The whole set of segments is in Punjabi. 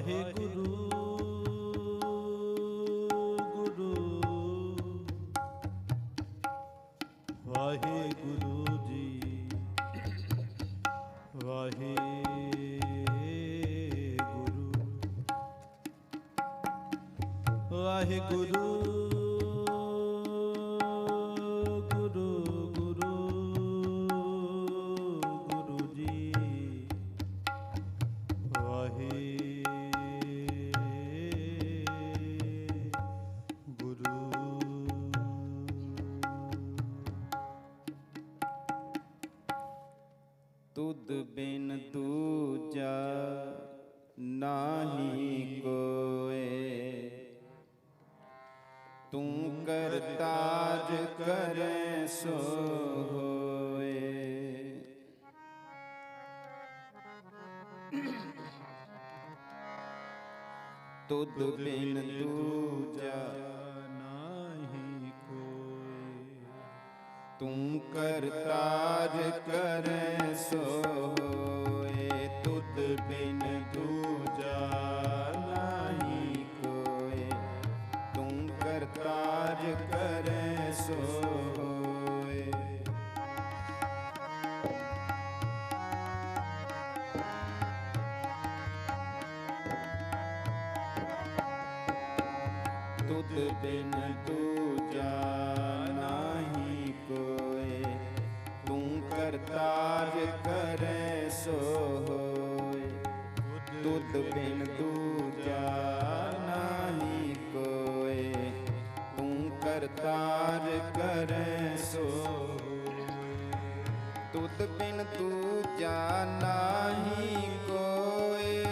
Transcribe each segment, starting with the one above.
ਵਾਹਿਗੁਰੂ ਗੁਰੂ ਵਾਹਿਗੁਰੂ ਜੀ ਵਾਹਿਗੁਰੂ ਵਾਹਿਗੁਰੂ ਗੁਰੂ ਗੁਰੂ ਗੁਰੂ ਜੀ ਵਾਹਿਗੁਰੂ। ਤੁਧ ਬਿਨ ਦੂਜਾ ਨਾਹੀ ਕੋਏ, ਤੂੰ ਕਰਤਾਰ ਕਰੈ ਸੋ ਹੋਏ। ਤੁਧ ਬਿਨ ਦੂਜਾ ਨਾਹੀ ਕੋਈ, ਤੂੰ ਕਰਤਾਰ ਕਰੈ ਸੋ ਹੋਏ। ਤੁਧ ਬਿਨ ਦੂਜਾ ਨਾਹੀ ਕੋਏ, ਤੂੰ ਕਰਤਾਰ ਕਰੈ ਸੋ ਹੋਏ। ਤੁਧ ਬਿਨ ਦੂਜਾ ਨਾਹੀ ਕੋਏ, ਤੂੰ ਕਰਤਾਰ ਕਰੈ ਸੋ ਹੋਏ। ਤੁਧ ਬਿਨ ਦੂਜਾ ਨਾਹੀ ਕੋਏ, ਤੂੰ ਕਰਤਾਰ ਕਰੈ ਸੋ ਹੋਏ। ਤੁਧ ਬਿਨ ਦੂਜਾ ਨਾਹੀ ਕੋਏ,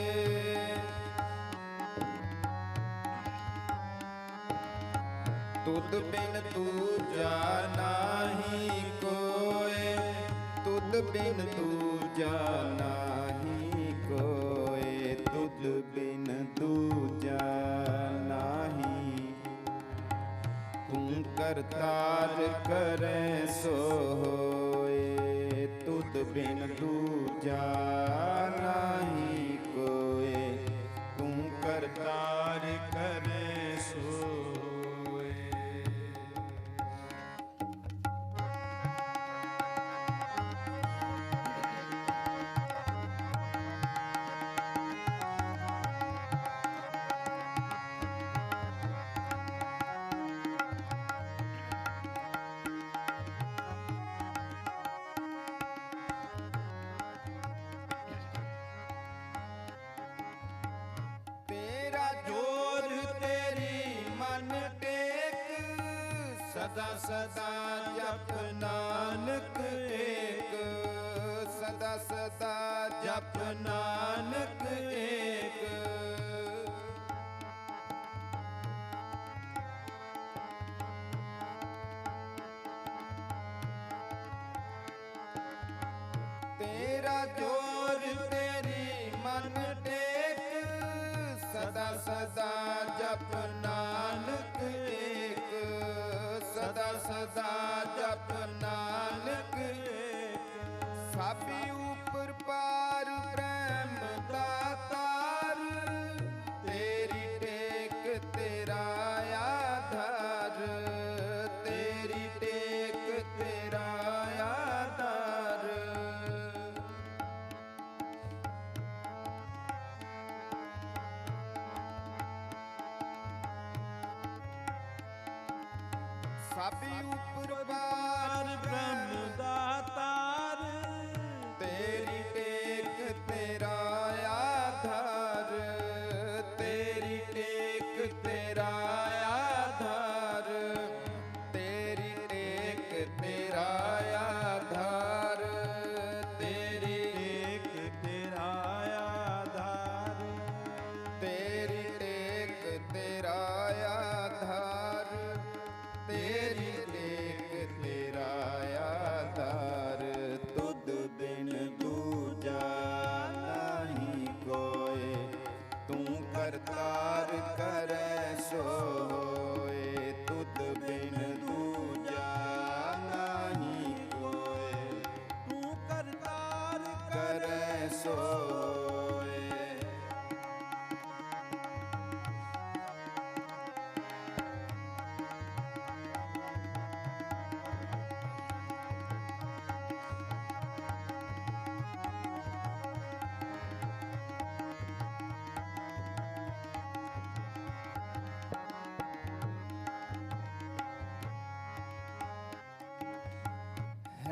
ਤੁਧ ਬਿਨ ਦੂਜਾ ਨਾਹੀ ਕੋਏ। ਤੁਧ ਬਿਨ ਦੂਜਾ ਨਾਹੀ ਕੋਏ। ਤੁਧ ਬਿਨ ਦੂਜਾ ਨਾਹੀ, ਤੂੰ ਕਰਤਾਰ ਕਰੈ ਸੋ ਹੋਏ। ਤੁਧ ਬਿਨ ਦੂਜਾ ਨਾਹੀ ਕੋਏ, ਤੂੰ ਕਰਤਾਰ ਕਰੈ ਸੋ ਹੋਏ। ਤੇਰਾ ਜੋਰ ਤੇਰੀ ਮਨ ਟੇਕ, ਸਦਾ ਸਦਾ ਜਪ ਨਾਨਕ ਏਕ। ਸਦਾ ਸਦਾ ਜਪ ਨਾਨਕ ਏਕ। ਤੇਰਾ ਜੋਰ ਤੇਰੀ ਮਨ ਟੇਕ, ਸਦਾ ਸਦਾ ਜਪ ਨਾਨਕ ਏਕ। ਸਦਾ ਸਦਾ ਜਪ ਨਾਨਕ ਏਕ। ਸਾਬੀ ਉਪਰ ਪਾਰ ਬ੍ਰਹਮ ਦਾਤਾਰ, ਤੇਰੀ ਟੇਕ ਤੇਰਾ ਆਧਾਰ। ਤੇਰੀ ਟੇਕ ਤੇਰਾ ਆਧਾਰ। ਸਾਬੀ ਉਪਰ ਪਾਰ ਬ੍ਰਹਮ ਦਾਤਾਰ, ਤੇਰੀ ਟੇਕ ਤੇਰਾ ਆਧਾਰ। ਤੇਰੀ ਟੇਕ ਤੇਰਾ ਆਧਾਰ। ਤੇਰੀ ਟੇਕ ਤੇਰਾ ਆਧਾਰ। ਤੇਰੀ ਟੇਕ ਤੇਰਾ ਆਧਾਰ। ਤੇਰੀ ਟੇਕ ਤੇਰਾ ਆਧਾਰ। ਤੇਰੀ ਟੇਕ ਤੇਰਾ ਆਧਾਰ।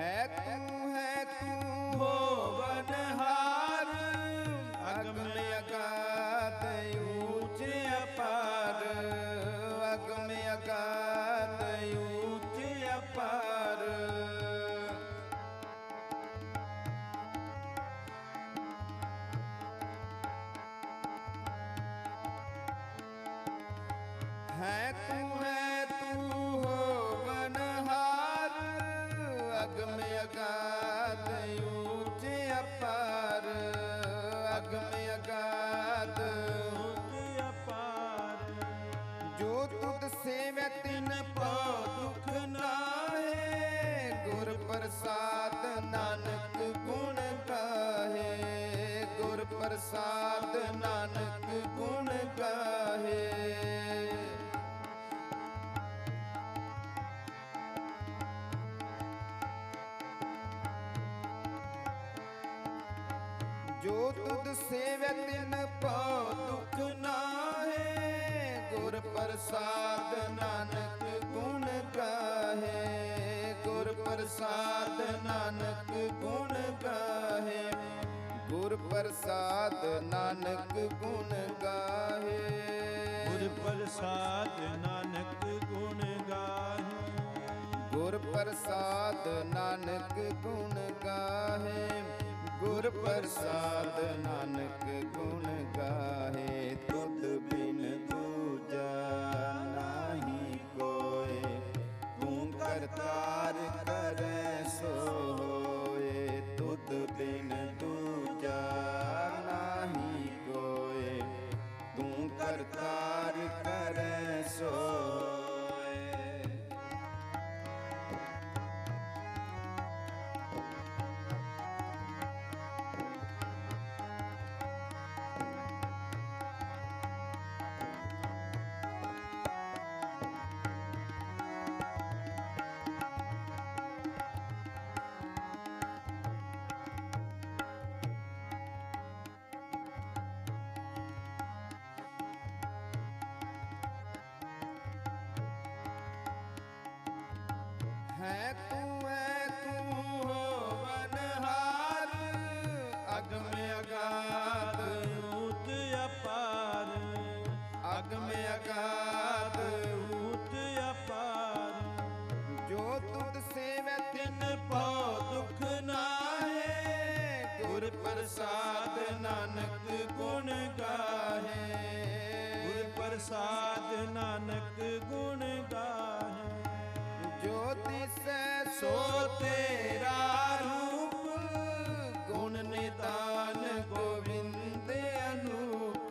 है तू होवनहार अगम अगाध ऊंच अपार, अगम अगाध ऊंच अपार। है तू होवनहार अगम अगाध ऊंच अपार, अगम अगाध अपार। जो तुद सेवै तिन पाँव दुख नाहे, गुर प्रसाद नानक गुण गाहे, गुर प्रसाद नानक गुण गाहे। जो तुद सेवै तिन पाँव दुख नाहे, गुर प्रसाद नानक गुण गाहे, गुर प्रसाद नानक गुण गाहे, गुर प्रसाद नानक गुण गाहे। गुर प्रसाद नानक गुण गाहे, गुर प्रसाद नानक गुण गाहे, गुर प्रसाद नानक गुण गाहे। तुद बिन दूजा नाही कोय, तू करतार करे सो होए। तुद बिन दूजा नाही कोय, तू करतार करे सो होए। है तू होवनहार अगम अगाध ऊंच अपार, अगम अगाध ऊंच अपार। जो तुद सेवै तिन पाँव दुख नाहे, गुर प्रसाद नानक गुण गाहे, गुर प्रसाद नानक गुण गाहे। जो दिसै सो तेरा रूप, गुण निदान गोविंद अनूप,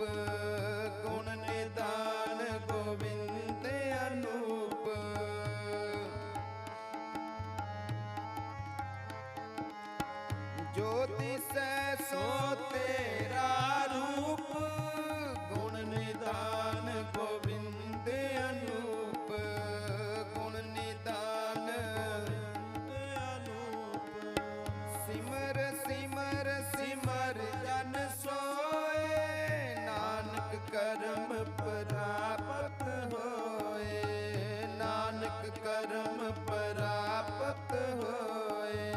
गुण निदान गोविंद अनूप। जो दिसै सो तेरा रूप, गुण निदान गोविंद अनूप, गुण निदान अनूप। सिमर सिमर सिमर जन सोए, नानक करम प्राप्त होए, नानक करम प्राप्त होए।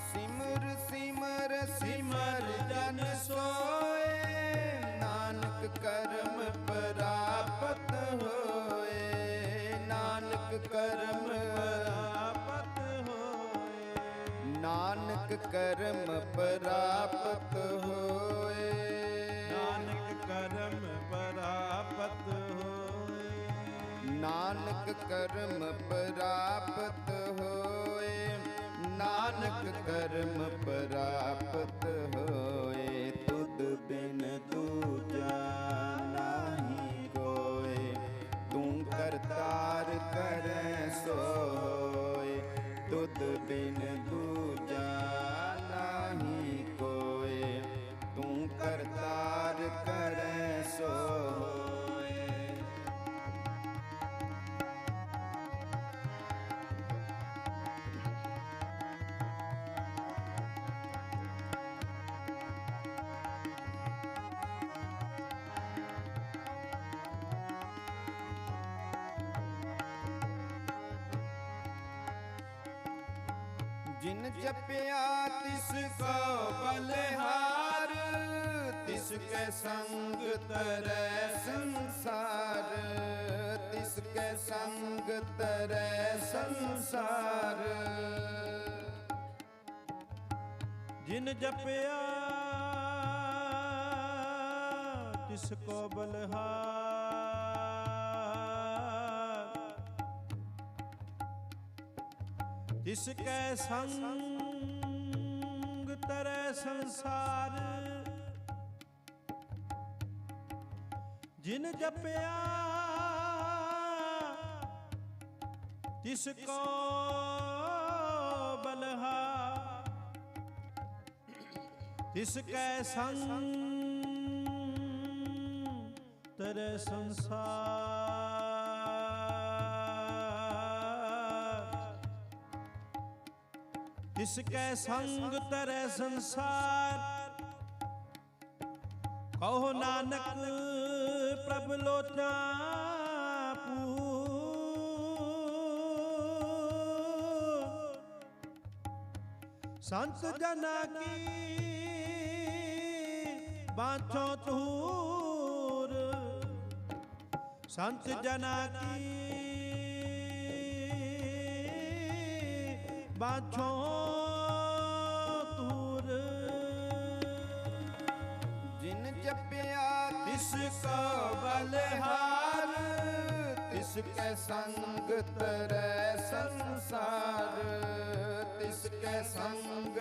सिमर सिमर सिमर जन सोए, नानक करम प्राप्त होए, नानक करम प्राप्त होए। नानक करम प्राप्त होए, नानक करम प्राप्त होए। नानक करम प्राप्त होए, नानक करम प्राप्त होए। तुद बिन दूजा नाही कोय, तू करतार करे सो होए। तुद बिन दूजा नाही कोय, तू करतार करे सो होए। जिन जपिया तिसको बलिहार, तिसके संग तरै संसार, तिसके संग तरै संसार। जिन जपिया तिसको बलिहार, तिसके संग तरै संसार। जिन जपिया तिसको बलिहार, तिसके संग तरै संसार। तिसके संग तरै संसार। कहो नानक प्रभ लोचा संत जना की बाँछो तूर, संत जना की बाँछो तूर। जिन जपिया तिसको बलिहार, तिसके संग तरै संसार, तिसके संग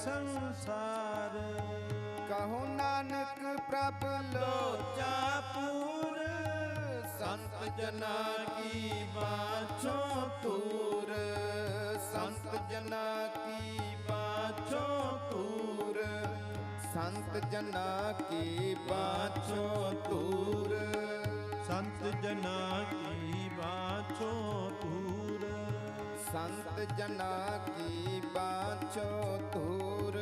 संसार। कहो नानक प्रभ लोचा पूर, संत जना की बाँछो तूर, संत जना की बाँछो तूर, संत जना की बाँछो तूर, संत जना की बाँछो तूर, संत जना की बाँछो तूर,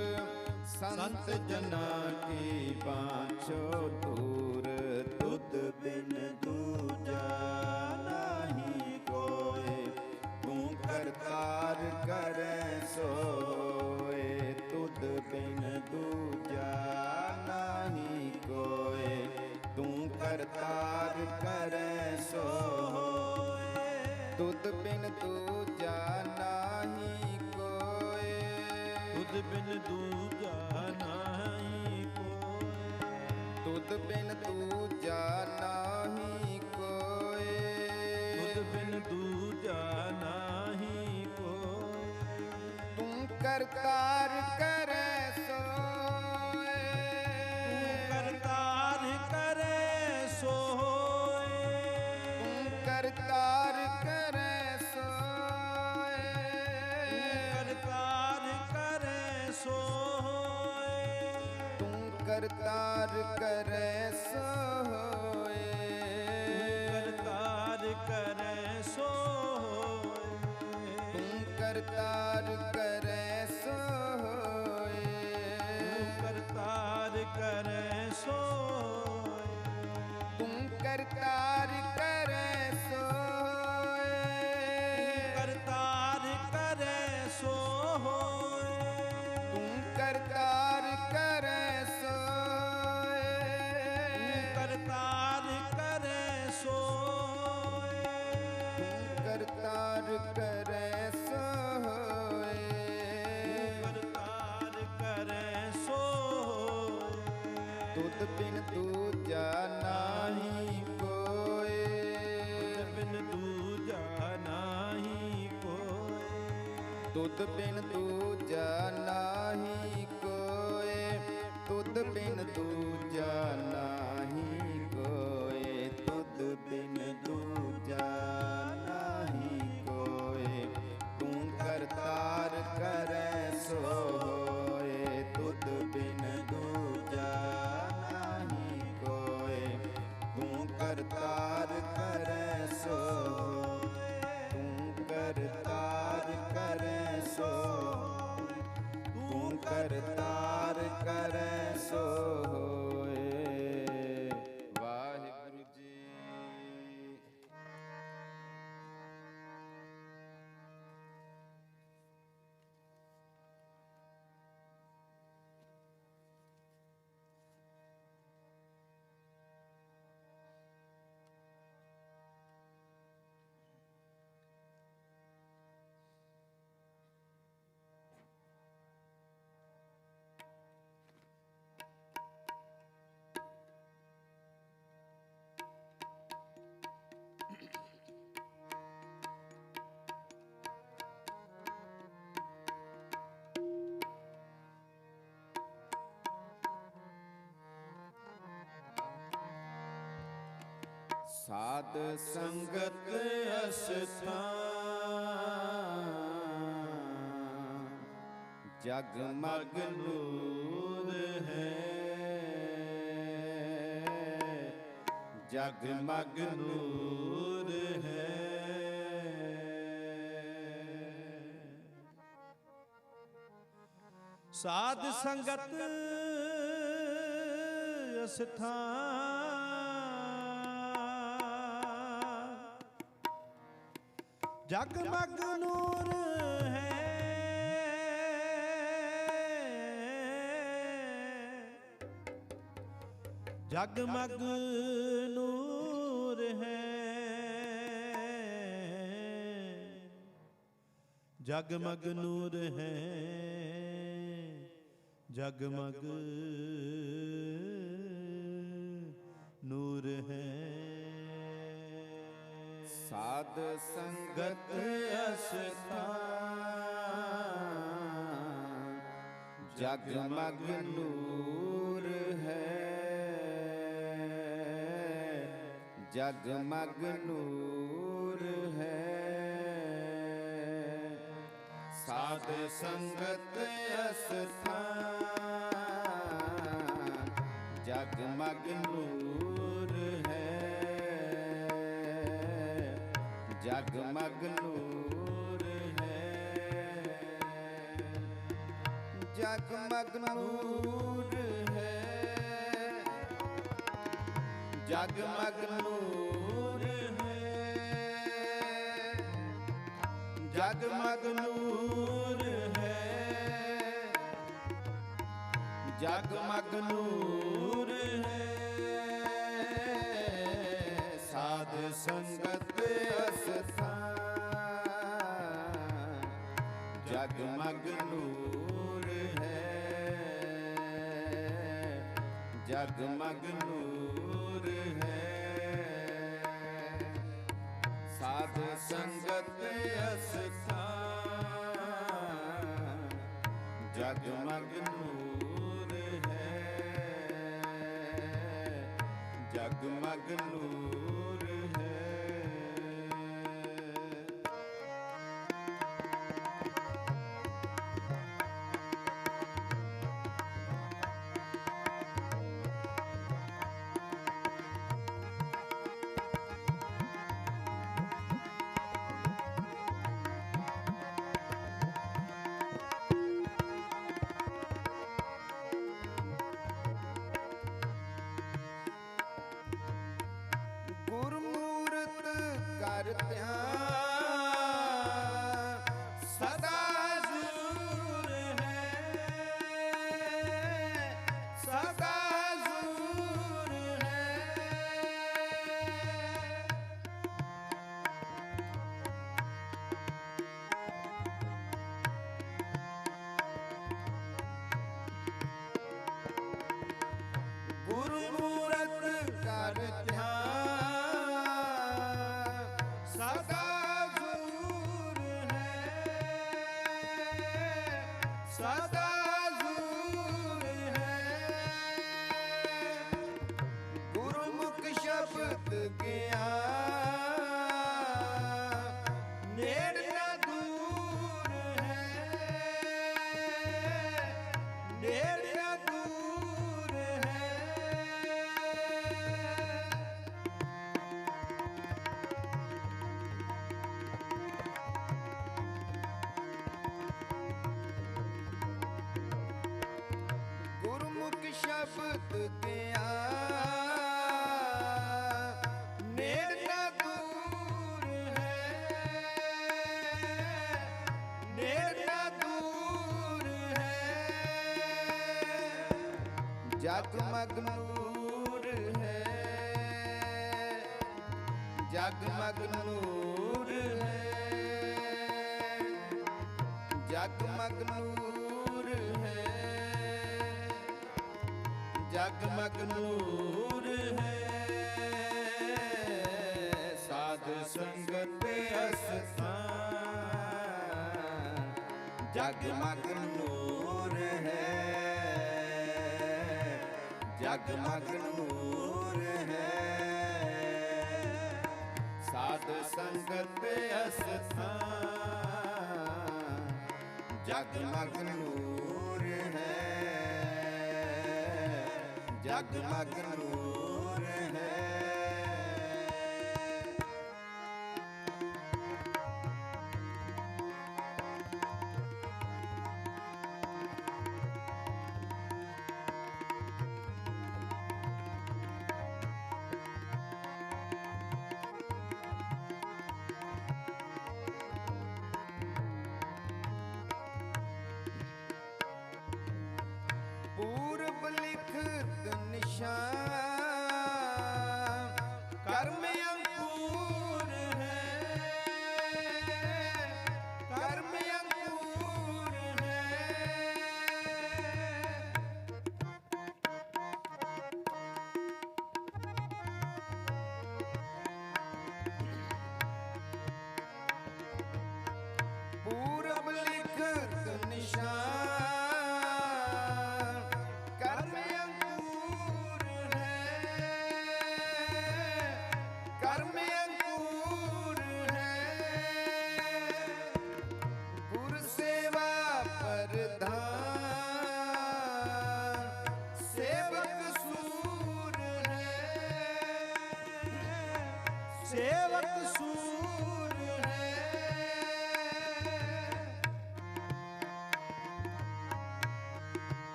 संत जना की बाँछो तूर। तुद बिन दूजा नहीं कोय, तू करतार करे सोए। तुद बिन दूजा नहीं कोय, तू करतार करे सोए। तुद बिन दूजा नहीं कोय, तुद बिन दूजा नहीं कोय, तुद बिन दूजा नहीं कोय, तुद बिन दूजा नहीं कोय। तू करतार करे सोए, तू करतार करे सोए, तू करतार करे सोए, तू करतार करे सोए, तू करतार करे सोए, करतार करे सोए, तू करतार करे सोए, करतार करे सोए, तू करतार करे सोए, करतार करे सोए, तू करतार करे सोए, करतार करे सोए, करतार करे सोए। करतार करे सोए। तुद बिन दूजा नाही कोय, तुद बिन दूजा नाही कोय, तुद बिन दूजा नाही कोय, तुद बिन दूजा नाही कोय, तुद बिन दूजा नाही कोय। तू करतार करे सोए, तुद बिन दूजा नाही कोय, तू करतार करे सोए, तू करतार करे सोए, तू करतार साध संगत अस्थान जगमग नूर है, जगमग नूर है। साध संगत अस्थान जगमग नूर है, जगमग नूर है, जगमग नूर है, जगमग नूर है। साध संगत अस्थान जगमग नूर है, जगमग नूर है। साध संगत अस्थान जगमग नूर है, जगमग नूर है, जगमग नूर है, जगमग नूर है, जगमग नूर है, जगमग नूर है। साध संगत अस्थान जगमग नूर है, जगमग नूर है। साध संगत अस्थान जगमग नूर है, जगमग नूर है। गुरमूरत कर ध्यान सदा जरूर है, सदा जरूर है। गुरमूरत कर ध्यान सदा जरूर है, सदा जरूर है। गुरुमुख शब्द ज्ञान नेड़ न दूर है, नेड़ न दूर है। गुरुमुख शब्द ज्ञान नेड़ न दूर है, नेड़ न दूर है। जगमग नूर है, जगमग नूर है, जगमग नूर है, जगमग नूर है। साध संगत अस्थान जगमग नूर है, जगमग नूर है। साध संगत अस्थान जगमग नूर है, जगमग नूर है। पूर्व लिखत निशान कर्म अंकुर है, कर्म अंकुर है। पूर्व लिखत निशान कर्म अंकुर है, कर्म अंकुर है। गुरु सेवा प्रधान सेवक सूर है, सेवक सूर है।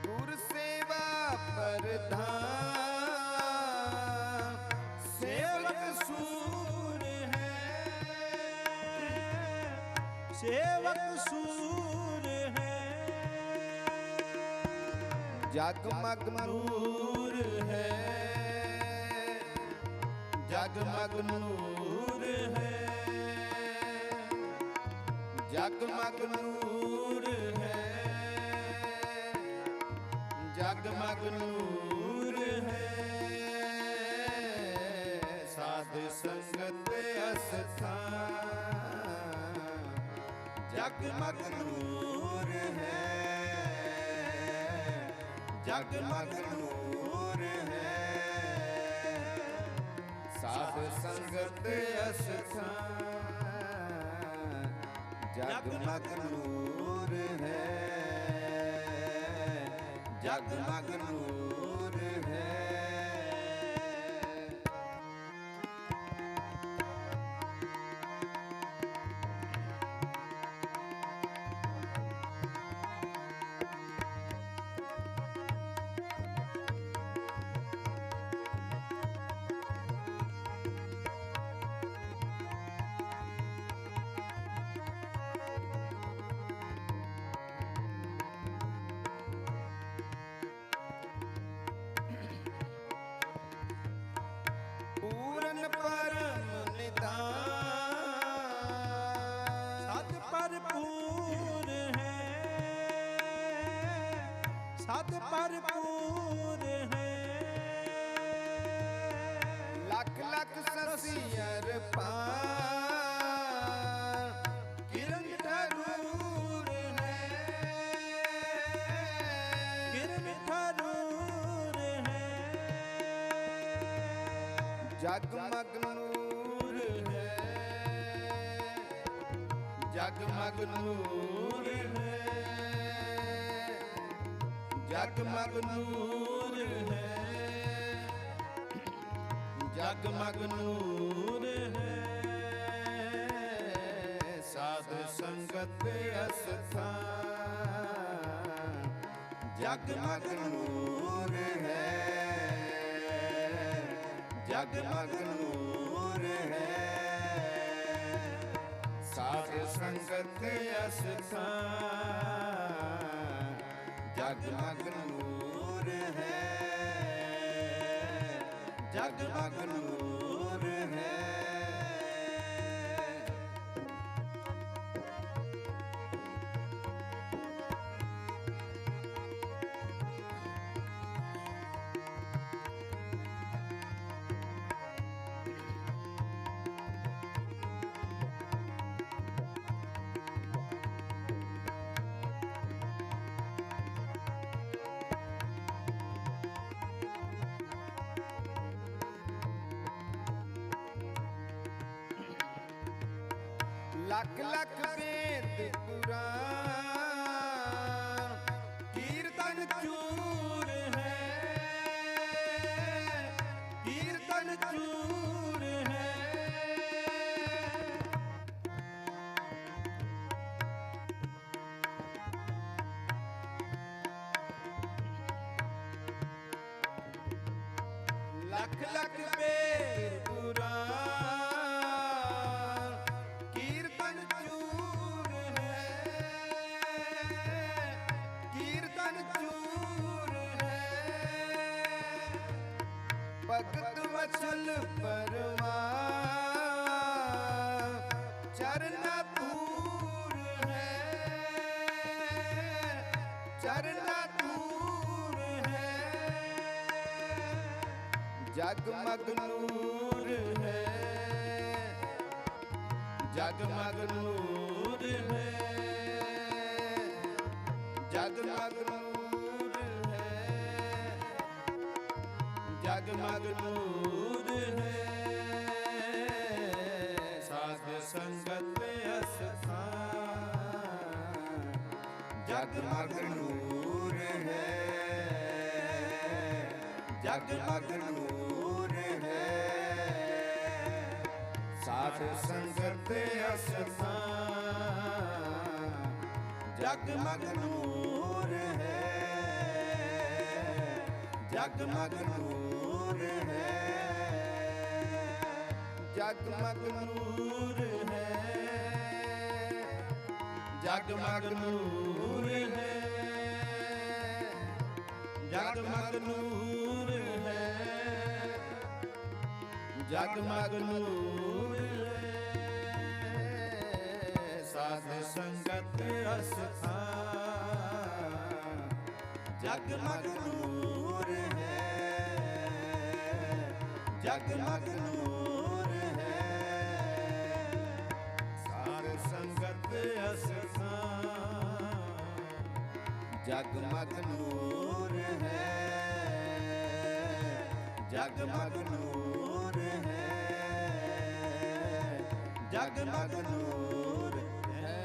गुरु सेवा प्रधान सेवक सूर है, सेवक सूर है। जगमग नूर है, जगमग नूर है, जगमग नूर है, जगमग नूर है। साध संगत अस्थान जगमग नूर है, जगमग नूर है। साध संगत अस्थान जगमग नूर है, जगमग नूर है। पूरन परम निधान सत भरपूर है, सत भरपूर है। लख लख ससियर पान किरण ठरूर है, किरण ठरूर है। जगमग नूर है, जगमग नूर है, जगमग नूर है, जगमग नूर है। साध संगत अस्थान जगमग नूर है, जगमग नूर है। साध संगत अस्थान जगमग नूर है, जगमग नूर है। लख लख वेद पुराण कीर्तन चूर है, कीर्तन चूर है। लख लख वेद पुराण कीर्तन चूर है, कीर्तन चूर है। भगत वत्सल परमार चरण धूर है, चरण धूर है। जगमग नूर है, जगमग नूर है, जगमग नूर है, जगमग नूर है। साध संगत में अस्थान जगमग नूर है, जगमग नूर है। साध संगत अस्थान जगमग नूर है, जगमग नूर है, जगमग नूर है, जगमग नूर है, जगमग नूर है, जगमग नूर है। साध संगत अस्थान जगमग नूर है, जगमग नूर है। साध संगत अस्थान जगमग नूर है, जगमग नूर है, जगमग नूर है।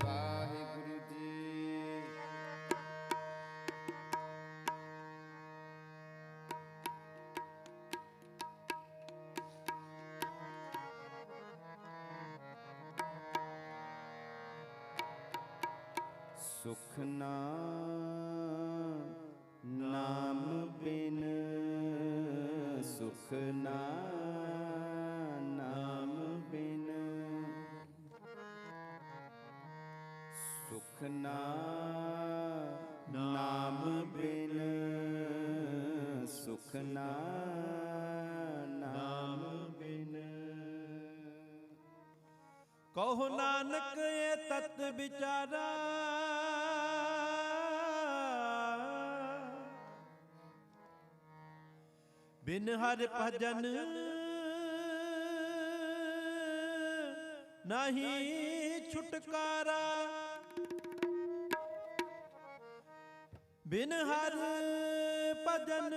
वाहिगुरु जी। सुख नाम बिन, सुख नाम बिन, सुख नाम बिन, सुख नाम बिन। कहो नानक ये तत् विचारा, बिन हर भजन नहीं छुटकारा। बिन हर भजन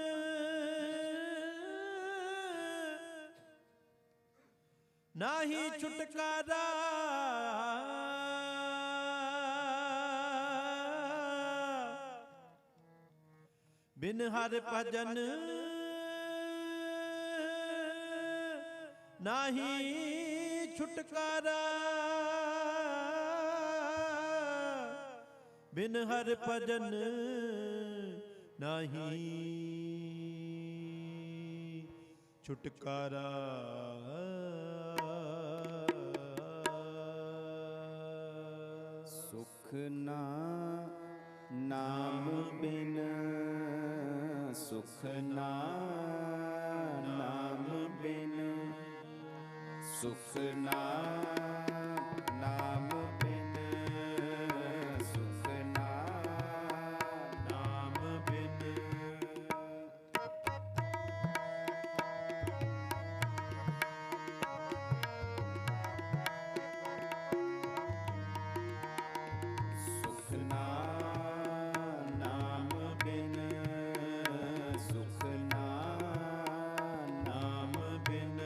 नाही छुटकारा। बिन हर भजन नाही छुटकारा। बिन हर भजन नाही छुटकारा। सुख नाम बिन, सुख नाम बिन, सुख नाम बिन, सुख नाम बिन। सुख नाम बिन, सुख नाम बिन,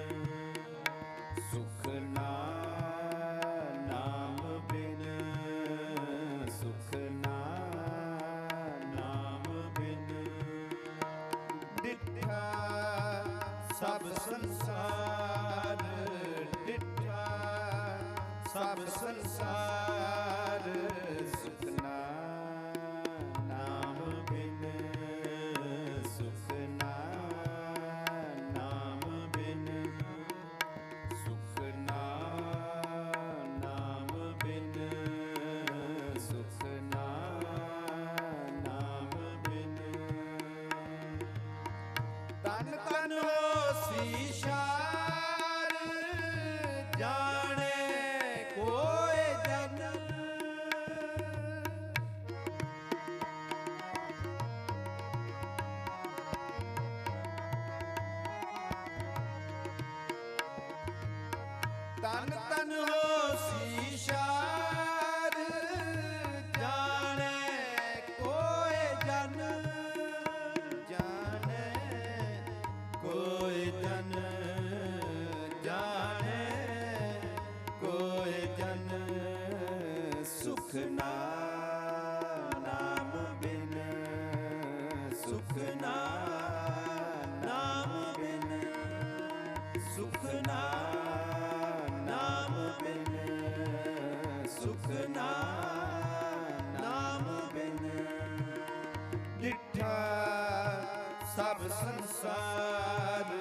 सुख नाम ਸੰਸਾਰ ਡਿਠਾ ਸਭ ਸੰਸਾਰ ਸੁਖ ਨਾ ਨਾਮ ਬਿਨ ਸੁਖ ਨਾ ਨਾਮ ਬਿਨ ਸੁਖ ਨਾ ਨਾਮ ਬਿਨ ਸੁਖ ਨਾ ਨਾਮ ਬਿਨ ਤਨ ਤਨ ਹੋਸੀ ਸ਼ਾਰ ਜਾਣੇ ਕੋਇ ਜਨ ਤਨ ਤਨ ਹੋਸੀ ਸ਼ਾਰ ਜਾਣੇ ਕੋਇ ਜਨ ਜਾਣੇ ਕੋਇ ਜਨ ਜਾਣੇ ਕੋਇ ਜਨ ਸੁਖ ਨਾ ਨਾਮ ਬਿਨ ਸੁਖ ਨਾ ਨਾਮ ਬਿਨ ਸੁਖ ਨਾ ਨਾਮ ਬਿਨ ਸੁਖ ਨਾ ਨਾਮ ਬਿਨ ਡਿਠਾ ਸਭ ਸੰਸਾਰ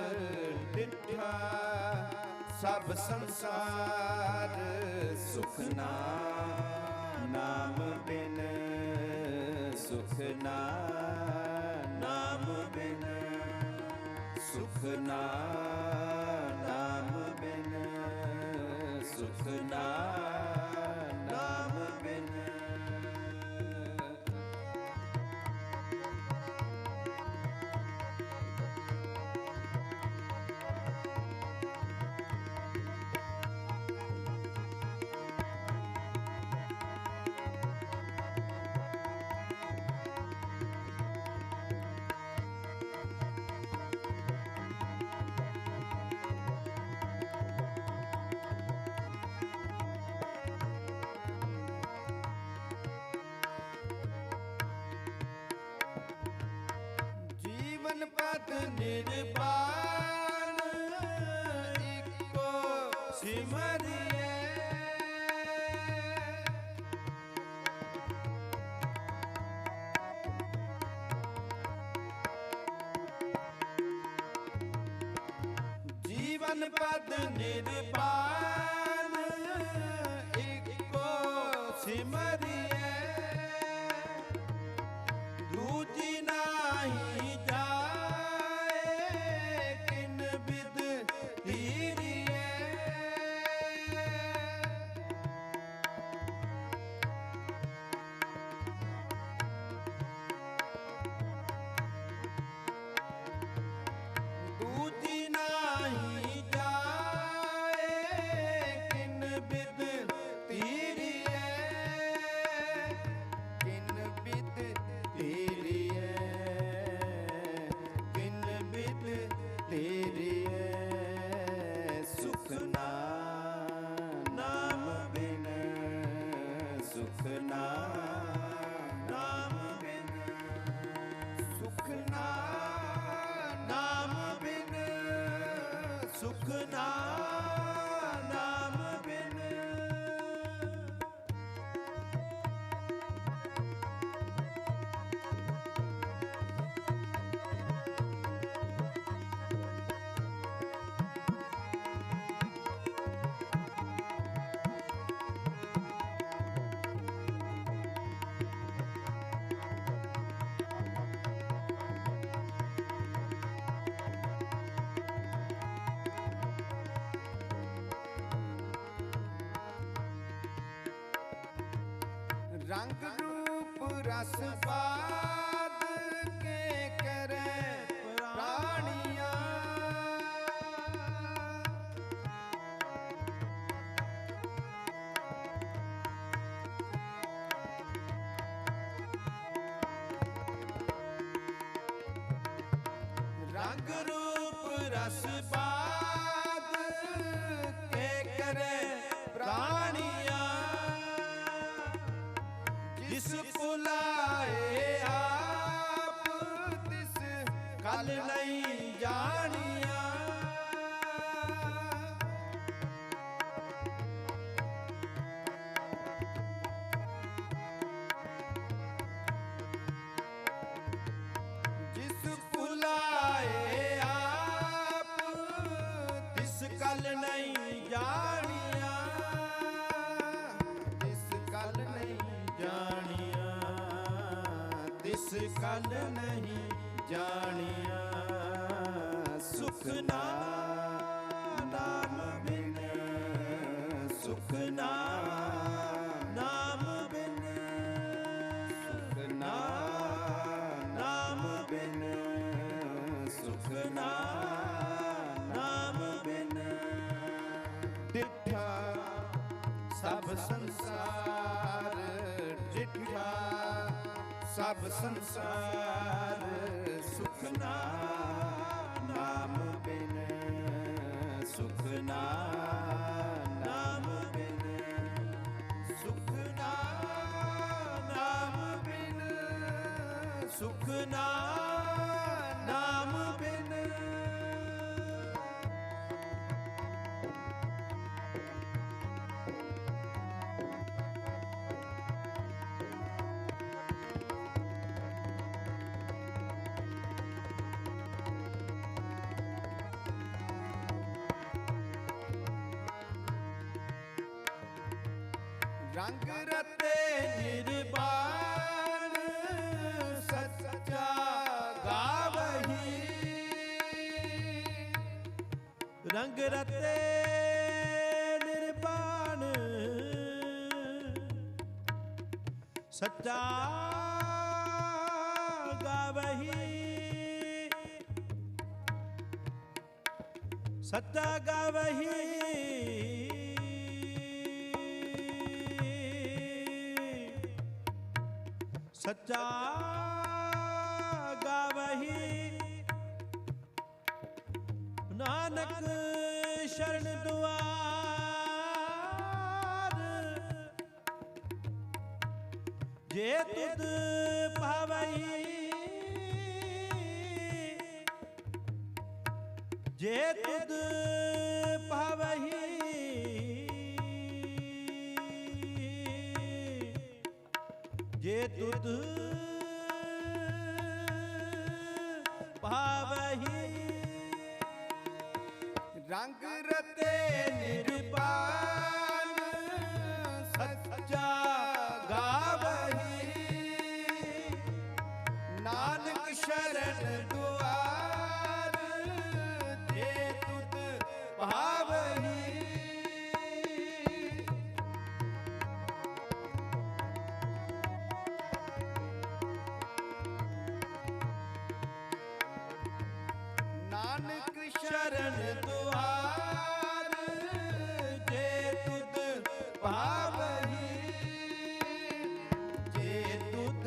ਡਿਠਾ ਸਭ ਸੰਸਾਰ ਸੁਖ ਨਾ ਨਾਮ ਬਿਨ ਸੁਖ ਨਾ ਨਾਮ ਬਿਨ ਸੁਖ ਨਾ ਨਾਮ ਬਿਨ ਸੁਖ ਨਾ ਨਾਮ ਬਿਨ ਜੀਵਨ ਪਦ ਨਿਰਵਾਣ ਇੱਕੋ ਸਿਮਰਿਐ ਜੀਵਨ ਪਦ ਨਿਰਵਾਣ ਇੱਕੋ ਸਿਮਰਿਐ ਦੂਜੀ ਨਾਹੀ ਜਾਏ ਕਿਨ ਬਿਦ ਧੀਰੀਐ ਦੂਜੀ ਨਾਹੀ ਜਾਏ ਕਿਨ ਬਿਦ ਧੀਰੀਐ ਕਿਨ ਬਿਦ ਧੀਰੀਐ ਕਿਨ ਬਿਦ ਧੀਰੀਐ ਸੁਖ ਨਾ ਨਾਮ ਬਿਨ ਸੁਖ ਨਾ ਨਾਮ ਬਿਨ ਸੁਖ ਨਾ ਨਾਮ ਬਿਨ ਸੁਖ ਨਾ ਨਾਮ ਬਿਨ रंग रूप रस बाद के करे प्राणिया रंग रूप रस बाद के करे प्राणिया जिस पुलाए आप तिस कल नहीं जानिया कल नहीं जानिया सुख नाम बिन सुख नाम बिन सुख नाम बिन सुख नाम बिन डिठा सब संसार डिठा सब संसार सुख नाम बिन सुख नाम बिन सुख नाम बिन सुख नाम बिन रंग रते निर्वाण सच्चा गावही रंग रते निर्वाण सच्चा गावही सच्चा गावही सच्चा गावही नानक शरण दुआर जे तुद पावई जे तुद पावही जे तुद पावही रंग रते निर्वाण सच्चा गावही नानक शरण दुआर जे तुद पावही नानक शरण दुआर जे तुद पावही जे तुद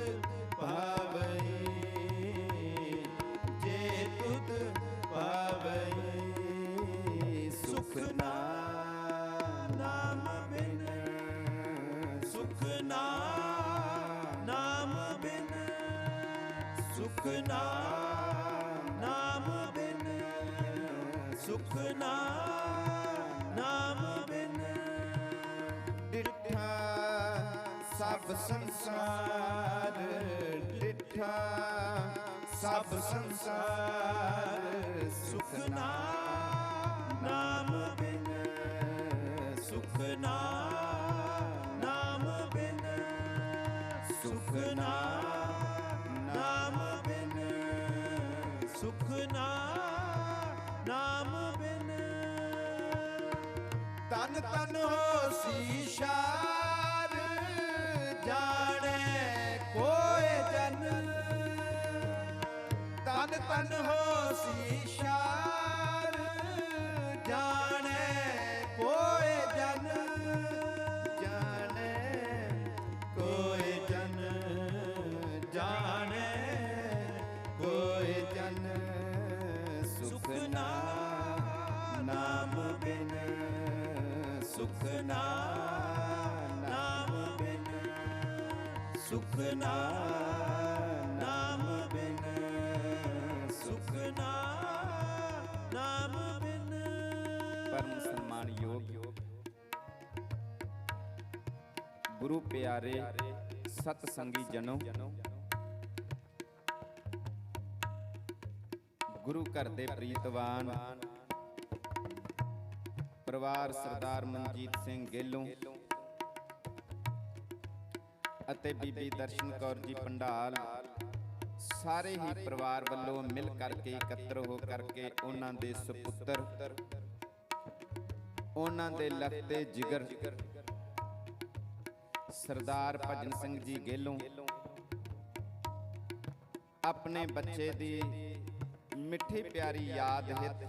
पावही जे तुद पावही सुख नाम बिन सुख नाम बिन सुख नाम बिन सुख नाम बिन डिठा सब संसार डिठा सब संसार सुख नाम बिन सुख नाम बिन सुख नाम बिन सुख नाम बिन तन तन हो सीशार जाने कोय जन तन तन हो सीशार जाने कोय जन जाने कोय जन जाने कोय जन सुख नाम बिन सुख नाम बिन सुख नाम बिन सुख नाम बिन परम सम्मान योग गुरु प्यारे सत संगी जनों गुरु घर दे प्रीतवान परिवार सरदार मनजीत सिंह गेलों ਅਤੇ ਬੀਬੀ ਦਰਸ਼ਨ ਕੌਰ ਜੀ ਪੰਡਾਲ ਸਾਰੇ ਹੀ ਪਰਿਵਾਰ ਵੱਲੋਂ ਮਿਲ ਕਰਕੇ ਇਕੱਤਰ ਹੋ ਕਰਕੇ ਉਹਨਾਂ ਦੇ ਸੁਪੁੱਤਰ, ਉਹਨਾਂ ਦੇ ਲਖਤੇ ਜਿਗਰ ਸਰਦਾਰ ਭਜਨ ਸਿੰਘ ਜੀ ਗੇਲੋਂ ਆਪਣੇ ਬੱਚੇ ਦੀ ਮਿੱਠੀ ਪਿਆਰੀ ਯਾਦ ਹਿੱਤ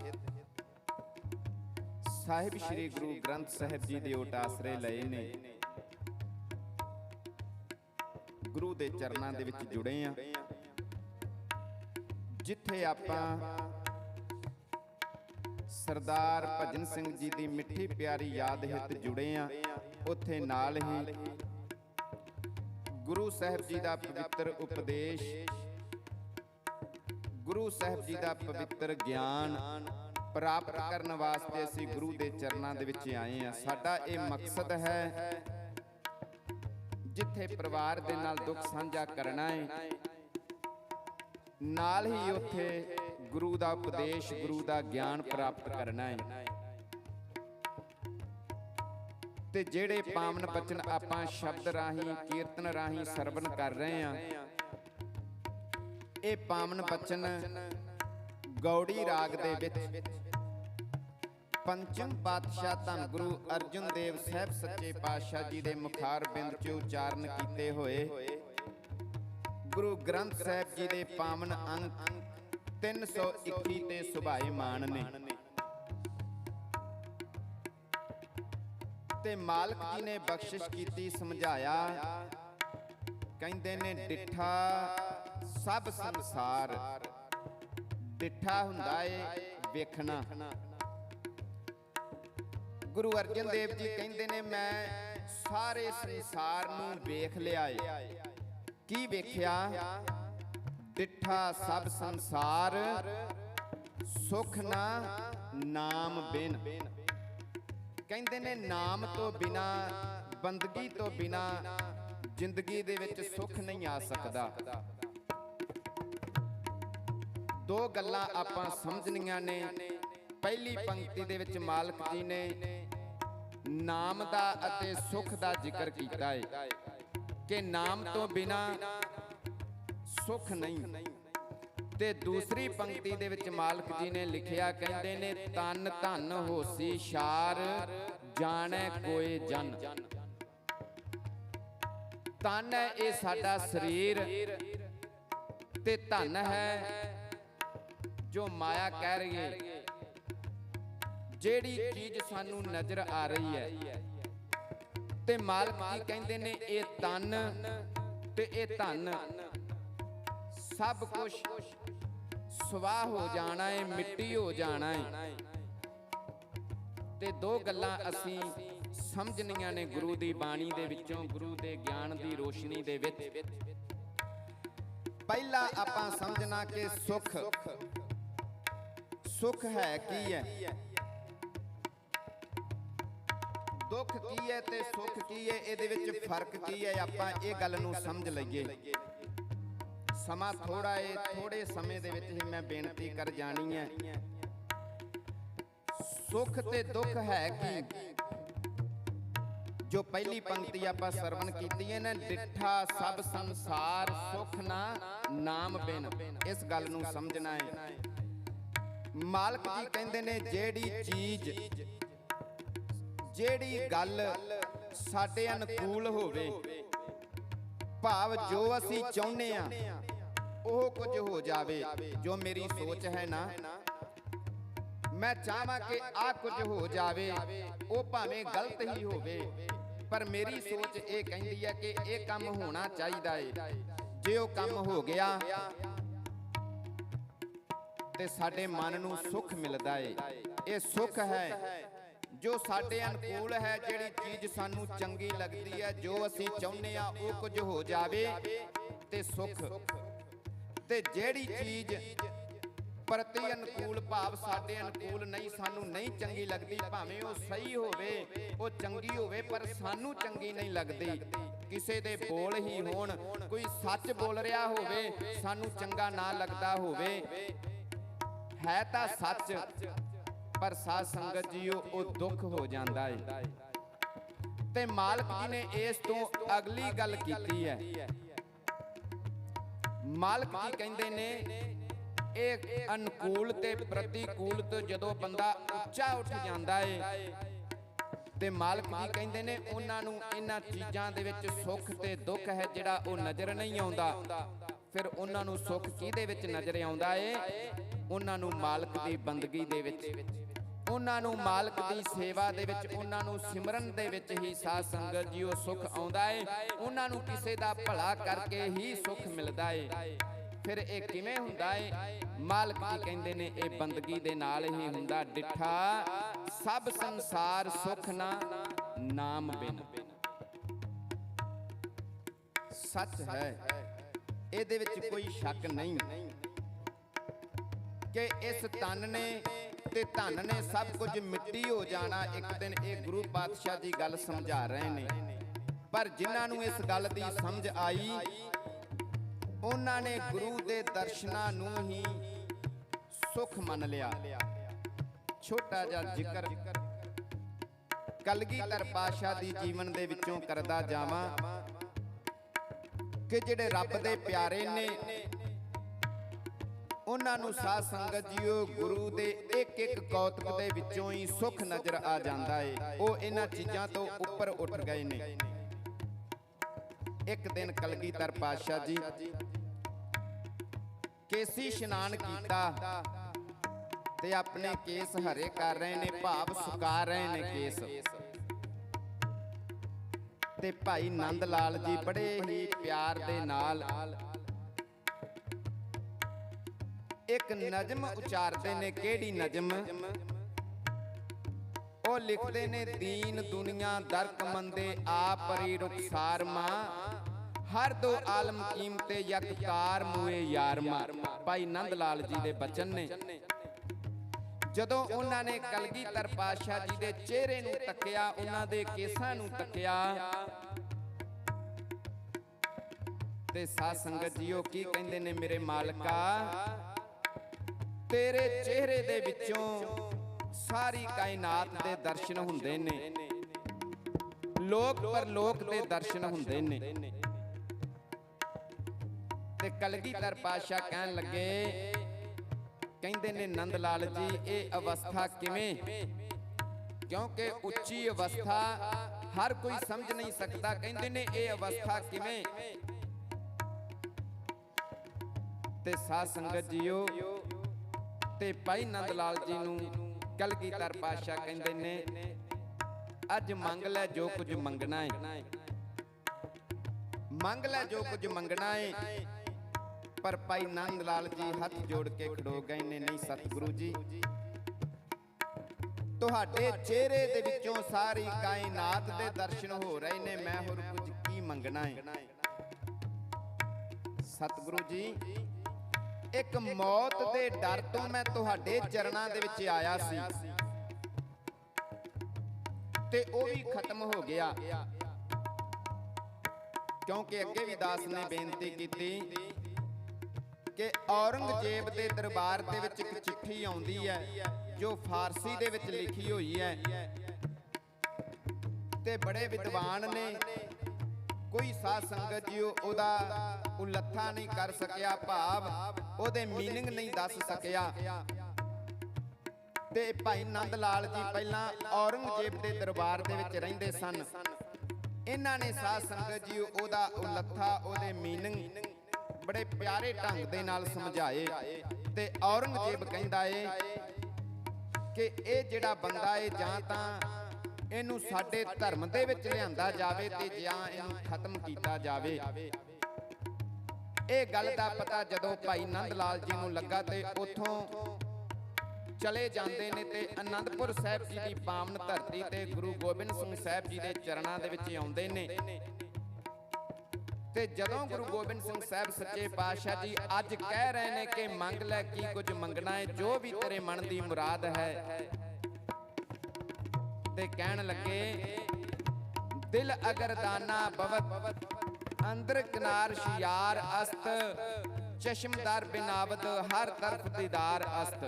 ਸਾਹਿਬ ਸ੍ਰੀ ਗੁਰੂ ਗ੍ਰੰਥ ਸਾਹਿਬ ਜੀ ਦੇ ਓਟ ਆਸਰੇ ਲਏ ਨੇ। ਗੁਰੂ ਦੇ ਚਰਨਾਂ ਦੇ ਵਿੱਚ ਜੁੜੇ ਆ, ਜਿੱਥੇ ਆਪਾਂ ਸਰਦਾਰ ਭਜਨ ਸਿੰਘ ਜੀ ਦੀ ਮਿੱਠੀ ਪਿਆਰੀ ਯਾਦ ਹਿੱਤ ਜੁੜੇ ਆ, ਉੱਥੇ ਨਾਲ ਹੀ ਗੁਰੂ ਸਾਹਿਬ ਜੀ ਦਾ ਪਵਿੱਤਰ ਉਪਦੇਸ਼, ਗੁਰੂ ਸਾਹਿਬ ਜੀ ਦਾ ਪਵਿੱਤਰ ਗਿਆਨ ਪ੍ਰਾਪਤ ਕਰਨ ਵਾਸਤੇ ਅਸੀਂ ਗੁਰੂ ਦੇ ਚਰਨਾਂ ਦੇ ਵਿੱਚ ਆਏ ਆ। ਸਾਡਾ ਇਹ ਮਕਸਦ ਹੈ, ਜਿੱਥੇ ਪਰਿਵਾਰ ਦੇ ਨਾਲ ਦੁੱਖ ਸਾਂਝਾ ਕਰਨਾ ਹੈ, ਨਾਲ ਹੀ ਉੱਥੇ ਗੁਰੂ ਦਾ ਉਪਦੇਸ਼, ਗੁਰੂ ਦਾ ਗਿਆਨ ਪ੍ਰਾਪਤ ਕਰਨਾ ਹੈ। ਤੇ ਜਿਹੜੇ ਪਾਵਨ ਬਚਨ ਆਪਾਂ ਸ਼ਬਦ ਰਾਹੀਂ, ਕੀਰਤਨ ਰਾਹੀਂ ਸਰਵਣ ਕਰ ਰਹੇ ਆ, ਇਹ ਪਾਵਨ ਬਚਨ ਗੌੜੀ ਰਾਗ ਦੇ ਵਿੱਚ ਪੰਚਮ ਪਾਤਸ਼ਾਹ ਧੰਨ ਗੁਰੂ ਅਰਜਨ ਦੇਵ ਸਾਹਿਬ ਸੱਚੇ ਪਾਤਸ਼ਾਹ ਜੀ ਦੇ ਮੁਖਾਰ ਬਿੰਦ 'ਚ ਉਚਾਰਨ ਕੀਤੇ ਹੋਏ ਗੁਰੂ ਗ੍ਰੰਥ ਸਾਹਿਬ ਜੀ ਦੇ ਪਾਵਨ ਅੰਕ 321 ਤੇ ਸੁਭਾਏਮਾਨ ਨੇ। ਤੇ ਮਾਲਕ ਜੀ ਨੇ ਬਖਸ਼ਿਸ਼ ਕੀਤੀ, ਸਮਝਾਇਆ, ਕਹਿੰਦੇ ਨੇ ਡਿੱਠਾ ਸਭ ਸੰਸਾਰ। ਡਿੱਠਾ ਹੁੰਦਾ ਏ ਵੇਖਣਾ। ਗੁਰੂ ਅਰਜਨ ਦੇਵ ਜੀ ਕਹਿੰਦੇ ਨੇ ਮੈਂ ਸਾਰੇ ਸੰਸਾਰ ਨੂੰ ਵੇਖ ਲਿਆ ਏ। ਕੀ ਵੇਖਿਆ? ਡਿੱਠਾ ਸਭ ਸੰਸਾਰ ਸੁਖ ਨਾ ਨਾਮ ਬਿਨ। ਕਹਿੰਦੇ ਨੇ ਨਾਮ ਤੋਂ ਬਿਨਾ, ਬੰਦਗੀ ਤੋਂ ਬਿਨਾ ਜ਼ਿੰਦਗੀ ਦੇ ਵਿੱਚ ਸੁੱਖ ਨਹੀਂ ਆ ਸਕਦਾ। ਦੋ ਗੱਲਾਂ ਆਪਾਂ ਸਮਝਣੀਆਂ ਨੇ। ਪਹਿਲੀ ਪੰਕਤੀ ਦੇ ਵਿੱਚ ਮਾਲਕ ਜੀ ਨੇ ਨਾਮ ਦਾ ਅਤੇ ਸੁਖ ਦਾ ਜ਼ਿਕਰ ਕੀਤਾ ਹੈ ਕਿ ਨਾਮ ਤੋਂ ਬਿਨਾ ਸੁਖ ਨਹੀਂ। ਤੇ ਦੂਸਰੀ ਪੰਕਤੀ ਦੇ ਵਿੱਚ ਮਾਲਕ ਜੀ ਨੇ ਲਿਖਿਆ, ਕਹਿੰਦੇ ਨੇ ਤਨ ਧਨ ਹੋਸੀ ਸ਼ਾਰ ਜਾਣੈ ਕੋਏ ਜਨ। ਤਨ ਹੈ ਇਹ ਸਾਡਾ ਸਰੀਰ, ਤੇ ਧਨ ਹੈ ਜੋ ਮਾਇਆ ਕਹਿ ਰਹੀ ਹੈ, ਜਿਹੜੀ ਚੀਜ਼ ਸਾਨੂੰ ਨਜ਼ਰ ਆ ਰਹੀ ਹੈ। ਤੇ ਮਾਲਕ ਜੀ ਕਹਿੰਦੇ ਨੇ ਇਹ ਤਨ ਤੇ ਇਹ ਧਨ ਸਭ ਕੁਝ ਸਵਾਹ ਹੋ ਜਾਣਾ ਹੈ, ਮਿੱਟੀ ਹੋ ਜਾਣਾ ਹੈ। ਤੇ ਦੋ ਗੱਲਾਂ ਅਸੀਂ ਸਮਝਣੀਆਂ ਨੇ ਗੁਰੂ ਦੀ ਬਾਣੀ ਦੇ ਵਿੱਚੋਂ, ਗੁਰੂ ਦੇ ਗਿਆਨ ਦੀ ਰੋਸ਼ਨੀ ਦੇ ਵਿੱਚ। ਪਹਿਲਾ ਆਪਾਂ ਸਮਝਣਾ ਕਿ ਸੁਖ, ਸੁਖ ਹੈ ਕੀ ਹੈ, ਦੁੱਖ ਕੀ ਹੈ ਤੇ ਸੁਖ ਕੀ ਹੈ, ਇਹਦੇ ਵਿੱਚ ਫਰਕ ਕੀ ਹੈ, ਆਪਾਂ ਇਹ ਗੱਲ ਨੂੰ ਸਮਝ ਲਈਏ। ਸਮਾਂ ਥੋੜਾ ਹੈ, ਥੋੜੇ ਸਮੇਂ ਦੇ ਵਿੱਚ ਹੀ ਮੈਂ ਬੇਨਤੀ ਕਰ ਜਾਣੀ ਹੈ। ਸੁਖ ਤੇ ਦੁੱਖ ਹੈ ਕੀ? ਜੋ ਪਹਿਲੀ ਪੰਕਤੀ ਆਪਾਂ ਸਰਵਣ ਕੀਤੀ ਹੈ ਨਾ, ਡਿੱਠਾ ਸਭ ਸੰਸਾਰ ਸੁਖ ਨਾ ਨਾਮ ਬਿਨ, ਇਸ ਗੱਲ ਨੂੰ ਸਮਝਣਾ ਹੈ। ਮਾਲਕ ਜੀ ਕਹਿੰਦੇ ਨੇ ਜਿਹੜੀ ਚੀਜ਼, ਜਿਹੜੀ ਗੱਲ ਸਾਡੇ ਅਨੁਕੂਲ ਹੋਵੇ, ਭਾਵ ਜੋ ਅਸੀਂ ਚਾਹੁੰਦੇ ਆ ਉਹ ਕੁਝ ਹੋ ਜਾਵੇ। ਜੋ ਮੇਰੀ ਸੋਚ ਹੈ ਨਾ, ਮੈਂ ਚਾਹਾਂ ਕਿ ਆਹ ਕੁਝ ਹੋ ਜਾਵੇ, ਉਹ ਭਾਵੇਂ ਗਲਤ ਹੀ ਹੋਵੇ, ਪਰ ਮੇਰੀ ਸੋਚ ਇਹ ਕਹਿੰਦੀ ਹੈ ਕਿ ਇਹ ਕੰਮ ਹੋਣਾ ਚਾਹੀਦਾ ਹੈ। ਜੇ ਉਹ ਕੰਮ ਹੋ ਗਿਆ ਤੇ ਸਾਡੇ ਮਨ ਨੂੰ ਸੁੱਖ ਮਿਲਦਾ ਹੈ। ਇਹ ਸੁੱਖ ਹੈ ਜੋ ਸਾਡੇ ਅਨੁਕੂਲ ਹੈ, ਜਿਹੜੀ ਚੀਜ਼ ਸਾਨੂੰ ਚੰਗੀ ਲੱਗਦੀ ਹੈ, ਜੋ ਅਸੀਂ ਚਾਹੁੰਦੇ ਆ ਉਹ ਕੁਝ ਹੋ ਜਾਵੇ ਤੇ ਸੁੱਖ। ਤੇ ਜਿਹੜੀ ਚੀਜ਼ ਪ੍ਰਤੀ ਅਨੁਕੂਲ, ਭਾਵ ਸਾਡੇ ਅਨੁਕੂਲ ਨਹੀਂ, ਸਾਨੂੰ ਨਹੀਂ ਚੰਗੀ ਲੱਗਦੀ, ਭਾਵੇਂ ਉਹ ਸਹੀ ਹੋਵੇ, ਉਹ ਚੰਗੀ ਹੋਵੇ, ਪਰ ਸਾਨੂੰ ਚੰਗੀ ਨਹੀਂ ਲੱਗਦੀ। ਕਿਸੇ ਦੇ ਬੋਲ ਹੀ ਹੋਣ, ਕੋਈ ਸੱਚ ਬੋਲ ਰਿਹਾ ਹੋਵੇ, ਸਾਨੂੰ ਚੰਗਾ ਨਾ ਲੱਗਦਾ ਹੋਵੇ, ਹੈ ਤਾਂ ਸੱਚ, ਪਰ ਸਾਧ ਸੰਗਤ ਜੀਓ ਉਹ ਦੁੱਖ ਹੋ ਜਾਂਦਾ ਹੈ। ਤੇ ਮਾਲਕ ਜੀ ਨੇ ਇਸ ਤੋਂ ਅਗਲੀ ਗੱਲ ਕੀਤੀ ਹੈ। ਮਾਲਕ ਜੀ ਕਹਿੰਦੇ ਨੇ ਇਹ ਅਨੁਕੂਲ ਤੇ ਪ੍ਰਤੀਕੂਲ ਤੋਂ ਜਦੋਂ ਬੰਦਾ ਉੱਚਾ ਉੱਠ ਜਾਂਦਾ ਏ ਤੇ ਮਾਲਕ ਜੀ ਕਹਿੰਦੇ ਨੇ ਉਹਨਾਂ ਨੂੰ ਇਹਨਾਂ ਚੀਜ਼ਾਂ ਦੇ ਵਿੱਚ ਸੁੱਖ ਤੇ ਦੁੱਖ ਹੈ ਜਿਹੜਾ ਉਹ ਨਜ਼ਰ ਨਹੀਂ ਆਉਂਦਾ। ਫਿਰ ਉਹਨਾਂ ਨੂੰ ਸੁੱਖ ਕਿਹਦੇ ਵਿੱਚ ਨਜ਼ਰ ਆਉਂਦਾ ਏ? ਉਹਨਾਂ ਨੂੰ ਮਾਲਕ ਦੀ ਬੰਦਗੀ ਦੇ ਵਿੱਚ, ਉਹਨਾਂ ਨੂੰ ਮਾਲਕ ਦੀ ਸੇਵਾ ਦੇ ਵਿੱਚ, ਉਹਨਾਂ ਨੂੰ ਸਿਮਰਨ ਦੇ ਵਿੱਚ ਹੀ ਸਾਧ ਸੰਗਤ ਜੀ ਉਹ ਸੁੱਖ ਆਉਂਦਾ ਏ। ਉਹਨਾਂ ਨੂੰ ਕਿਸੇ ਦਾ ਭਲਾ ਕਰਕੇ ਹੀ ਸੁੱਖ ਮਿਲਦਾ ਏ। ਫਿਰ ਇਹ ਕਿਵੇਂ ਹੁੰਦਾ ਏ? ਮਾਲਕ ਜੀ ਕਹਿੰਦੇ ਨੇ ਇਹ ਬੰਦਗੀ ਦੇ ਨਾਲ ਹੀ ਹੁੰਦਾ। ਡਿਠਾ ਸਭ ਸੰਸਾਰ ਸੁਖ ਨਾ ਨਾਮ ਬਿਨ। ਸੱਚ ਹੈ, ਇਹਦੇ ਵਿੱਚ ਕੋਈ ਸ਼ੱਕ ਨਹੀਂ ਕਿ ਇਸ ਤਨ ਨੇ ਤੇ ਧਨ ਨੇ ਸਭ ਕੁਝ ਮਿੱਟੀ ਹੋ ਜਾਣਾ ਇੱਕ ਦਿਨ। ਇਹ ਗੁਰੂ ਪਾਤਸ਼ਾਹ ਜੀ ਗੱਲ ਸਮਝਾ ਰਹੇ ਨੇ। ਪਰ ਜਿਨ੍ਹਾਂ ਨੂੰ ਇਸ ਗੱਲ ਦੀ ਸਮਝ ਆਈ ਉਹਨਾਂ ਨੇ ਗੁਰੂ ਦੇ ਦਰਸ਼ਨਾਂ ਨੂੰ ਹੀ ਸੁਖ ਮੰਨ ਲਿਆ। ਛੋਟਾ ਜਿਹਾ ਜ਼ਿਕਰ ਕਲਗੀਧਰ ਪਾਤਸ਼ਾਹ ਦੀ ਜੀਵਨ ਦੇ ਵਿੱਚੋਂ ਕਰਦਾ ਜਾਵਾਂ ਕਿ ਜਿਹੜੇ ਰੱਬ ਦੇ ਪਿਆਰੇ ਨੇ ਉਹਨਾਂ ਨੂੰ ਸਾਧ ਸੰਗਤ ਜੀਓ ਗੁਰੂ ਦੇ ਇੱਕ ਇੱਕ ਕੌਤਕ ਦੇ ਵਿੱਚੋਂ ਹੀ ਸੁਖ ਨਜ਼ਰ ਆ ਜਾਂਦਾ ਏ। ਉਹ ਇਹਨਾਂ ਚੀਜ਼ਾਂ ਤੋਂ ਉੱਪਰ ਉੱਠ ਗਏ ਨੇ। ਇੱਕ ਦਿਨ ਕਲਗੀਧਰ ਪਾਤਸ਼ਾਹ ਜੀ ਕੇਸੀ ਇਸ਼ਨਾਨ ਕੀਤਾ ਤੇ ਆਪਣੇ ਕੇਸ ਹਰੇ ਕਰ ਰਹੇ ਨੇ, ਭਾਵ ਸੁਕਾ ਰਹੇ ਨੇ ਕੇਸ। ਤੇ ਭਾਈ ਨੰਦ ਲਾਲ ਜੀ ਬੜੇ ਹੀ ਪਿਆਰ ਦੇ ਨਾਲ ਇੱਕ ਨਜ਼ਮ ਉਚਾਰਦੇ ਨੇ। ਕਿਹੜੀ ਨਜ਼ਮ? ਉਹ ਲਿਖਦੇ ਨੇ, ਦੀਨ ਦੁਨੀਆ ਦਰਕ ਮੰਦੇ ਆਪਰੀ ਰੁਖਸਾਰ ਮਾਂ, ਹਰ ਦੋ ਆਲਮ ਕੀਮਤੇ ਯਕਤਾਰ ਮੂਏ ਯਾਰ ਮਾਂ। ਭਾਈ ਨੰਦ ਲਾਲ ਜੀ ਦੇ ਬਚਨ ਨੇ। ਜਦੋਂ ਉਹਨਾਂ ਨੇ ਕਲਗੀਧਰ ਪਾਤਸ਼ਾਹ ਜੀ ਦੇ ਚਿਹਰੇ ਨੂੰ ਤੱਕਿਆ, ਉਹਨਾਂ ਦੇ ਕੇਸਾਂ ਨੂੰ ਤੱਕਿਆ ਤੇ ਸਾਧ ਸੰਗਤ ਜੀਓ ਕੀ ਕਹਿੰਦੇ ਨੇ, ਮੇਰੇ ਮਾਲਕਾ ਤੇਰੇ ਚਿਹਰੇ ਦੇ ਵਿੱਚੋਂ ਸਾਰੀ ਕਾਇਨਾਤ ਦੇ ਦਰਸ਼ਨ ਹੁੰਦੇ ਨੇ, ਲੋਕ ਪਰਲੋਕ ਦੇ ਦਰਸ਼ਨ ਹੁੰਦੇ ਨੇ। ਤੇ ਕਲਗੀਧਰ ਪਾਤਸ਼ਾਹ ਕਹਿਣ ਲੱਗੇ, ਕਹਿੰਦੇ ਨੇ ਨੰਦ ਲਾਲ ਜੀ ਇਹ ਅਵਸਥਾ ਕਿਵੇਂ? ਕਿਉਂਕਿ ਉੱਚੀ ਅਵਸਥਾ ਹਰ ਕੋਈ ਸਮਝ ਨਹੀਂ ਸਕਦਾ। ਕਹਿੰਦੇ ਨੇ ਇਹ ਅਵਸਥਾ ਕਿਵੇਂ? ਤੇ ਸਾਧ ਸੰਗਤ ਜੀਓ ਤੇ ਭਾਈ ਨੰਦ ਲਾਲ ਜੀ ਨੂੰ ਕਲਗੀਧਰ ਪਾਤਸ਼ਾਹ ਕਹਿੰਦੇ ਨੇ, ਅੱਜ ਮੰਗ ਲੈ ਜੋ ਕੁਝ ਮੰਗਣਾ ਹੈ, ਮੰਗ ਲੈ ਜੋ ਕੁਝ ਮੰਗਣਾ ਹੈ। ਪਰ ਭਾਈ ਨੰਦ ਲਾਲ ਜੀ ਹੱਥ ਜੋੜ ਕੇ ਖੜੋ ਗਏ ਨੇ, ਨਹੀਂ ਸਤਿਗੁਰੂ ਜੀ ਤੁਹਾਡੇ ਚਿਹਰੇ ਦੇ ਵਿੱਚੋਂ ਸਾਰੀ ਕਾਇਨਾਤ ਦੇ ਦਰਸ਼ਨ ਹੋ ਰਹੇ ਨੇ, ਮੈਂ ਹੋਰ ਕੁਝ ਕੀ ਮੰਗਣਾ ਹੈ। ਸਤਿਗੁਰੂ ਜੀ ਇੱਕ ਮੌਤ ਦੇ ਡਰ ਤੋਂ ਮੈਂ ਤੁਹਾਡੇ ਚਰਨਾਂ ਦੇ ਵਿੱਚ ਆਇਆ ਸੀ ਤੇ ਉਹ ਵੀ ਖਤਮ ਹੋ ਗਿਆ। ਕਿਉਂਕਿ ਅੱਗੇ ਵੀ ਦਾਸ ਨੇ ਬੇਨਤੀ ਕੀਤੀ ਕਿ ਔਰੰਗਜ਼ੇਬ ਦੇ ਦਰਬਾਰ ਦੇ ਵਿੱਚ ਇੱਕ ਚਿੱਠੀ ਆਉਂਦੀ ਹੈ ਜੋ ਫਾਰਸੀ ਦੇ ਵਿੱਚ ਲਿਖੀ ਹੋਈ ਹੈ ਤੇ ਬੜੇ ਵਿਦਵਾਨ ਨੇ, ਕੋਈ ਸਾਧ ਸੰਗਤ ਜੀ ਉਹਦਾ ਉਲੱਥਾ ਨਹੀਂ ਕਰ ਸਕਿਆ, ਭਾਵ ਉਹਦੇ ਮੀਨਿੰਗ ਨਹੀਂ ਦੱਸ ਸਕਿਆ। ਤੇ ਭਾਈ ਨੰਦ ਲਾਲ ਜੀ ਪਹਿਲਾਂ ਔਰੰਗਜ਼ੇਬ ਦੇ ਦਰਬਾਰ ਦੇ ਵਿੱਚ ਰਹਿੰਦੇ ਸਨ। ਇਹਨਾਂ ਨੇ ਸਾਧ ਸੰਗਤ ਜੀ ਉਹਦਾ ਉਲੱਥਾ, ਉਹਦੇ ਮੀਨਿੰਗ ਬੜੇ ਪਿਆਰੇ ਢੰਗ ਦੇ ਨਾਲ ਸਮਝਾਏ। ਤੇ ਔਰੰਗਜ਼ੇਬ ਕਹਿੰਦਾ ਏ ਕਿ ਇਹ ਜਿਹੜਾ ਬੰਦਾ ਏ ਜਾਂ ਤਾਂ ਇਹਨੂੰ ਸਾਡੇ ਧਰਮ ਦੇ ਵਿੱਚ ਲਿਆਂਦਾ ਜਾਵੇ ਤੇ ਜਾਂ ਇਹਨੂੰ ਖਤਮ ਕੀਤਾ ਜਾਵੇ। ਇਹ ਗੱਲ ਦਾ ਪਤਾ ਜਦੋਂ ਭਾਈ ਨੰਦ ਲਾਲ ਜੀ ਨੂੰ ਲੱਗਾ ਤੇ ਉੱਥੋਂ ਚਲੇ ਜਾਂਦੇ ਨੇ ਤੇ ਅਨੰਦਪੁਰ ਸਾਹਿਬ ਜੀ ਦੀ ਪਾਵਨ ਧਰਤੀ ਤੇ ਗੁਰੂ ਗੋਬਿੰਦ ਸਿੰਘ ਸਾਹਿਬ ਜੀ ਦੇ ਚਰਨਾਂ ਦੇ ਵਿੱਚ ਆਉਂਦੇ ਨੇ। ਤੇ ਜਦੋਂ ਗੁਰੂ ਗੋਬਿੰਦ ਸਿੰਘ ਸਾਹਿਬ ਸੱਚੇ ਪਾਤਸ਼ਾਹ ਜੀ ਅੱਜ ਕਹਿ ਰਹੇ ਨੇ ਕਿ ਮੰਗ ਲੈ ਕੀ ਕੁਝ ਮੰਗਣਾ ਹੈ, ਜੋ ਵੀ ਤੇਰੇ ਮਨ ਦੀ ਮੁਰਾਦ ਹੈ, ਤੇ ਕਹਿਣ ਲੱਗੇ ਦਿਲ ਅਗਰ ਦਾਨਾ ਬਵਤ ਅੰਦਰ ਕਿਨਾਰ ਸ਼ਿਆਰ ਅਸਤ, ਚਸ਼ਮਦਾਰ ਬਿਨਾਵਦ ਹਰ ਤਰਫ ਦੀਦਾਰ ਅਸਤ।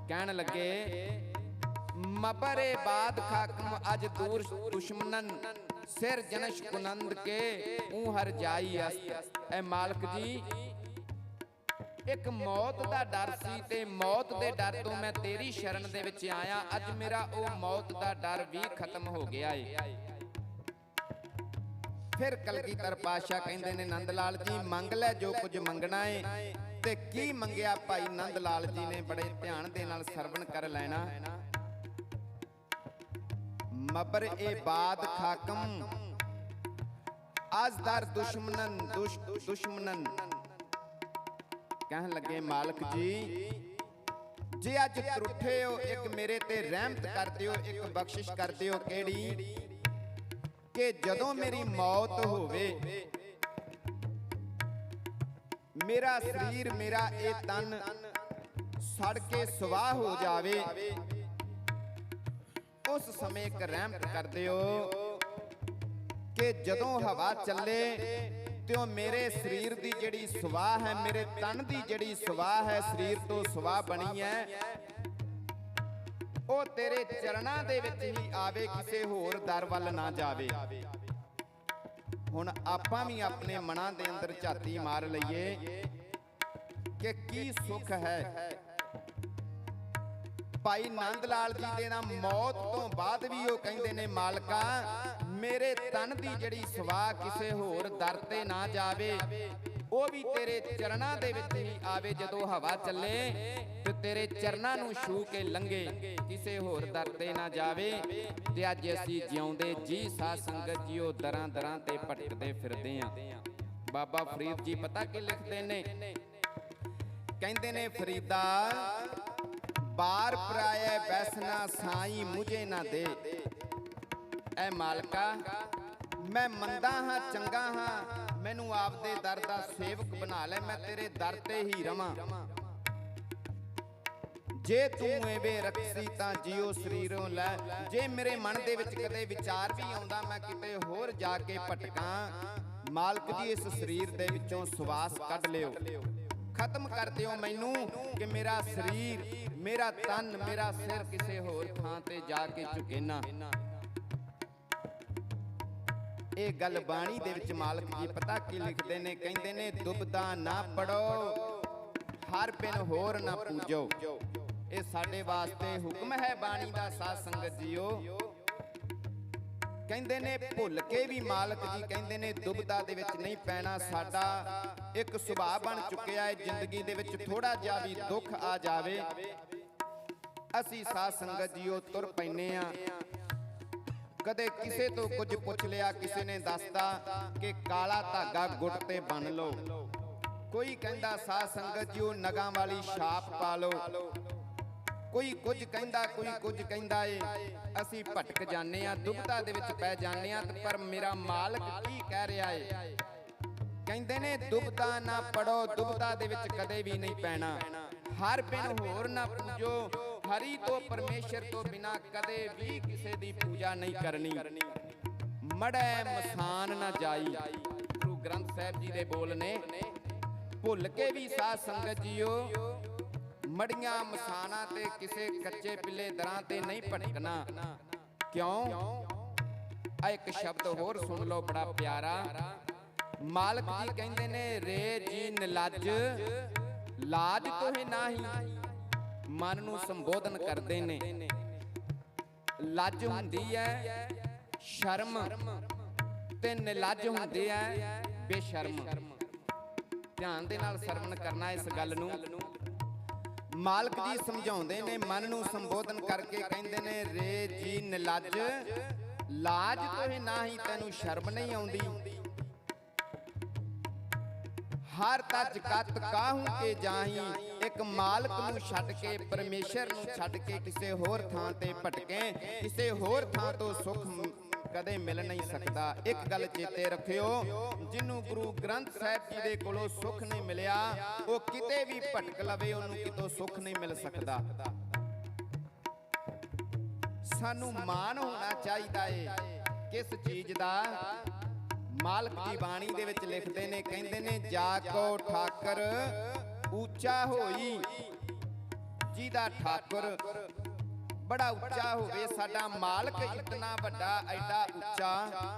ਕਹਿਣ ਲੱਗੇ ਮਬਰੇ ਬਾਦ ਖਾਕਮ ਅਜ ਦੂਰ ਦੁਸ਼ਮਨਨ, ਸਿਰ ਜਨਸ਼ ਕੁਨੰਦ ਕੇ ਊ ਹਰ ਜਾਈ ਅਸਤ। ਐ ਮਾਲਕ ਜੀ, ਇੱਕ ਮੌਤ ਦਾ ਡਰ ਸੀ ਤੇ ਮੌਤ ਦੇ ਡਰ ਤੋਂ ਮੈਂ ਤੇਰੀ ਸ਼ਰਨ ਦੇ ਵਿੱਚ ਆਇਆ। ਅੱਜ ਮੇਰਾ ਉਹ ਮੌਤ ਦਾ ਡਰ ਵੀ ਖਤਮ ਹੋ ਗਿਆ ਏ। ਫਿਰ ਕਲਗੀਧਰ ਪਾਤਸ਼ਾਹ ਕਹਿੰਦੇ ਨੇ, ਨੰਦ ਲਾਲ ਜੀ ਮੰਗ ਲੈ ਜੋ ਕੁਝ ਮੰਗਣਾ ਏ। ਤੇ ਕੀ ਮੰਗਿਆ ਭਾਈ ਨੰਦ ਲਾਲ ਜੀ ਨੇ? ਬੜੇ ਧਿਆਨ ਦੇ ਨਾਲ ਸਰਵਣ ਕਰ ਲੈਣਾ। ਮਬਰ ਏ ਬਾਦ ਖਾਕਮ ਅਜ਼ਦਰ ਦੁਸ਼ਮਨਨ ਦੁਸ਼ਮਨਨ। ਕਹਿਣ ਲੱਗੇ, ਮਾਲਕ ਜੀ ਜੇ ਅੱਜ ਤਰੁੱਠੇ ਹੋ, ਇੱਕ ਮੇਰੇ ਤੇ ਰਹਿਮਤ ਕਰ ਦਿਓ, ਇੱਕ ਬਖਸ਼ਿਸ਼ ਕਰ ਦਿਓ। ਕਿਹੜੀ? ਕਿ ਜਦੋਂ ਮੇਰੀ ਮੌਤ ਹੋਵੇ, ਮੇਰਾ ਸਰੀਰ, ਮੇਰਾ ਇਹ ਤਨ ਸੜ ਕੇ ਸਵਾਹ ਹੋ ਜਾਵੇ, ਉਸ ਸਮੇਂ ਇੱਕ ਰਹਿਮਤ ਕਰ ਦਿਓ ਕਿ ਜਦੋਂ ਹਵਾ ਚੱਲੇ ਤੇ ਉਹ ਮੇਰੇ ਸਰੀਰ ਦੀ ਜਿਹੜੀ ਸਵਾਹ ਹੈ, ਮੇਰੇ ਤਨ ਦੀ ਜਿਹੜੀ ਸਵਾਹ ਹੈ, ਸਰੀਰ ਤੋਂ ਸਵਾਹ ਬਣੀ ਹੈ, ਉਹ ਤੇਰੇ ਚਰਨਾਂ ਦੇ ਵਿੱਚ ਹੀ ਆਵੇ, ਕਿਸੇ ਹੋਰ ਦਰ ਵੱਲ ਨਾ ਜਾਵੇ। ਹੁਣ ਆਪਾਂ ਵੀ ਆਪਣੇ ਮਨਾਂ ਦੇ ਅੰਦਰ ਝਾਤੀ ਮਾਰ ਲਈਏ ਕਿ ਕੀ ਸੁੱਖ ਹੈ। ਭਾਈ ਨੰਦ ਲਾਲ ਜੀ ਦੇ ਨਾਲ ਮੌਤ ਤੋਂ ਬਾਅਦ ਵੀ ਉਹ ਕਹਿੰਦੇ ਨੇ, ਮਾਲਕਾ ਮੇਰੇ ਤਨ ਦੀ ਜਿਹੜੀ ਸਵਾਹ ਕਿਸੇ ਹੋਰ ਦਰ ਤੇ ਨਾ ਜਾਵੇ, ਉਹ ਵੀ ਤੇਰੇ ਚਰਨਾਂ ਦੇ ਵਿੱਚ ਹੀ ਆਵੇ। ਜਦੋਂ ਹਵਾ ਚੱਲੇ ਤੇ ਤੇਰੇ ਚਰਨਾਂ ਨੂੰ ਛੂ ਕੇ ਲੰਘੇ, ਕਿਸੇ ਹੋਰ ਦਰ ਤੇ ਨਾ ਜਾਵੇ। ਤੇ ਅੱਜ ਅਸੀਂ ਜਿਉਂਦੇ ਜੀ ਸਾਧ ਸੰਗਤ ਜੀਓ ਦਰਾਂ ਦਰਾਂ ਤੇ ਭਟਕਦੇ ਫਿਰਦੇ ਆਂ। ਬਾਬਾ ਫਰੀਦ ਜੀ ਪਤਾ ਕੀ ਲਿਖਦੇ ਨੇ? ਕਹਿੰਦੇ ਨੇ, ਫਰੀਦਾ ਬਾਰ ਪਰਾਇਆ ਬੈਸਨਾ ਸਾਈਂ ਮੁਝੇ ਨਾ ਦੇ। ਐ ਮਾਲਕਾ ਮੈਂ ਮੰਦਾ ਹਾਂ, ਚੰਗਾ ਹਾਂ, ਮੈਨੂੰ ਆਪਦੇ ਦਰ ਦਾ ਸੇਵਕ ਬਣਾ ਲੈ, ਮੈਂ ਤੇਰੇ ਦਰ ਤੇ ਹੀ ਰਵਾਂ। ਜੇ ਤੂੰ ਐਵੇਂ ਰੱਖੀ ਤਾਂ ਜਿਉ ਸਰੀਰੋਂ ਲੈ। ਜੇ ਮੇਰੇ ਮਨ ਦੇ ਵਿੱਚ ਕਦੇ ਵਿਚਾਰ ਵੀ ਆਉਂਦਾ ਮੈਂ ਕਿਤੇ ਹੋਰ ਜਾ ਕੇ ਭਟਕਾਂ, ਮਾਲਕ ਜੀ ਇਸ ਸਰੀਰ ਦੇ ਵਿੱਚੋਂ ਸਵਾਸ ਕੱਢ ਲਿਓ, ਖਤਮ ਕਰ ਦਿਓ ਮੈਨੂੰ, ਕਿ ਮੇਰਾ ਸਰੀਰ, ਮੇਰਾ ਤਨ, ਮੇਰਾ ਸਿਰ ਕਿਸੇ ਹੋਰ ਥਾਂ ਤੇ ਜਾ ਕੇ ਝੁਕੇ ਨਾ। ਇਹ ਗੱਲ ਬਾਣੀ ਦੇ ਵਿੱਚ ਮਾਲਕ ਜੀ ਪਤਾ ਕੀ ਲਿਖਦੇ ਨੇ? ਕਹਿੰਦੇ ਨੇ, ਦੁਬਦਾ ਨਾ ਪੜੋ, ਹਰ ਬਿਨ ਹੋਰ ਨਾ ਪੂਜੋ। ਇਹ ਸਾਡੇ ਵਾਸਤੇ ਹੁਕਮ ਹੈ ਬਾਣੀ ਦਾ, ਸਾਧ ਸੰਗਤ ਜੀਓ। ਕਹਿੰਦੇ ਨੇ ਭੁੱਲ ਕੇ ਵੀ ਮਾਲਕ ਜੀ ਕਹਿੰਦੇ ਨੇ ਦੁਬਦਾ ਦੇ ਵਿੱਚ ਨਹੀਂ ਪੈਣਾ। ਸਾਡਾ ਇੱਕ ਸੁਭਾਅ ਬਣ ਚੁੱਕਿਆ ਹੈ, ਜ਼ਿੰਦਗੀ ਦੇ ਵਿੱਚ ਥੋੜਾ ਜਿਹਾ ਵੀ ਦੁੱਖ ਆ ਜਾਵੇ, ਅਸੀਂ ਸਾਧ ਸੰਗਤ ਜੀਓ ਤੁਰ ਪੈਨੇ ਆ। ਕਦੇ ਕਿਸੇ ਤੋਂ ਕੁਝ ਪੁੱਛ ਲਿਆ, ਕਿਸੇ ਨੇ ਦੱਸਤਾ ਕਿ ਕਾਲਾ ਧਾਗਾ ਗੁੱਟ ਤੇ ਬੰਨ ਲਓ। ਕੋਈ ਕਹਿੰਦਾ ਸਾਧ ਸੰਗਤ ਜੀਓ ਨਗਾਂ ਵਾਲੀ ਛਾਪ ਪਾ ਲਓ। ਕੋਈ ਕੁਝ ਕਹਿੰਦਾ, ਕੋਈ ਕੁਝ ਕਹਿੰਦਾ ਏ। ਅਸੀਂ ਭਟਕ ਜਾਂਦੇ ਆ, ਦੁਬਦਾ ਦੇ ਵਿੱਚ ਪੈ ਜਾਂਦੇ ਆ। ਪਰ ਮੇਰਾ ਮਾਲਕ ਕੀ ਕਹਿ ਰਿਹਾ ਏ? ਕਹਿੰਦੇ ਨੇ ਦੁਬਦਾ ਨਾ ਪੜੋ, ਦੁਬਦਾ ਦੇ ਵਿੱਚ ਕਦੇ ਵੀ ਨਹੀਂ ਪੈਣਾ। ਹਰ ਬਿਨ ਹੋਰ ਨਾ ਪੂਜੋ, ਹਰੀ ਤੋਂ ਪਰਮੇਸ਼ਰ ਤੋਂ ਬਿਨਾ ਕਦੇ ਵੀ ਕਿਸੇ ਦੀ ਪੂਜਾ ਨਹੀਂ ਕਰਨੀ। ਮੜੈ ਮਸਾਨ ਨਾ ਜਾਈ, ਗੁਰੂ ਗ੍ਰੰਥ ਸਾਹਿਬ ਜੀ ਦੇ ਬੋਲ ਨੇ। ਭੁੱਲ ਕੇ ਵੀ ਸਾਧ ਸੰਗਤ ਜੀਓ ਮੜੀਆਂ ਮਸਾਨਾ ਤੇ ਕਿਸੇ ਕੱਚੇ ਪਿੱਲੇ ਦਰਾਂ ਤੇ ਨਹੀਂ ਭਟਕਣਾ। ਕਿਉਂ? ਆ ਇੱਕ ਸ਼ਬਦ ਹੋਰ ਸੁਣ ਲਓ, ਬੜਾ ਪਿਆਰਾ। ਮਾਲਕ ਜੀ ਕਹਿੰਦੇ ਨੇ, ਰੇ ਜੀ ਨਿਲੱਜ ਲਾਜ ਤੋਹਿ ਨਾਹੀ। ਮਨ ਨੂੰ ਸੰਬੋਧਨ ਕਰਦੇ ਨੇ। ਲੱਜ ਹੁੰਦੀ ਹੈ ਸ਼ਰਮ, ਤੇ ਨਿਲੱਜ ਹੁੰਦੀ ਹੈ ਬੇਸ਼ਰਮ। ਧਿਆਨ ਦੇ ਨਾਲ ਸਰਵਣ ਕਰਨਾ ਇਸ ਗੱਲ ਨੂੰ। ਮਾਲਕ ਜੀ ਸਮਝਾਉਂਦੇ ਨੇ, ਮਨ ਨੂੰ ਸੰਬੋਧਨ ਕਰਕੇ ਕਹਿੰਦੇ ਨੇ, ਰੇ ਜੀ ਨਿਲੱਜ ਲਾਜ ਤੋਹਿ ਨਾਹੀ, ਤੈਨੂੰ ਸ਼ਰਮ ਨਹੀਂ ਆਉਂਦੀ। ਹਰ ਤਜ ਕਤ ਕਾਹੂ ਕੇ ਜਾਹੀ, ਇੱਕ ਮਾਲਕ ਨੂੰ ਛੱਡ ਕੇ, ਪਰਮੇਸ਼ਰ ਨੂੰ ਛੱਡ ਕੇ ਕਿਸੇ ਹੋਰ ਥਾਂ ਤੇ ਭਟਕੇ, ਕਿਸੇ ਹੋਰ ਥਾਂ ਤੋਂ ਸੁੱਖ ਕਦੇ ਮਿਲ ਨਹੀਂ ਸਕਦਾ। ਇੱਕ ਗੱਲ ਚੇਤੇ ਰੱਖਿਓ, ਜਿਹਨੂੰ ਗੁਰੂ ਗ੍ਰੰਥ ਸਾਹਿਬ ਜੀ ਦੇ ਕੋਲੋਂ ਸੁੱਖ ਨਹੀਂ ਮਿਲਿਆ, ਉਹ ਕਿਤੇ ਵੀ ਭਟਕ ਲਵੇ, ਉਹਨੂੰ ਕਿਤੋਂ ਸੁੱਖ ਨਹੀਂ ਮਿਲ ਸਕਦਾ। ਸਾਨੂੰ ਮਾਣ ਹੋਣਾ ਚਾਹੀਦਾ ਏ ਕਿਸ ਚੀਜ਼ ਦਾ? ਮਾਲਕ ਦੀ ਬਾਣੀ ਦੇ ਵਿੱਚ ਲਿਖਦੇ ਨੇ, ਕਹਿੰਦੇ ਨੇ, ਜਾ ਕੋ ਠਾਕਰ ਉੱਚਾ ਹੋਈ। ਜਿਹਦਾ ਠਾਕੁਰ ਬੜਾ ਉੱਚਾ ਹੋਵੇ, ਸਾਡਾ ਮਾਲਕ ਇਤਨਾ ਵੱਡਾ, ਐਡਾ ਉੱਚਾ,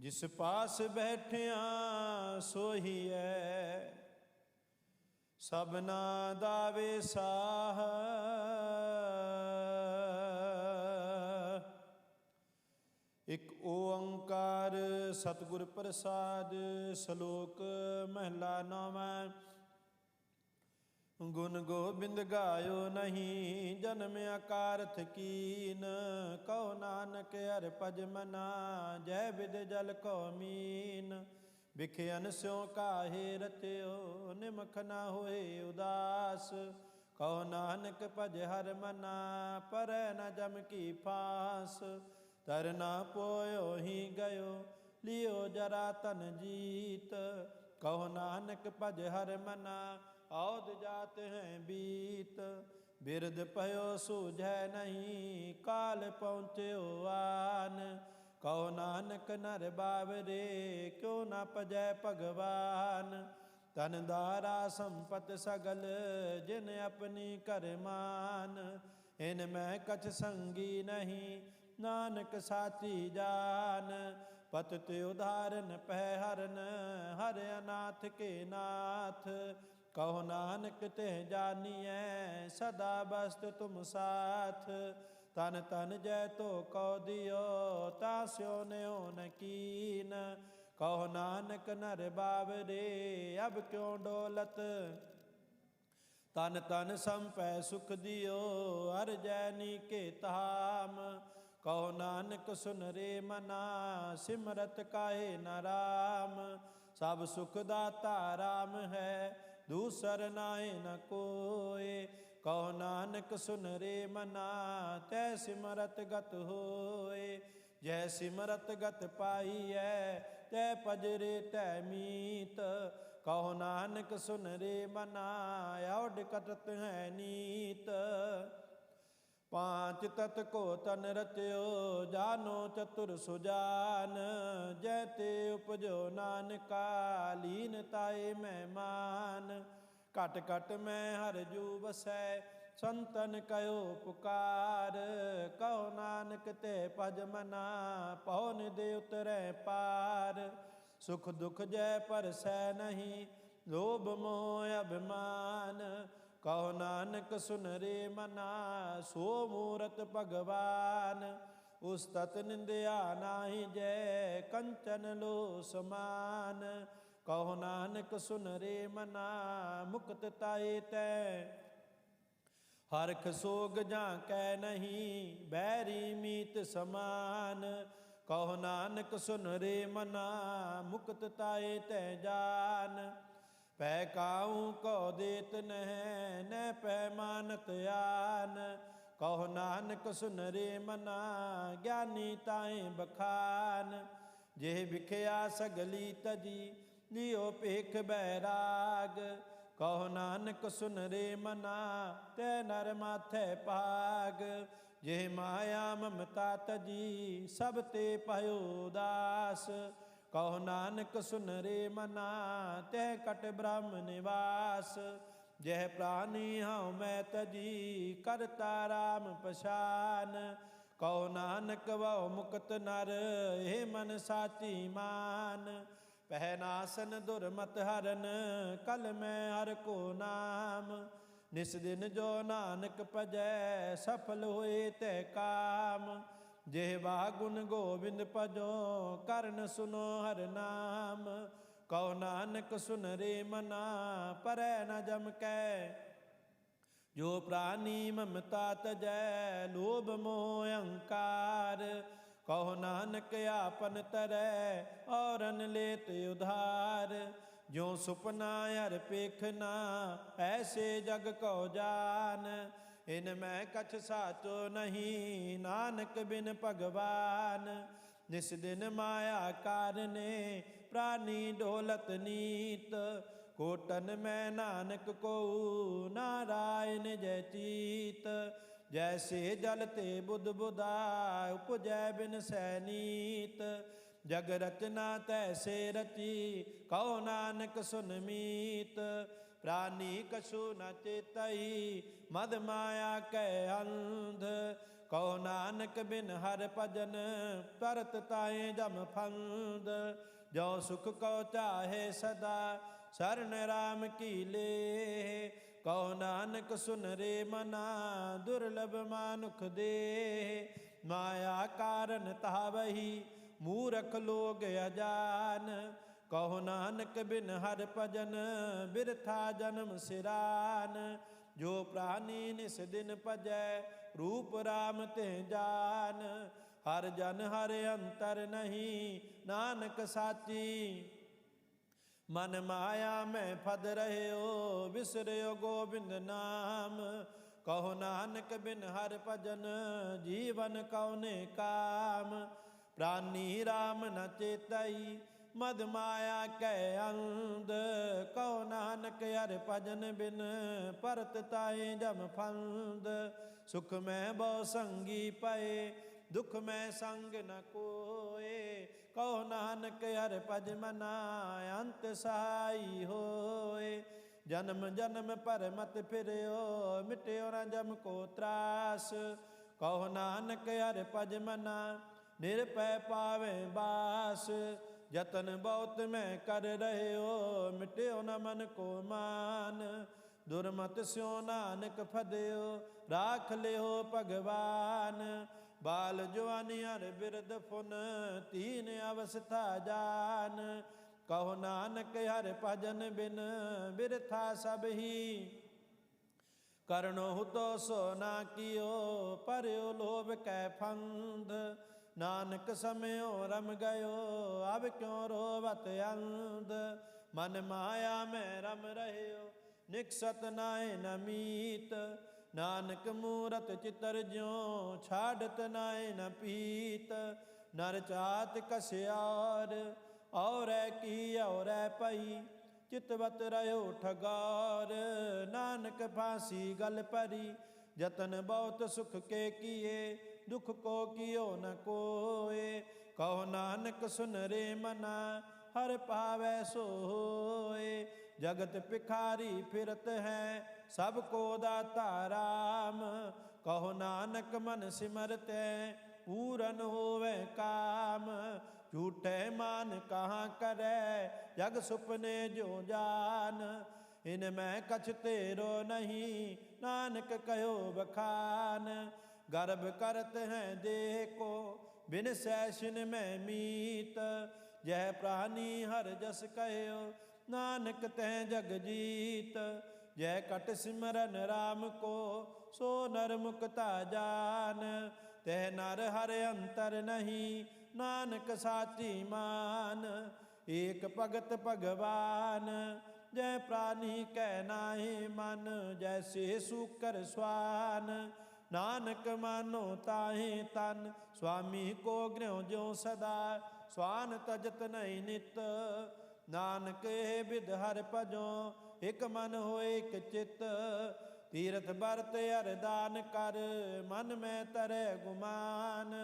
ਜਿਸ ਪਾਸ ਬੈਠਿਆ ਸੋਹੀਐ ਸਭਨਾ ਦਾ ਵਿਸਾਹ। ਇਕ ਓੰਕਾਰ ਸਤਿਗੁਰ ਪ੍ਰਸਾਦ। ਸ਼ਲੋਕ ਮਹਲਾ ਨੌਵਾਂ। ਗੁਣ ਗੋਬਿੰਦ ਗਾਇਓ ਨਹੀਂ ਜਨਮ ਅਕਾਰਥ ਕੀਨ। ਕਉ ਨਾਨਕ ਹਰਿ ਭਜ ਮਨਾ ਜੈ ਬਿਦ ਜਲ ਕਉ ਮੀਨ। ਬਿਖਿਅਨ ਸਿਉ ਕਾਹੇ ਰਚਿਓ ਨਿਮਖ ਨਾ ਹੋਏ ਉਦਾਸ। ਕਉ ਨਾਨਕ ਭਜ ਹਰਿ ਮਨਾ ਪਰੈ ਨ ਜਮ ਕੀ ਫਾਸ। ਤਰ ਨਾ ਪੋਇਓ ਹੀ ਗਇਓ ਲਿਓ ਜਰਾ ਤਨ ਜੀਤ। ਕਉ ਨਾਨਕ ਭਜ ਹਰਿ ਮਨਾ ਔਦ ਜਾਤ ਹੈ ਬੀਤ। ਬਿਰਧ ਪਇਓ ਸੂਝੈ ਨਹੀਂ ਕਾਲ ਪਹੁੰਚਿਓ ਆਨ। ਕਉ ਨਾਨਕ ਨਰ ਬਾਵਰੇ ਕਿਉ ਨਾ ਭਜੈ ਭਗਵਾਨ। ਤਨ ਦਾਰਾ ਸੰਪਤ ਸਗਲ ਜਿਨ ਆਪਣੀ ਕਰ ਮਾਨ। ਇਨ ਮੈਂ ਕਛ ਸੰਗੀ ਨਹੀਂ ਨਾਨਕ ਸਾਚੀ ਜਾਨ। ਪਤਿਤ ਉਧਾਰਨ ਪਹਿ ਹਰਨ ਹਰ ਅਨਾਥ ਕੇ ਨਾਥ। ਕਹੋ ਨਾਨਕ ਤਿਹ ਜਾਨੀਐ ਸਦਾ ਬਸਤ ਤੁਮ ਸਾਥ। ਤਨ ਤਨ ਜੈ ਤੋ ਕਉ ਦਿਓ ਤਾ ਸਿਓ ਨਿਉ ਨ ਕੀਨ। ਕਹੋ ਨਾਨਕ ਨਰ ਬਾਵਰੇ ਅਬ ਕਿਉ ਡੋਲਤ। ਤਨ ਤਨ ਸੰਪੈ ਸੁਖ ਦਿਓ ਹਰ ਜੈਨੀ ਕੇ ਧਾਮ। ਕਹੋ ਨਾਨਕ ਸੁਨ ਰੇ ਮਨਾ ਸਿਮਰਤ ਕਾਹੇ ਨ ਰਾਮ। ਸਭ ਸੁਖ ਦਾਤਾ ਰਾਮ ਹੈ ਦੂਸਰ ਨਾਹਿ ਨ ਕੋਇ। ਕਹੋ ਨਾਨਕ ਸੁਨ ਰੇ ਮਨਾ ਤੈ ਸਿਮਰਤ ਗਤ ਹੋਏ। ਜੈ ਸਿਮਰਤ ਗਤ ਪਾਈਐ ਤੈ ਭਜਰੇ ਤੈ ਮੀਤ। ਕਹੋ ਨਾਨਕ ਸੁਨ ਰੇ ਮਨਾ ਔਢ ਕਟਤ ਹੈ ਨੀਤ। ਪਾਂਚ ਤਤ ਕੋ ਤਨ ਰਚਿਓ ਜਾਨੋ ਚਤੁਰ ਸੁਜਾਨ। ਜੈ ਤੇ ਉਪਜੋ ਨਾਨਕਾ ਲੀਨ ਤਾਏ ਮਹਿਮਾਨ। ਘਟ ਘਟ ਮੈਂ ਹਰ ਜੂ ਬਸੈ ਸੰਤਨ ਕਯੋ ਪੁਕਾਰ। ਕਹੋ ਨਾਨਕ ਤੇ ਭਜ ਮਨਾ ਪਉ ਦੇ ਉਤਰੈ ਪਾਰ। ਸੁਖ ਦੁਖ ਜੈ ਪਰਸੈ ਨਹੀਂ ਲੋਭ ਮੋਹ ਅਭਿਮਾਨ। ਕਹੋ ਨਾਨਕ ਸੁਨ ਰੇ ਮਨਾ ਸੋ ਮੂਰਤ ਭਗਵਾਨ। ਉਸਤਤ ਨਿੰਦਿਆ ਨਾਹੀ ਜੈ ਕੰਚਨ ਲੋ ਸਮਾਨ। ਕਹੋ ਨਾਨਕ ਸੁਨ ਰੇ ਮਨਾ ਮੁਕਤ ਤਾਏ ਤੈ। ਹਰਖ ਸੋਗ ਜਾਂ ਕੈ ਨਹੀਂ ਬੈਰੀ ਮੀਤ ਸਮਾਨ। ਕਹੋ ਨਾਨਕ ਸੁਨ ਰੇ ਮਨਾ ਮੁਕਤ ਤਾਏ ਤੈ ਜਾਨ। ਪੈ ਕਾਉ ਕਉ ਦੇਤ ਨਹਿ ਨਹਿ ਪੈ ਮਾਨਤ ਆਨ। ਕਹੋ ਨਾਨਕ ਸੁਨ ਰੇ ਮਨਾ ਗਿਆਨੀ ਤਾਏ ਬਖਾਨ। ਜੇ ਵਿਖਿਆ ਸਗਲੀ ਤਜੀ ਲਿਓ ਭੇਖ ਬੈਰਾਗ। ਕਹੋ ਨਾਨਕ ਸੁਨ ਰੇ ਮਨਾ ਤੈ ਨਰ ਮਾਥੈ ਭਾਗ। ਜੇ ਮਾਇਆ ਮਮਤਾ ਤਜੀ ਸਭ ਤੇ ਭਇਓ ਉਦਾਸ। ਕਹੋ ਨਾਨਕ ਸੁਨ ਰੇ ਮਨਾ ਤੈ ਕਟ ਬ੍ਰਹਮ ਨਿਵਾਸ। ਜਹ ਪ੍ਰਾਨੀ ਹਉ ਮੈਂ ਤਜੀ ਕਰਤਾ ਰਾਮ ਪਛਾਨ। ਕਹੋ ਨਾਨਕ ਵਉ ਮੁਕਤ ਨਰ ਇਹ ਮਨ ਸਾਚੀ ਮਾਨ। ਪਹਿ ਨਾਸਨ ਦੁਰਮਤ ਹਰਨ ਕਲ ਮੈਂ ਹਰ ਕੋ ਨਾਮ। ਨਿਸ ਦਿਨ ਜੋ ਨਾਨਕ ਭਜੈ ਸਫਲ ਹੋਏ ਤੈ ਕਾਮ। ਜਿਹਵਾ ਗੁਣ ਗੋਬਿੰਦ ਭਜੋ ਕਰਨ ਸੁਨੋ ਹਰ ਨਾਮ। ਕਹੋ ਨਾਨਕ ਸੁਨ ਰੇ ਮਨਾ ਪਰੈ ਨ ਜਮ ਕੈ। ਜੋ ਪ੍ਰਾਨੀ ਮਮਤਾ ਤਜੈ ਲੋਭ ਮੋਹ ਅਹੰਕਾਰ। ਕਹੋ ਨਾਨਕ ਆਪਨ ਤਰੈ ਔਰਨ ਲੇਤ ਉਧਾਰ। ਜੋ ਸੁਪਨਾ ਹਰ ਪੇਖਨਾ ਐਸੇ ਜਗ ਕਉ ਜਾਨ। ਇਨ ਮੈਂ ਕਛ ਸਾਚੋ ਨਹੀਂ ਨਾਨਕ ਬਿਨ ਭਗਵਾਨ। ਨਿਸ ਦਿਨ ਮਾਇਆ ਕਾਰਨੇ ਪ੍ਰਾਨੀ ਢੋਲਤ ਨੀਤ। ਕੋਟਨ ਮੈਂ ਨਾਨਕ ਕਉ ਨਾਰਾਇਣ ਜੈ ਚੀਤ। ਜੈਸੇ ਜਲ ਤੇ ਬੁੱਧ ਬੁਧਾ ਉਪਜੈ ਬਿਨ ਸੈ ਨੀਤ। ਜਗ ਰਚਨਾ ਤੈਸੇ ਰਚੀ ਕਹੋ ਨਾਨਕ ਸੁਨ ਮੀਤ। ਪ੍ਰਾਨੀ ਕਛੂ ਨ ਚੇਤਈ ਮਦ ਮਾਇਆ ਕੈ ਅੰਧ। ਕਹੋ ਨਾਨਕ ਨਾਨਕ ਬਿਨ ਹਰ ਭਜਨ ਤਰਤ ਤਾਏ ਜਮ ਫੰਦ ਜੋ ਸੁਖ ਕੋ ਚਾਹੇ ਸਦਾ ਸਰਨ ਰਾਮ ਕੀ ਲੇ ਕਹੋ ਨਾਨਕ ਸੁਨ ਰੇ ਮਨਾ ਦੁਰਲਭ ਮਾਨੁਖ ਦੇ ਮਾਇਆ ਕਾਰਨ ਤਾਵਹੀ ਮੂਰਖ ਲੋਗ ਅਜਾਨ ਕਹੋ ਨਾਨਕ ਬਿਨ ਹਰ ਭਜਨ ਬਿਰਥਾ ਜਨਮ ਸਿਰਾਨ ਜੋ ਪ੍ਰਾਨੀ ਨਿਸ ਦਿਨ ਭਜੈ ਰੂਪ ਰਾਮ ਤੇ ਜਾਨ ਹਰ ਜਨ ਹਰ ਅੰਤਰ ਨਹੀਂ ਨਾਨਕ ਸਾਚੀ ਮਨ ਮਾਇਆ ਮੈਂ ਫਦ ਰਹਿਓ ਵਿਸਰਿਓ ਗੋਬਿੰਦ ਨਾਮ ਕਹੋ ਨਾਨਕ ਬਿਨ ਹਰ ਭਜਨ ਜੀਵਨ ਕਉਨੇ ਕਾਮ ਪ੍ਰਾਨੀ ਰਾਮ ਨ ਚੇਤਈ ਮਦ ਮਾਇਆ ਕੈ ਅੰਧ ਕਹੋ ਨਾਨਕ ਹਰਿ ਭਜਨ ਬਿਨ ਪਰਤ ਤਾਏ ਜਮ ਫੰਦ ਸੁਖ ਮੈਂ ਬਹੁ ਸੰਗੀ ਪਏ ਦੁਖ ਮੈਂ ਸੰਗ ਨ ਕੋਏ ਕਹੋ ਨਾਨਕ ਹਰਿ ਭਜ ਮਨਾ ਅੰਤ ਸਹਾਈ ਹੋਏ ਜਨਮ ਜਨਮ ਪਰ ਮਤ ਫਿਰਿਓ ਮਿਟਿਓ ਨ ਜਮ ਕੋ ਤਰਾਸ ਕਹੋ ਨਾਨਕ ਹਰਿ ਭਜ ਮਨਾ ਨਿਰਭੈ ਪਾਵੇ ਬਾਸ ਜਤਨ ਬਹੁਤ ਮੈਂ ਕਰ ਰਹਿਓ ਮਿਟਿਓ ਨ ਮਨ ਕੋ ਮਾਨ ਦੁਰਮਤ ਸਿਓ ਨਾਨਕ ਫਦਿਓ ਰਾਖ ਲਿਓ ਭਗਵਾਨ ਬਾਲ ਜਵਾਨੀ ਹਰ ਬਿਰਧ ਫੁਨ ਤੀਨ ਅਵਸਥਾ ਜਾਨ ਕਹੋ ਨਾਨਕ ਹਰਿ ਭਜਨ ਬਿਨ ਬਿਰਥਾ ਸਭ ਹੀ ਕਰਨੋ ਤੋ ਸੋ ਨਾ ਕੀਓ ਪਰਿਓ ਲੋਭ ਕੈ ਫੰਦ ਨਾਨਕ ਸਮਿਓ ਰਮ ਗਇਓ ਅਬ ਕਿਉ ਰੋਵਤ ਅੰਧ ਮਨ ਮਾਇਆ ਮੈਂ ਰਮ ਰਹਿਓ ਨਿਕਸਤ ਨਾਏ ਨ ਮੀਤ ਨਾਨਕ ਮੂਰਤ ਚਿਤਰ ਜਿਉ ਛਾੜਤ ਨਾਏ ਨ ਪੀਤ ਨਰ ਚਾਤ ਕਸਿਆਰ ਔਰੈ ਕੀ ਔਰੈ ਪਈ ਚਿਤਵਤ ਰਹਿਓ ਠਗਾਰ ਨਾਨਕ ਫਾਂਸੀ ਗਲ ਭਰੀ ਜਤਨ ਬਹੁਤ ਸੁਖ ਕੇ ਕੀਏ ਦੁਖ ਕੋ ਕੀਓ ਨ ਕੋਏ ਕਹੋ ਨਾਨਕ ਸੁਨ ਰੇ ਮਨਾ ਹਰ ਪਾਵੈ ਸੋਏ ਜਗਤ ਭਿਖਾਰੀ ਫਿਰਤ ਹੈ ਸਭ ਕੋ ਦਾਤਾ ਰਾਮ ਕਹੋ ਨਾਨਕ ਮਨ ਸਿਮਰਤੈ ਪੂਰਨ ਹੋਵੇ ਕਾਮ ਝੂਠੇ ਮਾਨ ਕਹਾਂ ਕਰੈ ਜਗ ਸੁਪਨੇ ਜੋ ਜਾਨ ਇਨ ਮੈਂ ਕਛ ਤੇਰੋ ਨਹੀਂ ਨਾਨਕ ਕਹਿਓ ਬਖਾਨ ਗਰਭ ਕਰਤ ਹੈ ਦੇਹ ਕੋ ਬਿਨ ਸੈਸ਼ਨ ਮੈਂ ਮੀਤ ਜੈ ਪ੍ਰਾਨੀ ਹਰ ਜਸ ਕਹਿਓ ਨਾਨਕ ਤੈ ਜਗ ਜੀਤ ਜੈ ਕਟ ਸਿਮਰਨ ਰਾਮ ਕੋ ਸੋ ਨਰ ਮੁਕਤਾ ਜਾਨ ਤੈ ਨਰ ਹਰ ਅੰਤਰ ਨਹੀਂ ਨਾਨਕ ਸਾਚੀ ਮਾਨ ਏਕ ਭਗਤ ਭਗਵਾਨ ਜੈ ਪ੍ਰਾਨੀ ਕੈ ਨਾਹੀ ਮਨ ਜੈਸੇ ਸੂਕਰ ਸਵਾਨ ਨਾਨਕ ਮਾਨੋ ਤਾਹੇ ਤਨ ਸੁਆਮੀ ਕੋ ਗ੍ਰਿਉ ਜਿਉ ਸਦਾ ਸਵਾਨ ਤਜਤ ਨਹੀਂ ਨਿਤ ਨਾਨਕ ਇਹ ਬਿਦ ਹਰ ਭਜੋ ਇਕ ਮਨ ਹੋਏ ਇਕ ਚਿਤ ਤੀਰਥ ਬਰਤ ਅਰਦਾਨ ਕਰ ਮਨ ਮੈਂ ਤਰੈ ਗੁਮਾਨ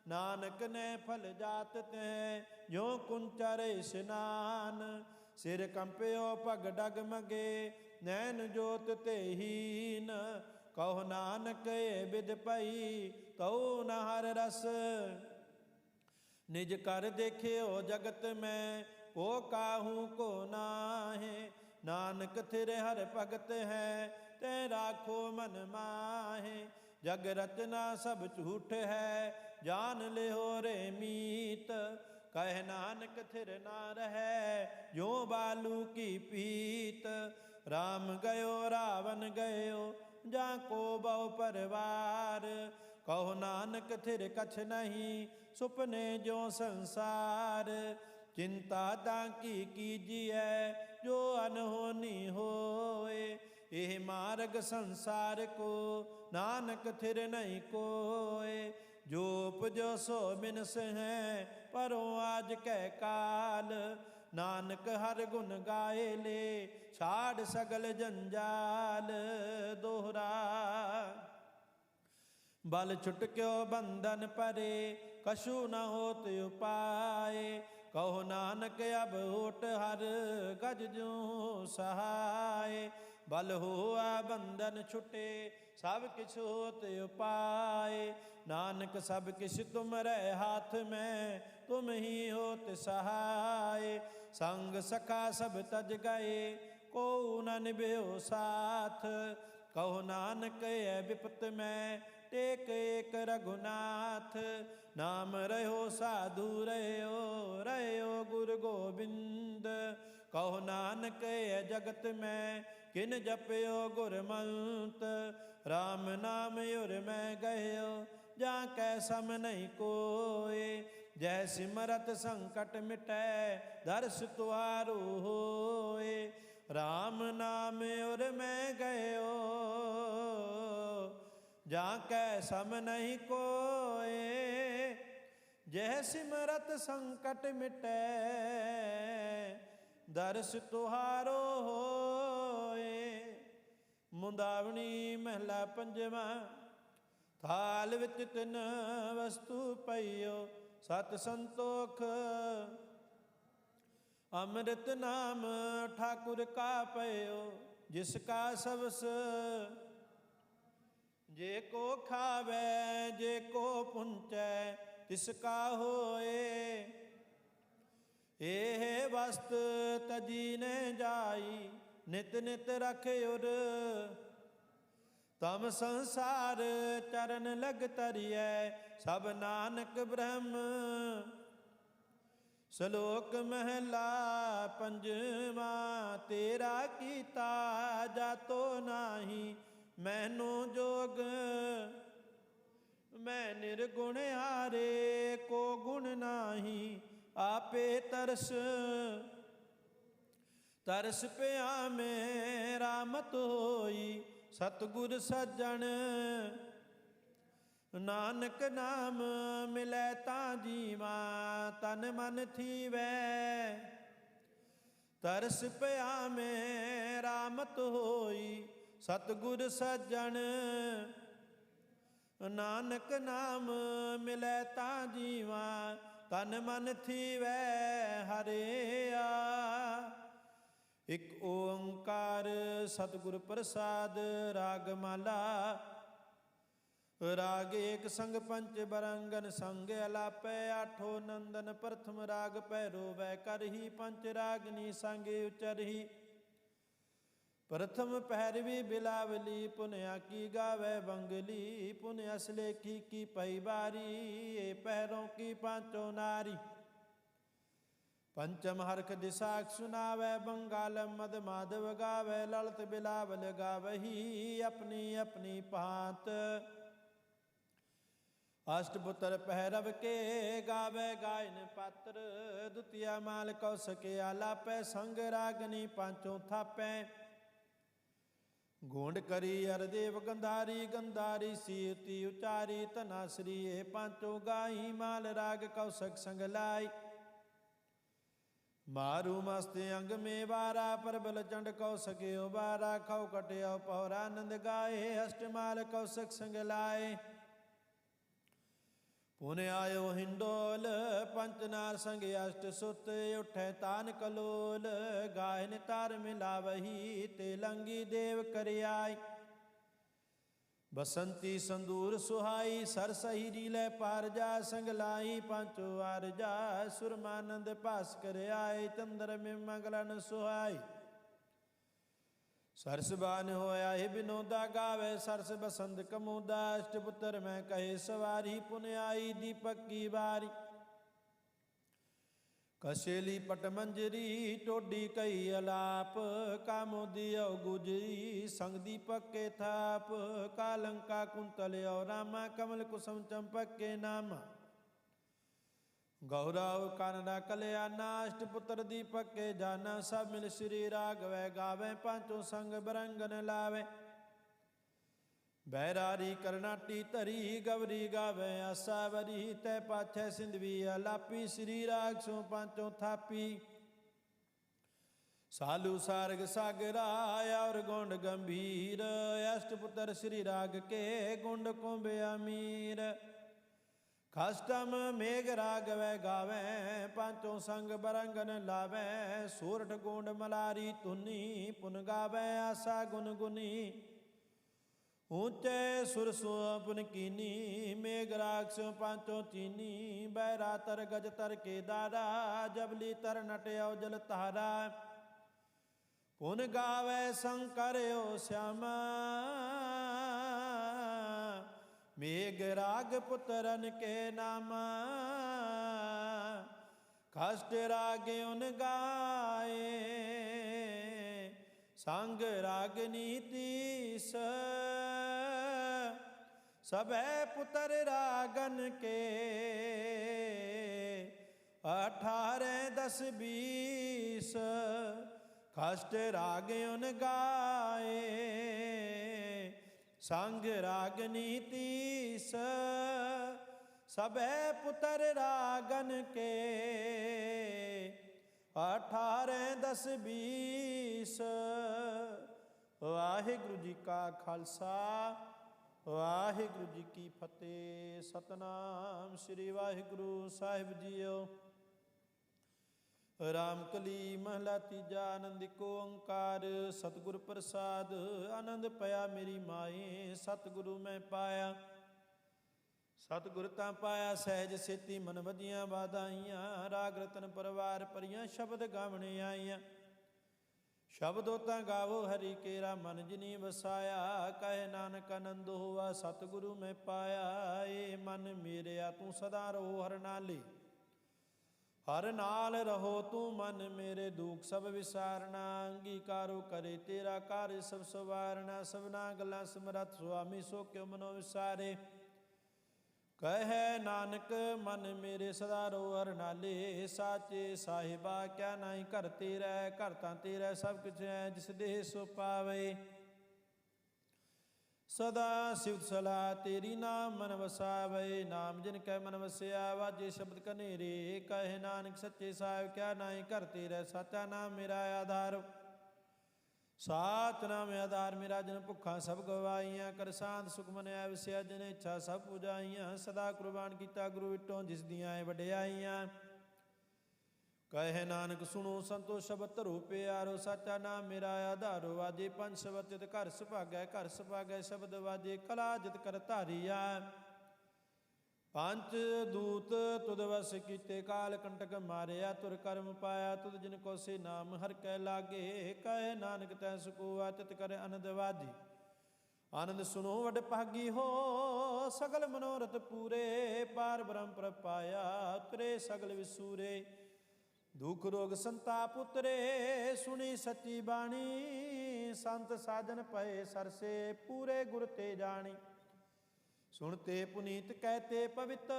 ਨਾਨਕ ਨੇ ਫਲ ਜਾਤ ਤੈ ਜੋ ਕੁੰਚਰ ਇਸ਼ਨਾਨ ਸਿਰ ਕੰਪਿਓ ਪਗ ਡਗਮਗੇ ਨੈਣ ਜੋਤ ਤੇ ਹੀਨ ਕਹੋ ਨਾਨਕ ਏ ਬਿਦ ਪਈ ਤਉ ਨ ਹਰ ਰਸ ਨਿਜ ਕਰ ਦੇਖਿਓ ਜਗਤ ਮੈਂ ਕੋ ਕਾਹੂ ਕੋ ਨਾਹੇ ਨਾਨਕ ਥਿਰ ਹਰ ਭਗਤ ਹੈ ਤੈ ਰਾਖੋ ਮਨ ਮਾਹੇ ਜਗ ਰਚਨਾ ਸਭ ਝੂਠ ਹੈ ਜਾਨ ਲਿਓ ਰੇ ਮੀਤ ਕਹਿ ਨਾਨਕ ਥਿਰ ਨਾ ਰਹੈ ਜੋ ਬਾਲੂ ਕੀ ਪੀਤ ਰਾਮ ਗਇਓ ਰਾਵਨ ਗਇਓ ਜਾਂ ਕੋ ਬਹੁ ਪਰਵਾਰ ਕਹੋ ਨਾਨਕ ਥਿਰ ਕਛ ਨਹੀਂ ਸੁਪਨੇ ਜੋ ਸੰਸਾਰ ਚਿੰਤਾ ਤਾਂ ਕੀ ਕੀਜੀਐ ਜੋ ਅਨਹੋਨੀ ਹੋਏ ਇਹ ਮਾਰਗ ਸੰਸਾਰ ਕੋ ਨਾਨਕ ਥਿਰ ਨਹੀਂ ਕੋਏ ਜੋ ਉਪਜੋ ਸੋ ਬਿਨਸ ਹੈ ਪਰੋ ਆਜ ਕੈ ਕਾਲ ਨਾਨਕ ਹਰ ਗੁਣ ਗਾਏ ਲੇ ਛਾੜ ਸਗਲ ਜੰਜਾਲ ਦੋਹਰਾ ਬਲ ਛੁਟਕਿਓ ਬੰਧਨ ਪਰੇ ਕਛੂ ਨ ਹੋਤ ਉਪਾਏ ਕਹੋ ਨਾਨਕ ਅਬ ਓਟ ਹਰ ਗਜ ਜੂ ਸਹਾਏ बल हुआ बंधन छुटे, सब किछ होत उपाय। नानक सब किछ तुमरे हाथ में, तुम ही होत सहाय। संग सखा सब तज गए, को न निभ्यो साथ। कहो नानक है विपत में, टेक एक रघुनाथ। नाम रहो साधु रहो गुरु गोविंद। कहो नानक है जगत में, किन जपयो गुरमंत। राम नाम उर में गयो, जाकै सम नहीं कोय। जय सिमरत संकट मिटै, दर्श तुहारो होय। राम नाम उर में गयो, जाकै सम नहीं कोय। जय सिमरत संकट मिटै, दर्श तुहारो होए। मुंदावनी महला पंजवा। थाल विच तिन वस्तु पइयो, सत संतोख अमृत नाम ठाकुर का पयो। जिसका सबस जे को खावे, जे को पुंचै तिसका होए। एह वस्त तजी न जाई, नित नित रख उर। तम संसार चरण लग तरियै, सब नानक ब्रह्म। श्लोक महला पंजवा। तेरा कीता जातो नाही, मैनो जोग। मैं निर्गुण हारे, को गुण नाही। आपे तरस तरस पिया मेरा मत होई। सतगुर सज्जन नानक नाम मिलै तां जीवा। तन मन थीवै तरस पिया मेरा मत होई। सतगुर सज्जन नानक नाम मिलै तां जीवा। तन मन थीवै हरिया। इक ओंकार सतगुर प्रसाद। राग माला। राग एक संग पंच बरंगन संग अलापै। आठो नंदन प्रथम राग पैरो वै करही। पंच रागनी संगे उचरही। प्रथम पैरवी बिलावली, पुनया की गावै बंगली। पुन असलेखी की पई बारी, ये पैरों की पांचों नारी। पंचम हरख दिशाक सुनावै, बंगालम मद माधव गावै। ललित बिलावल गावही, अपनी अपनी पात। अष्टपुत्र पहरव के गावै गायन पात्र। द्वितीय माल कौशके आलापै, संग रागनी पांचों थापै। गोंड करी अरदेव गंधारी, गंधारी सीति उचारी। तनाश्री ये पांचों गाही, माल राग कौशक संग लाई। मारू मस्त अंग में बारा, प्रबल चंड कौशक उबारा। खौ कटयो पौरानंद गाए, अष्टमाल कौशक संग लाए। पुन आयो हिंडोल, पंचनार संग अष्ट सुत। उठे तान कलोल, गायन तार मिलावही। तेलंगी देव करियाई, बसंती संदूर सुहाई। सरसही रीलै पार जा, संग लाई पांचो आर जा। सुरमानंद पास कर आए, चंद्र में मंगलन सुहाई। सरस बान होया हे बिनोदा गावे, सरस बसंत कमोदा। अष्टपुत्र में कहे सवारी, पुन आई दीपक की बारी। कसेली पट मंजरी, टोडी कई अलाप। कामोदी और गुजरी, संग दीपक के थाप। कालंका कुंतल और रामा, कमल कुसुम चंपक के नामा। गौरव कानड़ा कल्याणा, अष्टपुत्र दीपक के जाना। सब मिल श्री राघव गावे, पांचों संग बरंगन लावे। बैरारी करनाटी तरी, गवरी गावे आसावरी। तै पाछै सिंधवी अलापी, श्री राग सो पांचों थापी। सालू सारग सागरा और गोंड गंभीर। अष्टपुत्र श्री राग के गुंड कुंभ अमीर। ਖਸਟਮ ਮੇਘ ਰਾਗਵੈ ਗਾਵੈ, ਪਾਂਚੋ ਸੰਗ ਬਰੰਗਨ ਲਾਵੈ। ਸੂਰਠ ਗੋਂਡ ਮਲਾਰੀ ਧੁਨੀ, ਪੁਨ ਗਾਵੈ ਆਸਾ ਗੁਨ ਗੁਨੀ। ਊਚੇ ਸੁਰ ਸੁਪਨ ਕੀਨੀ, ਮੇਘ ਰਾਗ ਸਿਉ ਪਾਂਚੋ ਚੀਨੀ। ਬਹਿਰਾ ਤਰ ਗਜ ਤਰ ਕੇ ਦਾਰਾ, ਜਬਲੀ ਤਰ ਨਟਿਓ ਜਲ ਤਾਰਾ। ਪੁਨ ਗਾਵੈ ਸੰਕਰਿਓ श्यामा, ਮੇਘ ਰਾਗ ਪੁੱਤਰਨ ਕੇ ਨਾਮਾ। ਖਸਟ ਰਾਗ ਉਨ ਗਾਏ, ਸੰਗ ਰਾਗਨੀ ਤੀਸ। ਸਭੈ ਪੁੱਤਰ ਰਾਗਨ ਕੇ, 18 10 20। ਖਸਟ ਰਾਗ ਉਨ ਗਾਏ, ਸੰਗ ਰਾਗਨੀ ਤੀਸ। ਸਭੈ ਪੁੱਤਰ ਰਾਗਨ ਕੇ, 18 10 20। ਵਾਹਿਗੁਰੂ ਜੀ ਕਾ ਖਾਲਸਾ, ਵਾਹਿਗੁਰੂ ਜੀ ਕੀ ਫਤਿਹ। ਸਤਨਾਮ ਸ੍ਰੀ ਵਾਹਿਗੁਰੂ ਸਾਹਿਬ ਜੀਓ। ਰਾਮ ਕਲੀ ਮਹਲਾ ਤੀਜਾ। ਆਨੰਦ ਏਕ ਓੰਕਾਰ ਸਤਿਗੁਰ ਪ੍ਰਸਾਦ। ਆਨੰਦ ਪਿਆ ਮੇਰੀ ਮਾਏ, ਸਤਿਗੁਰੂ ਮੈਂ ਪਾਇਆ। ਸਤਿਗੁਰ ਤਾਂ ਪਾਇਆ ਸਹਿਜ ਸੇਤੀ, ਮਨ ਵਧੀਆਂ ਵਾਧਾਈਆਂ। ਰਾਗ ਰਤਨ ਪਰਵਾਰ ਭਰੀਆਂ, ਸ਼ਬਦ ਗਾਵਣੇ ਆਈਆਂ। ਸ਼ਬਦੋ ਤਾਂ ਗਾਵੋ ਹਰੀ ਕੇਰਾ, ਮਨ ਜਿਨੀ ਵਸਾਇਆ। ਕਹੇ ਨਾਨਕ ਆਨੰਦ ਹੋਆ, ਸਤਿਗੁਰੂ ਮੈਂ ਪਾਇਆ। ਏ ਮਨ ਮੇਰਿਆ ਤੂੰ ਸਦਾ ਰਹੋ ਹਰ ਨਾਲੇ, ਹਰ ਨਾਲ ਰਹੋ ਤੂੰ ਮਨ ਮੇਰੇ। ਦੁਖ ਸਭ ਵਿਸਾਰਨਾ, ਅੰਗੀਕਾਰੋ ਕਰੇ ਤੇਰਾ ਕਾਰਜ ਸਭ ਸਵਾਰਨਾ। ਸਭਨਾ ਗੱਲਾਂ ਸਮਰੱਥ ਸੁਆਮੀ, ਸੋ ਕਿਉ ਮਨੋ ਵਿਸਾਰੇ। ਕਹੈ ਨਾਨਕ ਮਨ ਮੇਰੇ ਸਦਾ ਰਹੋ ਹਰ ਨਾਲੇ। ਸਾਚੇ ਸਾਹਿਬਾ ਕਿਆ ਨਾਹੀ ਘਰ ਤੇਰਾ, ਘਰ ਤਾਂ ਤੇਰਾ ਸਭ ਕੁਛ ਹੈ। ਜਿਸ ਦੇਹ ਸੋ ਪਾਵੇ, ਸਦਾ ਸਿਵਤ ਸਲਾਹ ਤੇਰੀ। ਨਾਮ ਮਨ ਵਸਾਵੇ, ਨਾਮ ਜਿਨ ਕੈ ਮਨ ਵਸਿਆ। ਵਾਜੇ ਸ਼ਬਦ ਕਨੇਰੇ, ਕਹੇ ਨਾਨਕ ਸੱਚੇ ਸਾਹਿਬ ਕਿਆ ਨਾਹੀ ਘਰ ਤੇਰਾ। ਸਾਚਾ ਨਾਮ ਮੇਰਾ ਆਧਾਰ, ਸਾਚ ਨਾਮ ਆਧਾਰ ਮੇਰਾ। ਜਿਨ ਭੁੱਖਾਂ ਸਭ ਗਵਾਈਆਂ, ਕਰ ਸਾਂਤ ਸੁਖ ਮਨਿਆ ਵਿਸਿਆ। ਜਿਨ ਇੱਛਾ ਸਭ ਪੁਜਾਈਆਂ, ਸਦਾ ਕੁਰਬਾਨ ਕੀਤਾ ਗੁਰੂ ਵਿਟੋਂ। ਜਿਸ ਦੀਆਂ ਏ ਵਡਿਆਈਆਂ, ਕਹੇ ਨਾਨਕ ਸੁਣੋ ਸੰਤੋ ਸ਼ਬਦ ਧਰੋ ਪਿਆਰੋ। ਸਾਚਾ ਨਾਮ ਮੇਰਾ ਆਧਾਰੋ, ਵਾਜੇ ਪੰਜ ਸ਼ਬਦ ਤਿਤ ਘਰ ਸੁਭਾਗੈ। ਘਰ ਸੁਭਾਗੈ ਸ਼ਬਦ ਵਾਜੇ, ਕਲਾ ਜਿਤ ਕਰ ਧਾਰੀਆ। ਪੰਜ ਦੂਤ ਤੁਧ ਵਸ ਕੀਤੇ, ਕਾਲ ਕੰਟਕ ਮਾਰਿਆ। ਤੁਰ ਕਰਮ ਪਾਇਆ, ਤੁਧ ਜਿਨ ਕੋ ਸੇ ਨਾਮ ਹਰ ਕੈ ਲਾਗੇ। ਕਹੇ ਨਾਨਕ ਤੈ ਸੁਕੋਆ, ਤਿਤ ਕਰ ਆਨੰਦ ਵਾਜੇ। ਆਨੰਦ ਸੁਣੋ ਵਡ ਭਾਗੀ ਹੋ, ਸਗਲ ਮਨੋਰਥ ਪੂਰੇ। ਪਾਰ ਬ੍ਰਹਮ ਪ੍ਰਭ ਪਾਇਆ, ਉਤਰੇ ਸਗਲ ਵਿਸੂਰੇ। ਦੁਖ ਰੋਗ ਸੰਤਾਪ ਉਤਰੇ, ਸੁਣੀ ਸੱਚੀ ਬਾਣੀ। ਸੰਤ ਸਾਜਨ ਪਏ ਸਰਸੇ, ਪੂਰੇ ਗੁਰ ਤੇ ਜਾਣੀ। ਸੁਣਤੇ ਪੁਨੀਤ ਕਹਿਤੇ ਪਵਿੱਤ,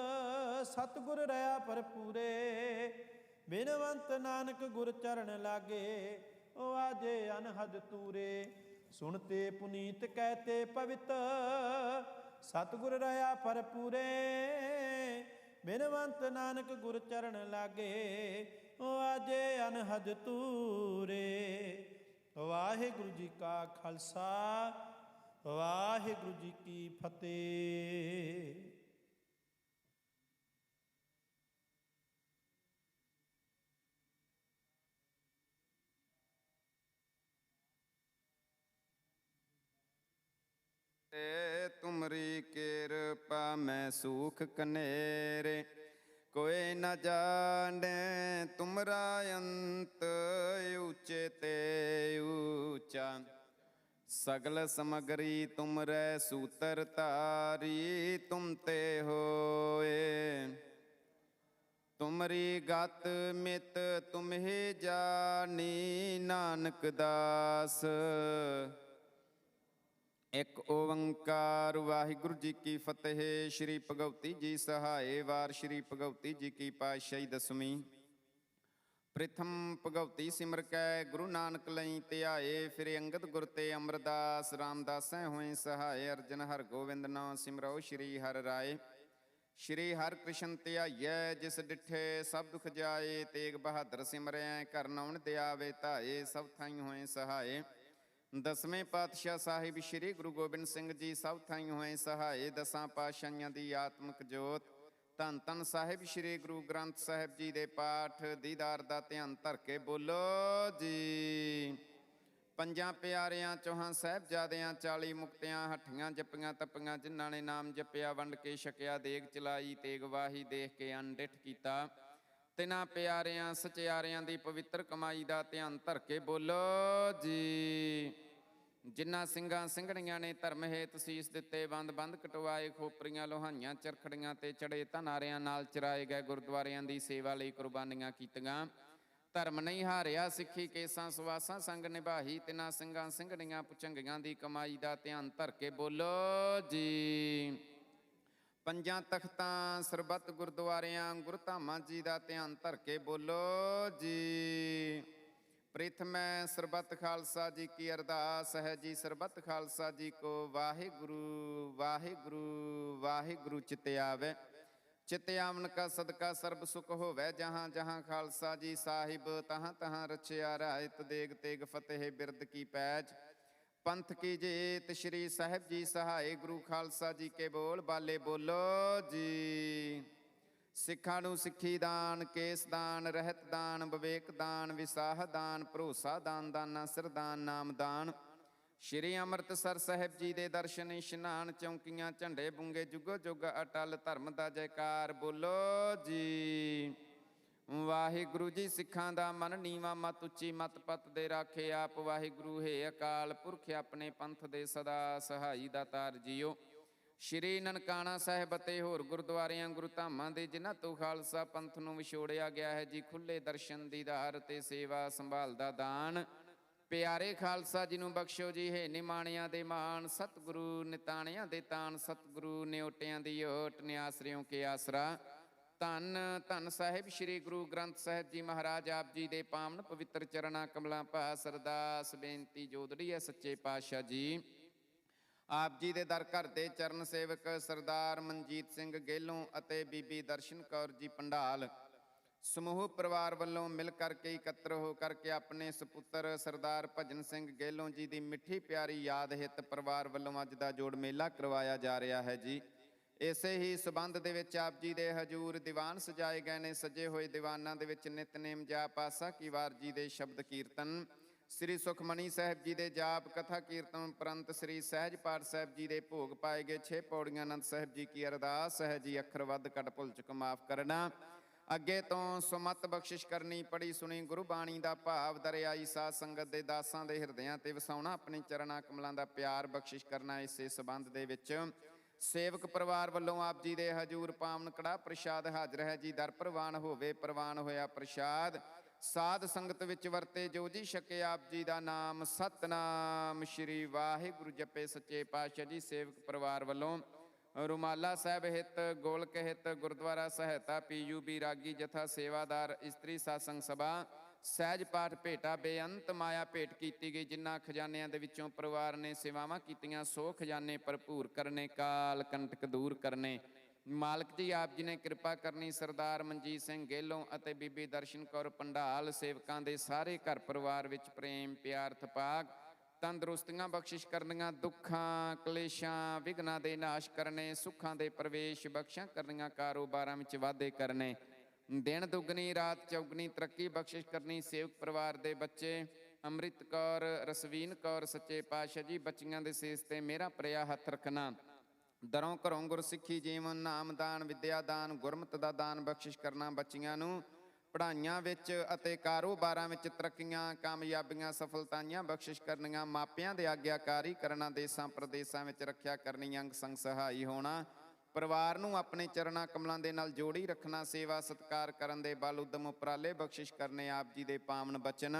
ਸਤਿਗੁਰ ਰਹਾ ਭਰਪੂਰੇ। ਬਿਨਵੰਤ ਨਾਨਕ ਗੁਰ ਚਰਨ ਲਾਗੇ, ਵਾਜੇ ਅਨਹਦ ਤੂਰੇ। ਸੁਣਤੇ ਪੁਨੀਤ ਕਹਿਤੇ ਪਵਿੱਤ, ਸਤਿਗੁਰ ਰਹਾ ਭਰਪੂਰੇ। ਬਿਨਵੰਤ ਨਾਨਕ ਗੁਰ ਚਰਨ ਲਾਗੇ, ਵਾਜੇ ਅਨਹਦ ਤੂਰੇ। ਵਾਹਿਗੁਰੂ ਜੀ ਕਾ ਖਾਲਸਾ, ਵਾਹਿਗੁਰੂ ਜੀ ਕੀ ਫਤਿਹ। ਤੁਮਰੀ ਕਿਰਪਾ ਮੈਂ ਸੂਖ ਕਨੇਰੇ। ਕੋਈ ਨ ਜਾਣੈ ਤੁਮਰਾ ਅੰਤ, ਊਚੇ ਤੇ ਊਚਾ। ਸਗਲ ਸਮਗਰੀ ਤੁਮਰੈ ਸੂਤਰ ਧਾਰੀ, ਤੁਮ ਤੇ ਹੋਏ। ਤੁਮਰੀ ਗਤ ਮਿਤ ਤੁਮਹਿ ਜਾਣੀ, ਨਾਨਕ ਦਾਸ। ਇੱਕ ਓੰਕਾਰ। ਵਾਹਿਗੁਰੂ ਜੀ ਕੀ ਫਤਿਹ। ਸ਼੍ਰੀ ਭਗਵਤੀ ਜੀ ਸਹਾਏ। ਵਾਰ ਸ਼੍ਰੀ ਭਗਵਤੀ ਜੀ ਕੀ ਪਾਤਸ਼ਾਹੀ ਦਸਵੀਂ। ਪ੍ਰਥਮ ਭਗਵਤੀ ਸਿਮਰ ਕੈ, ਗੁਰੂ ਨਾਨਕ ਲਈ ਧਿਆਏ। ਫਿਰ ਅੰਗਦ ਗੁਰ ਤੇ ਅਮਰਦਾਸ, ਰਾਮਦਾਸੈ ਹੋਏ ਸਹਾਏ। ਅਰਜਨ ਹਰ ਗੋਬਿੰਦ ਨਾਮ ਸਿਮਰੋ, ਸ਼੍ਰੀ ਹਰਿ ਰਾਏ। ਸ਼੍ਰੀ ਹਰਿ ਕ੍ਰਿਸ਼ਨ ਧਿਆਈਐ, ਜਿਸ ਡਿਠੇ ਸਭ ਦੁਖ ਜਾਏ। ਤੇਗ ਬਹਾਦਰ ਸਿਮਰੈ, ਘਰ ਨੌਣ ਦਿਆਵੇ ਧਾਏ। ਸਭ ਥਾਈ ਹੋਏ ਸਹਾਏ। ਦਸਵੇਂ ਪਾਤਸ਼ਾਹ ਸਾਹਿਬ ਸ਼੍ਰੀ ਗੁਰੂ ਗੋਬਿੰਦ ਸਿੰਘ ਜੀ ਸਭ ਥਾਈ ਹੋਏ ਸਹਾਏ। ਦਸਾਂ ਪਾਤਸ਼ਾਹੀਆਂ ਦੀ ਆਤਮਿਕ ਜੋਤ ਧੰਨ ਧੰਨ ਸਾਹਿਬ ਸ੍ਰੀ ਗੁਰੂ ਗ੍ਰੰਥ ਸਾਹਿਬ ਜੀ ਦੇ ਪਾਠ ਦੀਦਾਰ ਦਾ ਧਿਆਨ ਧਰ ਕੇ ਬੋਲੋ ਜੀ। ਪੰਜਾਂ ਪਿਆਰਿਆਂ ਚੌਹਾਂ ਸਾਹਿਬਜ਼ਾਦਿਆਂ 40 ਮੁਕਤਿਆਂ ਹੱਠੀਆਂ ਜੱਪੀਆਂ ਤੱਪੀਆਂ, ਜਿਨ੍ਹਾਂ ਨੇ ਨਾਮ ਜਪਿਆ ਵੰਡ ਕੇ ਛਕਿਆ, ਦੇਗ ਚਲਾਈ ਤੇਗ ਵਾਹੀ, ਦੇਖ ਕੇ ਅਣਡਿੱਠ ਕੀਤਾ। ਤਿਨਾਂ ਪਿਆਰਿਆਂ ਸਚਿਆਰਿਆਂ ਦੀ ਪਵਿੱਤਰ ਕਮਾਈ ਦਾ ਧਿਆਨ ਧਰ ਕੇ ਬੋਲੋ ਜੀ। ਜਿਨ੍ਹਾਂ ਸਿੰਘਾਂ ਸਿੰਘਣੀਆਂ ਨੇ ਧਰਮ ਹੇਤ ਸੀਸ ਦਿੱਤੇ, ਬੰਦ ਬੰਦ ਕਟਵਾਏ, ਖੋਪਰੀਆਂ ਲੋਹਾਈਆਂ ਚਰਖੜੀਆਂ ਤੇ ਚੜੇ, ਧਨਾਰਿਆਂ ਨਾਲ ਚਰਾਏ ਗਏ, ਗੁਰਦੁਆਰਿਆਂ ਦੀ ਸੇਵਾ ਲਈ ਕੁਰਬਾਨੀਆਂ ਕੀਤੀਆਂ। ਧਰਮ ਨਹੀਂ ਹਾਰਿਆ, ਸਿੱਖੀ ਕੇਸਾਂ ਸਵਾਸਾਂ ਸੰਗ ਨਿਭਾਹੀ, ਤਿਨਾਂ ਸਿੰਘਾਂ ਸਿੰਘਣੀਆਂ ਪੁਚੰਗੀਆਂ ਦੀ ਕਮਾਈ ਦਾ ਧਿਆਨ ਧਰ ਕੇ ਬੋਲੋ ਜੀ। ਪੰਜਾਂ ਤਖਤਾਂ ਸਰਬੱਤ ਗੁਰਦੁਆਰਿਆਂ ਗੁਰਧਾਮਾਂ ਜੀ ਦਾ ਧਿਆਨ ਧਰ ਕੇ ਬੋਲੋ ਜੀ। ਪ੍ਰਥਮੈ ਸਰਬੱਤ ਖਾਲਸਾ ਜੀ ਕੀ ਅਰਦਾਸ ਹੈ ਜੀ, ਸਰਬੱਤ ਖਾਲਸਾ ਜੀ ਕੋ ਵਾਹਿਗੁਰੂ ਵਾਹਿਗੁਰੂ ਵਾਹਿਗੁਰੂ ਚਿਤ ਆਵੇ। ਚਿਤ ਆਵਨ ਕਾ ਸਦਕਾ ਸਰਬ ਸੁਖ ਹੋਵੇ, ਜਹਾਂ ਜਹਾਂ ਖਾਲਸਾ ਜੀ ਸਾਹਿਬ, ਤਹਾਂ ਤਹਾਂ ਰਚਿਆ ਰਾਇਤ, ਦੇਗ ਤੇਗ ਫਤਿਹ ਬਿਰਦ ਕੀ ਪੈਜ। ਪੰਥ ਕੀ ਜੀਤ ਸ਼੍ਰੀ ਸਾਹਿਬ ਜੀ ਸਹਾਏ, ਗੁਰੂ ਖਾਲਸਾ ਜੀ ਕੇ ਬੋਲ ਬਾਲੇ ਬੋਲੋ ਜੀ। ਸਿੱਖਾਂ ਨੂੰ ਸਿੱਖੀ ਦਾਨ, ਕੇਸ ਦਾਨ, ਰਹਿਤ ਦਾਨ, ਵਿਵੇਕ ਦਾਨ, ਵਿਸਾਹ ਦਾਨ, ਭਰੋਸਾ ਦਾਨ, ਦਾਨਾ ਸਿਰ ਦਾਨ, ਨਾਮ ਦਾਨ। ਸ਼੍ਰੀ ਅੰਮ੍ਰਿਤਸਰ ਸਾਹਿਬ ਜੀ ਦੇ ਦਰਸ਼ਨ ਇਸ਼ਨਾਨ, ਚੌਂਕੀਆਂ ਝੰਡੇ ਬੁੰਗੇ, ਜੁਗੋ ਜੁਗ ਅਟਲ ਧਰਮ ਦਾ ਜੈਕਾਰ ਬੋਲੋ ਜੀ। ਵਾਹਿਗੁਰੂ ਜੀ ਸਿੱਖਾਂ ਦਾ ਮਨ ਨੀਵਾਂ, ਮਤ ਉੱਚੀ, ਮਤ ਪਤ ਦੇ ਰਾਖੇ ਆਪ ਵਾਹਿਗੁਰੂ ਹੈ ਅਕਾਲ ਪੁਰਖ, ਆਪਣੇ ਪੰਥ ਦੇ ਸਦਾ ਸਹਾਈ ਦਾਤਾਰ ਜੀਓ। ਸ਼੍ਰੀ ਨਨਕਾਣਾ ਸਾਹਿਬ ਅਤੇ ਹੋਰ ਗੁਰਦੁਆਰਿਆਂ ਗੁਰਧਾਮਾਂ ਦੇ, ਜਿਨ੍ਹਾਂ ਤੋਂ ਖਾਲਸਾ ਪੰਥ ਨੂੰ ਵਿਛੋੜਿਆ ਗਿਆ ਹੈ ਜੀ, ਖੁੱਲੇ ਦਰਸ਼ਨ ਦੀਦਾਰ ਤੇ ਸੇਵਾ ਸੰਭਾਲ ਦਾ ਦਾਨ। ਪਿਆਰੇ ਖਾਲਸਾ ਜੀ ਨੂੰ ਬਖਸ਼ੋ ਜੀ ਹੈ ਨਿਮਾਣਿਆਂ ਦੇ ਮਾਣ, ਸਤਿਗੁਰੂ ਨਿਤਾਣਿਆਂ ਦੇ ਤਾਣ, ਸਤਿਗੁਰੂ ਨਿਓਟਿਆਂ ਦੀ ਓਟ, ਨਿਆਸਰਿਓਂ ਕੇ ਆਸਰਾ। ਧੰਨ ਧੰਨ ਸਾਹਿਬ ਸ੍ਰੀ ਗੁਰੂ ਗ੍ਰੰਥ ਸਾਹਿਬ ਜੀ ਮਹਾਰਾਜ ਆਪ ਜੀ ਦੇ ਪਾਵਨ ਪਵਿੱਤਰ ਚਰਨਾਂ ਕਮਲਾਂ ਭਾਸ ਅਰਦਾਸ ਬੇਨਤੀ ਜੋਦੜੀ ਹੈ ਸੱਚੇ ਪਾਤਸ਼ਾਹ ਜੀ। ਆਪ ਜੀ ਦੇ ਦਰ ਘਰ ਦੇ ਚਰਨ ਸੇਵਕ ਸਰਦਾਰ ਮਨਜੀਤ ਸਿੰਘ ਗੇਲੋਂ ਅਤੇ ਬੀਬੀ ਦਰਸ਼ਨ ਕੌਰ ਜੀ ਪੰਡਾਲ ਸਮੂਹ ਪਰਿਵਾਰ ਵੱਲੋਂ ਮਿਲ ਕਰਕੇ ਇਕੱਤਰ ਹੋ ਕਰਕੇ ਆਪਣੇ ਸੁਪੁੱਤਰ ਸਰਦਾਰ ਭਜਨ ਸਿੰਘ ਗੇਲੋਂ ਜੀ ਦੀ ਮਿੱਠੀ ਪਿਆਰੀ ਯਾਦ ਹਿੱਤ ਪਰਿਵਾਰ ਵੱਲੋਂ ਅੱਜ ਦਾ ਜੋੜ ਮੇਲਾ ਕਰਵਾਇਆ ਜਾ ਰਿਹਾ ਹੈ ਜੀ। ਇਸੇ ਹੀ ਸਬੰਧ ਦੇ ਵਿੱਚ ਆਪ ਜੀ ਦੇ ਹਜੂਰ ਦੀਵਾਨ ਸਜਾਏ ਗਏ ਨੇ। ਸਜੇ ਹੋਏ ਦੀਵਾਨਾਂ ਦੇ ਵਿੱਚ ਨਿਤਨੇਮ ਜਾਪ, ਆਸਾ ਕੀ ਵਾਰ ਜੀ ਦੇ ਸ਼ਬਦ ਕੀਰਤਨ, ਸ੍ਰੀ ਸੁਖਮਨੀ ਸਾਹਿਬ ਜੀ ਦੇ ਜਾਪ ਕਥਾ ਕੀਰਤਨ ਉਪਰੰਤ ਸ੍ਰੀ ਸਹਿਜ ਪਾਠ ਸਾਹਿਬ ਜੀ ਦੇ ਭੋਗ ਪਾਏ ਗਏ। 6 ਪੌੜੀਆਂ ਆਨੰਦ ਸਾਹਿਬ ਜੀ ਕੀ ਅਰਦਾਸ ਹੈ ਜੀ, ਅੱਖਰ ਵੱਧ ਘੱਟ ਭੁੱਲ ਚੁੱਕ ਮਾਫ ਕਰਨਾ। ਅੱਗੇ ਤੋਂ ਸੁਮਤ ਬਖਸ਼ਿਸ਼ ਕਰਨੀ, ਪੜੀ ਸੁਣੀ ਗੁਰਬਾਣੀ ਦਾ ਭਾਵ ਦਰਿਆਈ ਸਾਧ ਸੰਗਤ ਦੇ ਦਾਸਾਂ ਦੇ ਹਿਰਦਿਆਂ ਤੇ ਵਸਾਉਣਾ, ਆਪਣੀ ਚਰਨਾਂ ਕਮਲਾਂ ਦਾ ਪਿਆਰ ਬਖਸ਼ਿਸ਼ ਕਰਨਾ। ਇਸੇ ਸਬੰਧ ਦੇ ਵਿੱਚ ਸੇਵਕ ਪਰਿਵਾਰ ਵੱਲੋਂ ਆਪ ਜੀ ਦੇ ਹਜੂਰ ਪਾਵਨ ਕੜਾਹ ਪ੍ਰਸ਼ਾਦ ਹਾਜ਼ਰ ਹੈ ਜੀ। ਦਰ ਪ੍ਰਵਾਨ ਹੋਵੇ, ਪ੍ਰਵਾਨ ਹੋਇਆ ਪ੍ਰਸ਼ਾਦ, ਸਾਧ ਸੰਗਤ ਵਿੱਚ ਵਰਤੇ ਜੋ ਜੀ ਛਕੇ ਆਪ ਜੀ ਦਾ ਨਾਮ, ਸਤਨਾਮ ਸ਼੍ਰੀ ਵਾਹਿਗੁਰੂ ਜਪੇ ਸੱਚੇ ਪਾਤਸ਼ਾਹ ਜੀ। ਸੇਵਕ ਪਰਿਵਾਰ ਵੱਲੋਂ ਰੁਮਾਲਾ ਸਾਹਿਬ ਹਿੱਤ, ਗੋਲਕ ਹਿੱਤ, ਗੁਰਦੁਆਰਾ ਸਹਾਇਤਾ, PUB ਰਾਗੀ ਜਥਾ, ਸੇਵਾਦਾਰ, ਇਸਤਰੀ ਸਾਸੰਗ ਸਭਾ, ਸਹਿਜ ਪਾਠ ਭੇਟਾ, ਬੇਅੰਤ ਮਾਇਆ ਭੇਟ ਕੀਤੀ ਗਈ। ਜਿਨ੍ਹਾਂ ਖਜ਼ਾਨਿਆਂ ਦੇ ਵਿੱਚੋਂ ਪਰਿਵਾਰ ਨੇ ਸੇਵਾਵਾਂ ਕੀਤੀਆਂ, ਸੋ ਖਜ਼ਾਨੇ ਭਰਪੂਰ ਕਰਨੇ, ਕਾਲ ਕੰਟਕ ਦੂਰ ਕਰਨੇ। ਮਾਲਕ ਜੀ ਆਪ ਜੀ ਨੇ ਕਿਰਪਾ ਕਰਨੀ। ਸਰਦਾਰ ਮਨਜੀਤ ਸਿੰਘ ਗੇਲੋਂ ਅਤੇ ਬੀਬੀ ਦਰਸ਼ਨ ਕੌਰ ਪੰਡਾਲ ਸੇਵਕਾਂ ਦੇ ਸਾਰੇ ਘਰ ਪਰਿਵਾਰ ਵਿੱਚ ਪ੍ਰੇਮ ਪਿਆਰ ਥਪਾਕ ਤੰਦਰੁਸਤੀਆਂ ਬਖਸ਼ਿਸ਼ ਕਰਨੀਆਂ, ਦੁੱਖਾਂ ਕਲੇਸ਼ਾਂ ਵਿਘਨਾਂ ਦੇ ਨਾਸ਼ ਕਰਨੇ, ਸੁੱਖਾਂ ਦੇ ਪ੍ਰਵੇਸ਼ ਬਖਸ਼ਾਂ ਕਰਨੀਆਂ, ਕਾਰੋਬਾਰਾਂ ਵਿੱਚ ਵਾਧੇ ਕਰਨੇ, ਦਿਨ ਦੁੱਗਣੀ ਰਾਤ ਚੌਗਣੀ ਤਰੱਕੀ ਬਖਸ਼ਿਸ਼ ਕਰਨੀ। ਸੇਵਕ ਪਰਿਵਾਰ ਦੇ ਬੱਚੇ ਅੰਮ੍ਰਿਤ ਕੌਰ, ਰਸਵੀਨ ਕੌਰ, ਸੱਚੇ ਪਾਤਸ਼ਾਹ ਜੀ ਬੱਚੀਆਂ ਦੇ ਸੀਸ ਤੇ ਮੇਰਾ ਪ੍ਰਿਆ ਹੱਥ ਰੱਖਣਾ। ਦਰੋਂ ਘਰੋਂ ਗੁਰਸਿੱਖੀ ਜੀਵਨ, ਨਾਮ ਦਾਨ, ਵਿਦਿਆ ਦਾਨ, ਗੁਰਮਤਿ ਦਾ ਦਾਨ ਬਖਸ਼ਿਸ਼ ਕਰਨਾ। ਬੱਚੀਆਂ ਨੂੰ ਪੜ੍ਹਾਈਆਂ ਵਿੱਚ ਅਤੇ ਕਾਰੋਬਾਰਾਂ ਵਿੱਚ ਤਰੱਕੀਆਂ, ਕਾਮਯਾਬੀਆਂ, ਸਫਲਤਾਈਆਂ ਬਖਸ਼ਿਸ਼ ਕਰਨੀਆਂ। ਮਾਪਿਆਂ ਦੇ ਆਗਿਆਕਾਰੀ ਕਰਨਾ, ਦੇਸਾਂ ਪ੍ਰਦੇਸਾਂ ਵਿੱਚ ਰੱਖਿਆ ਕਰਨੀ, ਅੰਗ ਸੰਗ ਸਹਾਈ ਹੋਣਾ। ਪਰਿਵਾਰ ਨੂੰ ਆਪਣੇ ਚਰਨਾਂ ਕਮਲਾਂ ਦੇ ਨਾਲ ਜੋੜੀ ਰੱਖਣਾ। ਸੇਵਾ ਸਤਿਕਾਰ ਕਰਨ ਦੇ ਬਲ ਉਦਮ ਉਪਰਾਲੇ ਬਖਸ਼ਿਸ਼ ਕਰਨੇ। ਆਪ ਜੀ ਦੇ ਪਾਵਨ ਬਚਨ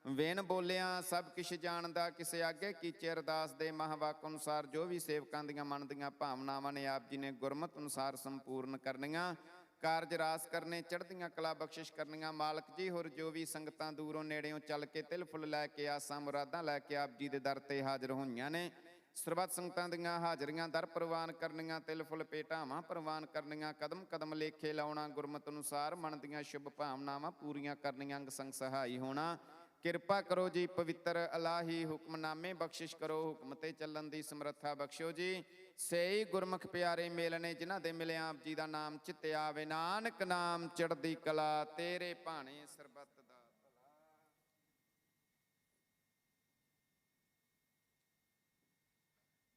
ਵੇਨ ਬੋਲਿਆ ਸਭ ਕਿਛ ਜਾਣਦਾ, ਕਿਸੇ ਆਗੇ ਕੀਚੇ ਅਰਦਾਸ ਦੇ ਮਹਾਵਾਕ ਅਨੁਸਾਰ ਜੋ ਵੀ ਸੇਵਕਾਂ ਦੀਆਂ ਮਨ ਦੀਆਂ ਭਾਵਨਾਵਾਂ ਨੇ ਆਪ ਜੀ ਨੇ ਗੁਰਮਤਿ ਅਨੁਸਾਰ ਸੰਪੂਰਨ ਕਰਨੀਆਂ। ਕਾਰਜ ਰਾਸ ਕਰਨੇ, ਚੜ੍ਹਦੀਆਂ ਕਲਾ ਬਖਸ਼ਿਸ਼ ਕਰਨੀਆਂ। ਮਾਲਕ ਜੀ ਹੋਰ ਜੋ ਵੀ ਸੰਗਤਾਂ ਦੂਰੋਂ ਨੇੜਿਓਂ ਚੱਲ ਕੇ ਤਿਲ ਫੁੱਲ ਲੈ ਕੇ, ਆਸਾਂ ਮੁਰਾਦਾਂ ਲੈ ਕੇ ਆਪ ਜੀ ਦੇ ਦਰ ਤੇ ਹਾਜ਼ਰ ਹੋਈਆਂ ਨੇ, ਸਰਬੱਤ ਸੰਗਤਾਂ ਦੀਆਂ ਹਾਜ਼ਰੀਆਂ ਦਰ ਪ੍ਰਵਾਨ ਕਰਨੀਆਂ, ਤਿਲ ਫੁੱਲ ਭੇਟਾਵਾਂ ਪ੍ਰਵਾਨ ਕਰਨੀਆਂ। ਕਦਮ ਕਦਮ ਲੇਖੇ ਲਾਉਣਾ, ਗੁਰਮਤਿ ਅਨੁਸਾਰ ਮਨ ਦੀਆਂ ਸ਼ੁਭ ਭਾਵਨਾਵਾਂ ਪੂਰੀਆਂ ਕਰਨੀਆਂ। ਅੰਗ ਸੰਗ ਸਹਾਈ ਹੋਣਾ। ਕਿਰਪਾ ਕਰੋ ਜੀ ਪਵਿੱਤਰ ਇਲਾਹੀ ਹੁਕਮਨਾਮੇ ਬਖਸ਼ਿਸ਼ ਕਰੋ, ਹੁਕਮ ਤੇ ਚੱਲਣ ਦੀ ਸਮਰੱਥਾ ਬਖਸ਼ੋ ਜੀ। ਸਈ ਗੁਰਮੁਖ ਪਿਆਰੇ ਮੇਲਣੇ, ਜਿਨ੍ਹਾਂ ਦੇ ਮਿਲਿਆ ਆਪ ਜੀ ਦਾ ਨਾਮ ਚਿੱਤੇ ਆਵੇ। ਨਾਨਕ ਨਾਮ ਚੜ੍ਹਦੀ ਕਲਾ, ਤੇਰੇ ਭਾਣੇ ਸਰਬੱਤ ਦਾ ਭਲਾ।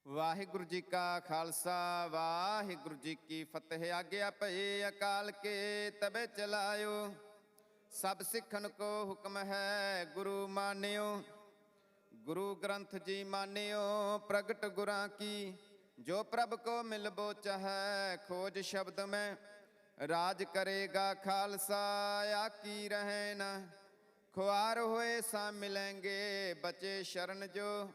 ਵਾਹਿਗੁਰੂ ਜੀ ਕਾ ਖਾਲਸਾ, ਵਾਹਿਗੁਰੂ ਜੀ ਕੀ ਫਤਿਹ। ਆਗਿਆ ਭਈ ਅਕਾਲ ਕੇ ਤਬੇ ਚਲਾਇਓ, ਸਭ ਸਿੱਖਣ ਕੋ ਹੁਕਮ ਹੈ ਗੁਰੂ ਮਾਨਿਓ। ਗੁਰੂ ਗ੍ਰੰਥ ਜੀ ਮਾਨਿਓ, ਪ੍ਰਗਟ ਗੁਰਾਂ ਕੀ ਜੋ ਪ੍ਰਭ ਕੋ ਮਿਲਬੋ ਚਾਹੈ। ਖੋਜ ਸ਼ਬਦ ਮੈਂ ਰਾਜ ਕਰੇਗਾ ਖਾਲਸਾ, ਆਕੀ ਰਹਿ ਨਾ ਖੁਆਰ ਹੋਏ ਸਾ ਮਿਲेंगे ਬਚੇ ਸ਼ਰਨ ਜੋ।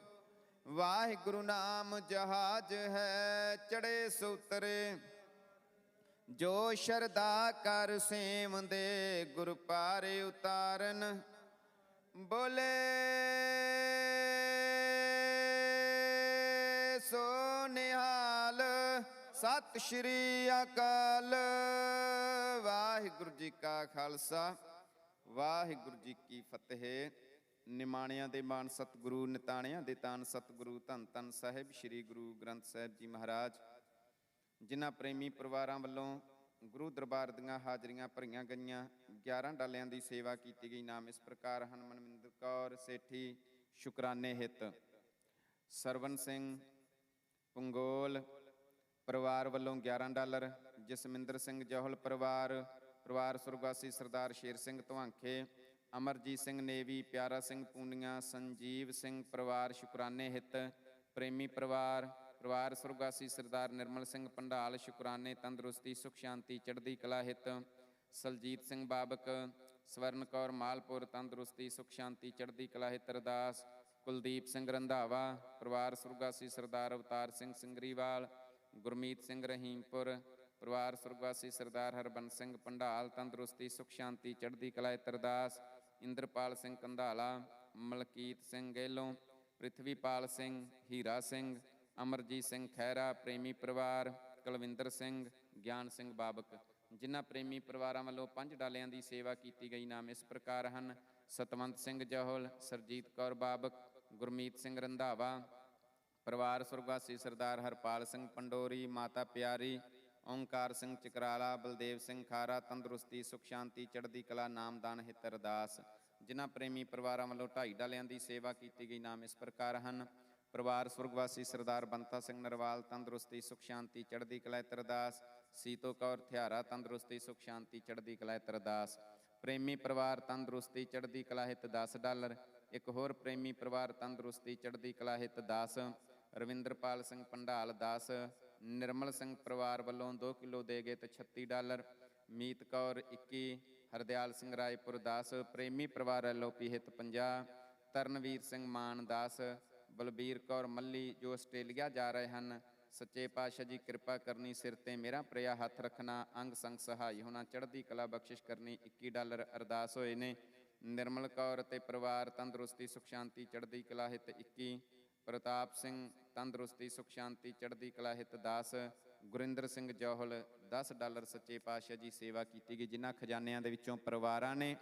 ਵਾਹਿਗੁਰੂ ਨਾਮ ਜਹਾਜ ਹੈ ਚੜੇ ਸੁਤਰੇ, ਜੋ ਸ਼ਰਧਾ ਕਰ ਸੇਵੰਦੇ ਗੁਰ ਪਾਰ ਉਤਾਰਨ। ਬੋਲੇ ਸੋ ਨਿਹਾਲ, ਸਤਿ ਸ਼੍ਰੀ ਅਕਾਲ। ਵਾਹਿਗੁਰੂ ਜੀ ਕਾ ਖਾਲਸਾ, ਵਾਹਿਗੁਰੂ ਜੀ ਕੀ ਫਤਿਹ। ਨਿਮਾਣਿਆਂ ਦੇ ਮਾਨ ਸਤਿਗੁਰੂ, ਨਿਤਾਣਿਆਂ ਦੇ ਤਾਨ ਸਤਿਗੁਰੂ, ਧੰਨ ਧੰਨ ਸਾਹਿਬ ਸ੍ਰੀ ਗੁਰੂ ਗ੍ਰੰਥ ਸਾਹਿਬ ਜੀ ਮਹਾਰਾਜ, ਜਿਨ੍ਹਾਂ ਪ੍ਰੇਮੀ ਪਰਿਵਾਰਾਂ ਵੱਲੋਂ ਗੁਰੂ ਦਰਬਾਰ ਦੀਆਂ ਹਾਜ਼ਰੀਆਂ ਭਰੀਆਂ ਗਈਆਂ। 11 ਡਾਲਿਆਂ ਦੀ ਸੇਵਾ ਕੀਤੀ ਗਈ। ਨਾਮ ਇਸ ਪ੍ਰਕਾਰ ਹਨ: ਮਨਮਿੰਦਰ ਕੌਰ ਸੇਠੀ ਸ਼ੁਕਰਾਨੇ ਹਿੱਤ, ਸਰਵਨ ਸਿੰਘ ਪੰਗੋਲ ਪਰਿਵਾਰ ਵੱਲੋਂ 11 ਡਾਲਰ, ਜਸਮਿੰਦਰ ਸਿੰਘ ਜੌਹਲ ਪਰਿਵਾਰ ਸੁਰਗਵਾਸੀ ਸਰਦਾਰ ਸ਼ੇਰ ਸਿੰਘ ਧਵਾਂਖੇ, ਅਮਰਜੀਤ ਸਿੰਘ ਨੇਵੀ, ਪਿਆਰਾ ਸਿੰਘ ਪੂਨੀਆਂ, ਸੰਜੀਵ ਸਿੰਘ ਪਰਿਵਾਰ ਸ਼ੁਕਰਾਨੇ ਹਿੱਤ, ਪ੍ਰੇਮੀ ਪਰਿਵਾਰ ਸੁਰਗਵਾਸੀ ਸਰਦਾਰ ਨਿਰਮਲ ਸਿੰਘ ਪੰਡਾਲ ਸ਼ੁਕਰਾਨੇ, ਤੰਦਰੁਸਤੀ ਸੁਖ ਸ਼ਾਂਤੀ ਚੜ੍ਹਦੀ ਕਲਾ ਹਿੱਤ, ਸਲਜੀਤ ਸਿੰਘ ਬਾਬਕ, ਸਵਰਨ ਕੌਰ ਮਾਲਪੁਰ, ਤੰਦਰੁਸਤੀ ਸੁਖ ਸ਼ਾਂਤੀ ਚੜ੍ਹਦੀ ਕਲਾ ਹਿੱਤ ਅਰਦਾਸ। ਕੁਲਦੀਪ ਸਿੰਘ ਰੰਧਾਵਾ ਪਰਿਵਾਰ ਸੁਰਗਵਾਸੀ ਸਰਦਾਰ ਅਵਤਾਰ ਸਿੰਘ ਸਿੰਗਰੀਵਾਲ, ਗੁਰਮੀਤ ਸਿੰਘ ਰਹੀਮਪੁਰ ਪਰਿਵਾਰ ਸੁਰਗਵਾਸੀ ਸਰਦਾਰ ਹਰਬੰਸ ਸਿੰਘ ਪੰਡਾਲ, ਤੰਦਰੁਸਤੀ ਸੁਖ ਸ਼ਾਂਤੀ ਚੜ੍ਹਦੀ ਕਲਾ ਹਿੱਤ ਅਰਦਾਸ। ਇੰਦਰਪਾਲ ਸਿੰਘ ਕੰਧਾਲਾ, ਮਲਕੀਤ ਸਿੰਘ ਗਹਿਲੋਂ, ਪ੍ਰਿਥਵੀਪਾਲ ਸਿੰਘ, ਹੀਰਾ ਸਿੰਘ, ਅਮਰਜੀਤ ਸਿੰਘ ਖਹਿਰਾ ਪ੍ਰੇਮੀ ਪਰਿਵਾਰ, ਕੁਲਵਿੰਦਰ ਸਿੰਘ, ਗਿਆਨ ਸਿੰਘ ਬਾਬਕ, ਜਿਨ੍ਹਾਂ ਪ੍ਰੇਮੀ ਪਰਿਵਾਰਾਂ ਵੱਲੋਂ 5 ਡਾਲਿਆਂ ਦੀ ਸੇਵਾ ਕੀਤੀ ਗਈ। ਨਾਮ ਇਸ ਪ੍ਰਕਾਰ ਹਨ: ਸਤਵੰਤ ਸਿੰਘ ਜੌਹਲ, ਸਰਜੀਤ ਕੌਰ ਬਾਬਕ, ਗੁਰਮੀਤ ਸਿੰਘ ਰੰਧਾਵਾ ਪਰਿਵਾਰ ਸੁਰਗਵਾਸੀ ਸਰਦਾਰ ਹਰਪਾਲ ਸਿੰਘ ਪੰਡੋਰੀ, ਮਾਤਾ ਪਿਆਰੀ, ਓਂਕਾਰ ਸਿੰਘ ਚਕਰਾਲਾ, ਬਲਦੇਵ ਸਿੰਘ ਖਾਰਾ, ਤੰਦਰੁਸਤੀ ਸੁਖ ਸ਼ਾਂਤੀ ਚੜ੍ਹਦੀ ਕਲਾ ਨਾਮਦਾਨ ਹਿੱਤ ਅਰਦਾਸ। ਜਿਨ੍ਹਾਂ ਪ੍ਰੇਮੀ ਪਰਿਵਾਰਾਂ ਵੱਲੋਂ 2.5 ਡਾਲਿਆਂ ਦੀ ਸੇਵਾ ਕੀਤੀ ਗਈ। ਨਾਮ ਇਸ ਪ੍ਰਕਾਰ ਹਨ: ਪਰਿਵਾਰ ਸੁਰਗਵਾਸੀ ਸਰਦਾਰ ਬੰਤਾ ਸਿੰਘ ਨਰਵਾਲ, ਤੰਦਰੁਸਤੀ ਸੁਖ ਸ਼ਾਂਤੀ ਚੜ੍ਹਦੀ ਕਲਾ ਹਿੱਤ ਅਰਦਾਸ। ਸੀਤੋ ਕੌਰ ਥਿਆਰਾ, ਤੰਦਰੁਸਤੀ ਸੁਖ ਸ਼ਾਂਤੀ ਚੜ੍ਹਦੀ ਕਲਾ ਹਿੱਤ ਅਰਦਾਸ। ਪ੍ਰੇਮੀ ਪਰਿਵਾਰ ਤੰਦਰੁਸਤੀ ਚੜ੍ਹਦੀ ਕਲਾ ਹਿੱਤ 10 ਡਾਲਰ। ਇੱਕ ਹੋਰ ਪ੍ਰੇਮੀ ਪਰਿਵਾਰ ਤੰਦਰੁਸਤੀ ਚੜ੍ਹਦੀ ਕਲਾ ਹਿੱਤ 10। ਰਵਿੰਦਰਪਾਲ ਸਿੰਘ ਪੰਡਾਲ 10। ਨਿਰਮਲ ਸਿੰਘ ਪਰਿਵਾਰ ਵੱਲੋਂ 2 ਕਿਲੋ ਦੇ ਗਏ ਤੇ 36 ਡਾਲਰ। ਮੀਤ ਕੌਰ 21। ਹਰਦਿਆਲ ਸਿੰਘ ਰਾਏਪੁਰ 10। ਪ੍ਰੇਮੀ ਪਰਿਵਾਰ ਐਲਓਪੀ ਹਿੱਤ 50। ਤਰਨਵੀਰ ਸਿੰਘ ਮਾਨ 10। ਬਲਬੀਰ ਕੌਰ ਮੱਲੀ ਜੋ ਆਸਟ੍ਰੇਲੀਆ ਜਾ ਰਹੇ ਹਨ, ਸੱਚੇ ਪਾਤਸ਼ਾਹ ਜੀ ਕਿਰਪਾ ਕਰਨੀ, ਸਿਰ ਤੇ ਮੇਰਾ ਪ੍ਰਿਆ ਹੱਥ ਰੱਖਣਾ, ਅੰਗ ਸੰਗ ਸਹਾਈ ਹੋਣਾ, ਚੜ੍ਹਦੀ ਕਲਾ ਬਖਸ਼ਿਸ਼ ਕਰਨੀ, 21 ਡਾਲਰ ਅਰਦਾਸ ਹੋਏ ਨੇ। ਨਿਰਮਲ ਕੌਰ ਅਤੇ ਪਰਿਵਾਰ ਤੰਦਰੁਸਤੀ ਸੁਖ ਸ਼ਾਂਤੀ ਚੜ੍ਹਦੀ ਕਲਾ ਹਿੱਤ 21। ਪ੍ਰਤਾਪ ਸਿੰਘ ਤੰਦਰੁਸਤੀ ਸੁਖ ਸ਼ਾਂਤੀ ਚੜ੍ਹਦੀ ਕਲਾ ਹਿੱਤ 10। ਗੁਰਿੰਦਰ ਸਿੰਘ ਜੌਹਲ 10 ਡਾਲਰ ਸੱਚੇ ਪਾਤਸ਼ਾਹ ਜੀ ਸੇਵਾ ਕੀਤੀ ਗਈ। ਜਿਨ੍ਹਾਂ ਖਜ਼ਾਨਿਆਂ ਦੇ ਵਿੱਚੋਂ ਪਰਿਵਾਰਾਂ ਨੇ,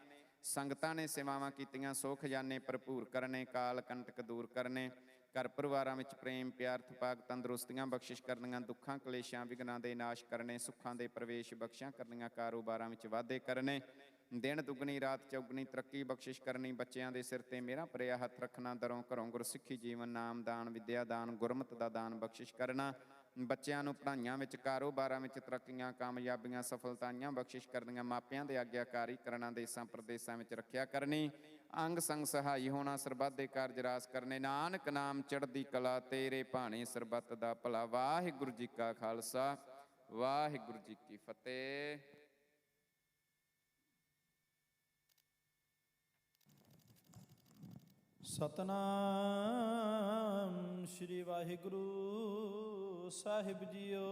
ਸੰਗਤਾਂ ਨੇ ਸੇਵਾਵਾਂ ਕੀਤੀਆਂ, ਸੋ ਖਜ਼ਾਨੇ ਭਰਪੂਰ ਕਰਨੇ, ਕਾਲ ਕੰਟਕ ਦੂਰ ਕਰਨੇ, ਘਰ ਪਰਿਵਾਰਾਂ ਵਿੱਚ ਪ੍ਰੇਮ ਪਿਆਰ ਥਪਾਕ ਤੰਦਰੁਸਤੀਆਂ ਬਖਸ਼ਿਸ਼ ਕਰਨੀਆਂ, ਦੁੱਖਾਂ ਕਲੇਸ਼ਾਂ ਵਿਘਨਾਂ ਦੇ ਨਾਸ਼ ਕਰਨੇ, ਸੁੱਖਾਂ ਦੇ ਪ੍ਰਵੇਸ਼ ਬਖਸ਼ਾਂ ਕਰਨੀਆਂ, ਕਾਰੋਬਾਰਾਂ ਵਿੱਚ ਵਾਧੇ ਕਰਨੇ, ਦਿਨ ਦੁੱਗਣੀ ਰਾਤ ਚੌਗਣੀ ਤਰੱਕੀ ਬਖਸ਼ਿਸ਼ ਕਰਨੀ, ਬੱਚਿਆਂ ਦੇ ਸਿਰ ਤੇ ਮੇਰਾ ਪ੍ਰਿਆ ਹੱਥ ਰੱਖਣਾ, ਦਰੋਂ ਘਰੋਂ ਗੁਰਸਿੱਖੀ ਜੀਵਨ ਨਾਮ ਦਾਨ, ਵਿਦਿਆ ਦਾਨ, ਗੁਰਮਤਿ ਦਾ ਦਾਨ ਬਖਸ਼ਿਸ਼ ਕਰਨਾ, ਬੱਚਿਆਂ ਨੂੰ ਪੜ੍ਹਾਈਆਂ ਵਿੱਚ ਕਾਰੋਬਾਰਾਂ ਵਿੱਚ ਤਰੱਕੀਆਂ ਕਾਮਯਾਬੀਆਂ ਸਫਲਤਾਈਆਂ ਬਖਸ਼ਿਸ਼ ਕਰਨੀਆਂ, ਮਾਪਿਆਂ ਦੇ ਆਗਿਆਕਾਰੀ ਕਰਨਾ, ਦੇਸਾਂ ਪ੍ਰਦੇਸਾਂ ਵਿੱਚ ਰੱਖਿਆ ਕਰਨੀ, ਅੰਗ ਸੰਗ ਸਹਾਈ ਹੋਣਾ, ਸਰਬੱਤ ਦੇ ਕਾਰਜ ਰਾਸ ਕਰਨੇ, ਨਾਨਕ ਨਾਮ ਚੜ੍ਹਦੀ ਕਲਾ, ਤੇਰੇ ਭਾਣੇ ਸਰਬੱਤ ਦਾ ਭਲਾ। ਵਾਹਿਗੁਰੂ ਜੀ ਕਾ ਖਾਲਸਾ, ਵਾਹਿਗੁਰੂ ਜੀ ਕੀ ਫਤਿਹ। ਸਤਨਾਮ ਸ਼੍ਰੀ ਵਾਹਿਗੁਰੂ ਸਾਹਿਬ ਜੀਓ।